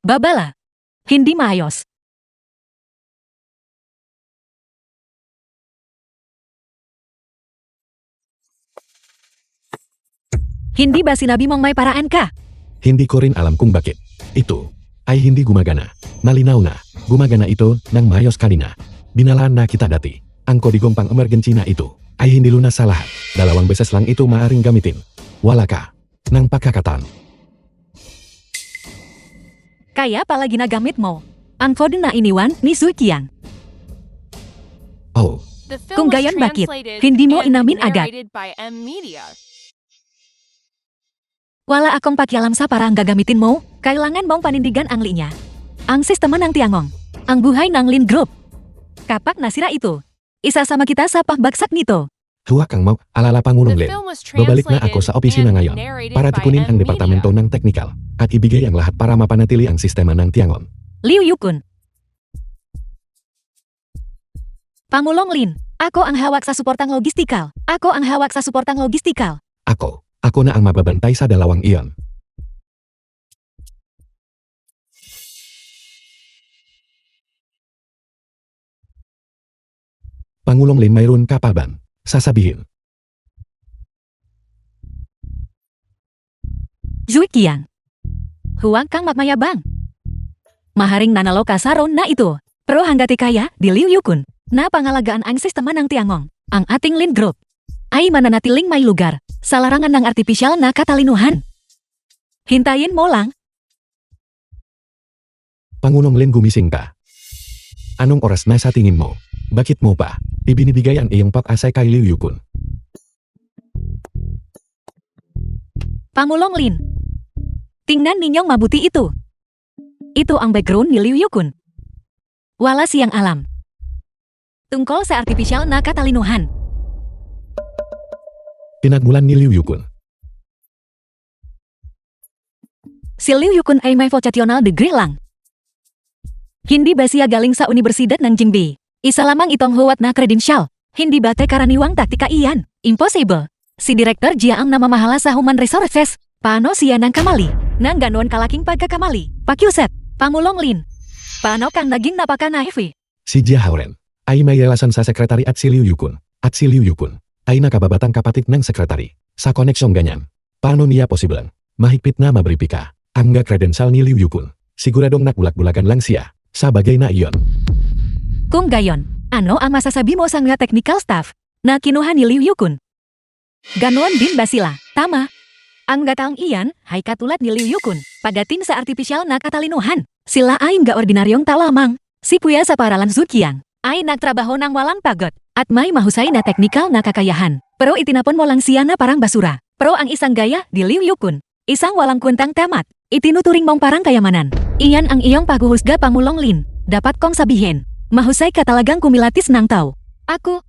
Babala. Hindi maayos. Hindi ba sinabi mong may paraan ka? Hindi ko rin alam kung bakit. Ito ay hindi gumagana. Malinaw na, gumagana ito ng maayos kanina. Binalaan na kita dati. Ang kodigong pang-emergency na ito ay hindi lunas sa lahat. 2 beses lang ito maaaring gamitin. Wala ka ng pagkakataon. Kaya pala ginagamit mo ang kode na iniwan ni Sui Qiang. Oh, The Kung film was gayon bakit, translated hindi mo and inamin agad? narrated by M Media. Wala akong pakialam sa parang gagamitin mo, kailangan mong panindigan ang linya. Ang sistema ng Tiangong, ang buhay ng Lin Group. Kapag nasira ito, isasama kita sa pagbagsak nito. huwag kang alala Pangulong The Lin. film was Babalik na ako translated sa opisina and ngayon narrated para by tukunin ang M departamento Media. ng teknikal at ibigay ang lahat para mapanatili ang sistema ng Tiangon. Liu Yukun. Pangulong Lin, ako ang hawak sa suportang logistikal. Ako ang hawak sa suportang logistikal. Ako na ang mababantay sa 2 iyon. Pangulong Lin, mayroon ka pa ba sasabihin? Zui Qiang. Huwag kang magmayabang. Maharing nanalo ka sa round na ito. Pero hanggat kaya di Liu Yukun na pangalagaan ang sistema ng Tiangong, ang ating Lin Group ay mananatiling may lugar sa larangan ng artipisyal na katalinuhan. Hintayin mo lang. Pangulong Lin, gumising ka. Anong oras na sa tingin mo? Bakit mo pa ibinibigay ang iyong pag-asa kay Liu Yukun? Pangulong Lin. Tingnan ninyong mabuti ito. Ito ang background ni Liu Yukun. Wala siyang alam tungkol sa artipisyal na katalinuhan. Pinagmulan ni Liu Yukun. Si Liu Yukun ay may vocational degree lang. Hindi ba siya galing sa Universidad ng Jingbi? Isa lamang itong huwat na kredensyal. Hindi ba karaniwang taktika iyan? Impossible. Si Direktor Jia ang namamahala sa Human Resources. Paano siya nang kamali? Nang ganon kalaking pagkakamali. Pakyuset, Pangulong Lin. Paano kang naging napaka-naive? Si Jia Hauren ay may relasyon sa sekretary at si Liu Yukun. At si Liu Yukun ay nakababatang kapatid ng sekretary. Sa koneksyong ganyan, paano niya posibleng mahigpit na mabripika ang credential ni Liu Yukun? Siguradong nagbulak-bulakan lang siya sa bagay na iyon. Kung gayon, ano ang masasabi mo sa mga technical staff na kinuha ni Liu Yukun? Ganon din ba sila? Tama. Ang gataong iyan ay katulad ni Liu Yukun pagdating sa artipisyal na katalinuhan. Sila ay mga ordinaryong tao lamang. Si Puya sa paralan Zui Qiang ay nagtrabaho ng walang pagod at may mahusay na teknikal na kakayahan. Pero itinapon mo lang siya na parang basura. Pero ang isang gaya di Liu Yukun, isang walang kwentang tamat, itinuturing mong parang kayamanan. Iyan ang iyong paghuhusga, Pangulong Lin. Dapat kong sabihin, mahusay ka talagang kumilatis ng tao. Ako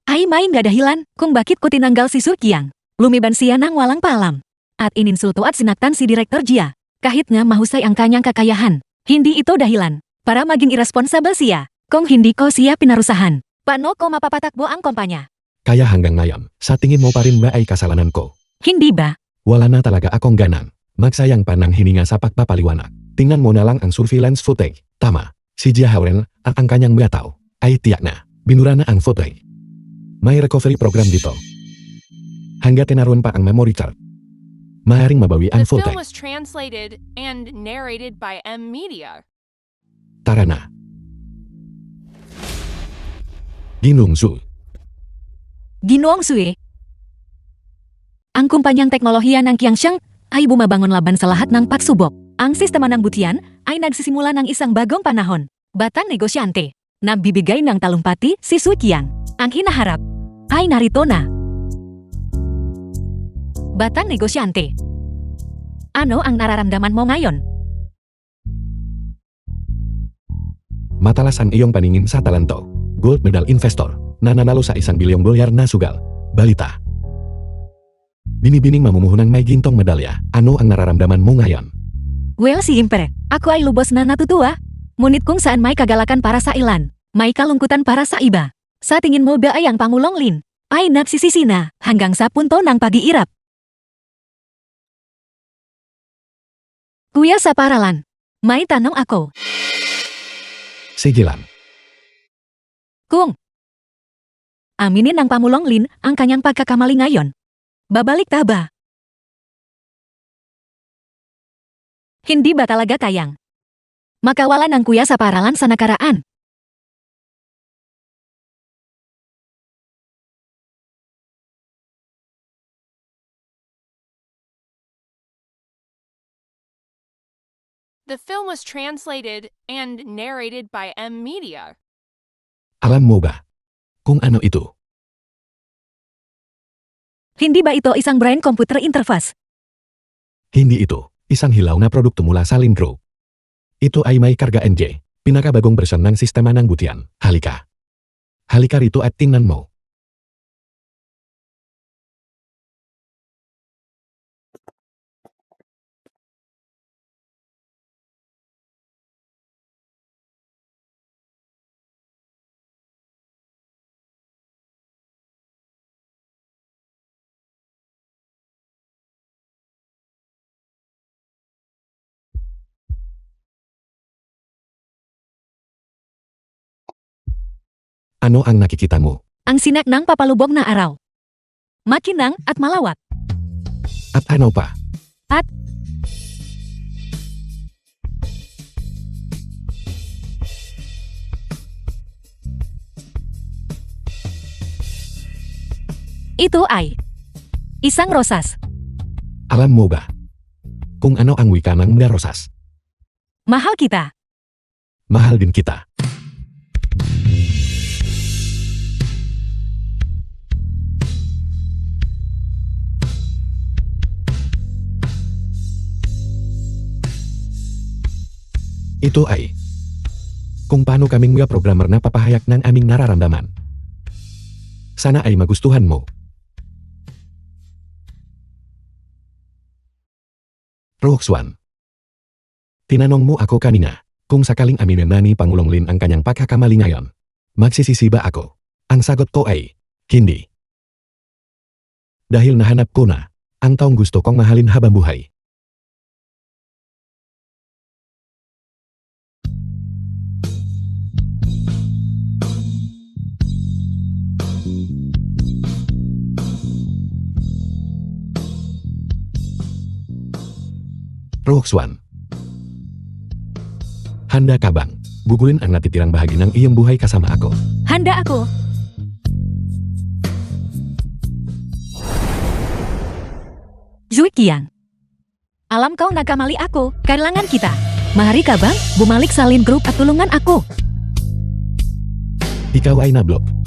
ay may nga dahilan kung bakit ko tinanggal si Zui Qiang. Lumiban siya ng walang paalam at ininsulto at sinaktan si Direktor Jia. Kahit nga mahusay ang kanyang kakayahan, hindi ito dahilan para maging irresponsible siya. Kung hindi ko siya pinarusahan, paano ko mapapatakbo ang kumpanya? Kaya hanggang ngayon, sa tingin mo pa rin ba ay kasalanan ko? Hindi ba? Wala na talaga akong ganang magsayang pa ng hininga sa pagpapaliwanag. Tingnan mo na lang ang surveillance footage. Tama, si Jia Hauren at ang kanyang mga tao ay tiyak na binura na ang footage. May recovery program dito. Hanggat naroon pa ang memory card, maaaring mabawi ang The film footage. was translated and narrated by M Media. Tarana. Ginung Su. Ginuong Sue. Ang kumpanyang teknolohiya ng Kiangsheng ay bumabangon laban sa lahat ng pagsubok. Ang sistema ng butian ay nagsisimula ng isang bagong panahon. Batang negosyante na bibigay ng talumpati si Su Qiang. Ang hinaharap ay narito na. Batang negosyante. Ano ang nararamdaman mo ngayon? Matalas ang iyong paningin sa talento. Gold medal investor na nanalo sa $1 bilyon na sugal. Balita. Binibining mamumuhunang may gintong medalya. Ano ang nararamdaman mo ngayon? Well, siyempre, ako ay lubos na natutuwa. Ngunit kung saan may kagalakan para sa ilan, may kalungkutan para sa iba. Sa tingin mo ba ay ang Pangulong Lin ay nagsisisi na hanggang sa punto ng pag-iirap? Kuya sa paralan, may tanong ako. Sigilan. Kung aminin ng Pangulong Lin ang kanyang pagkakamali ngayon, babalik ta ba? Hindi ba talaga kayang makawalan ng kuya sa paralan sa nakaraan? The film was translated and narrated by M Media. Alam mo ba kung ano ito? Hindi ba ito isang brain computer interface? Hindi ito isang hilaw na produkto mula sa Lin Group. Ito ay may karga NJ, pinakabagong bersyon ng sistema ng butian. Halika. Halika rito at tingnan mo. Ano ang nakikita mo? Ang sinak ng papalubog na araw. Makinang at malawak. At ano pa? At ito ay isang rosas. Alam mo ba kung ano ang wika ng mga rosas? Mahal kita. Mahal din kita. Ito ay kung paano kaming mga programmer na papahayag ng aming nararamdaman. Sana ay magustuhan mo. Roxwan. Tinanong mo ako kanina kung sakaling aminin na ni Pangulong Lin ang kanyang pagkakamali ngayon. Magsisisi ba ako? Ang sagot ko ay hindi. Dahil nahanap ko na ang taong gusto kong mahalin habang buhay. Roxwan. Handa ka bang gugulin ang natitirang bahagi ng iyong buhay kasama ako? Handa ako. Zui Qiang. Alam kau nakamali ako, kailangan kita. Mahari ka bang bumalik sa Lin Group at tulungan ako? Ikaw ay nablok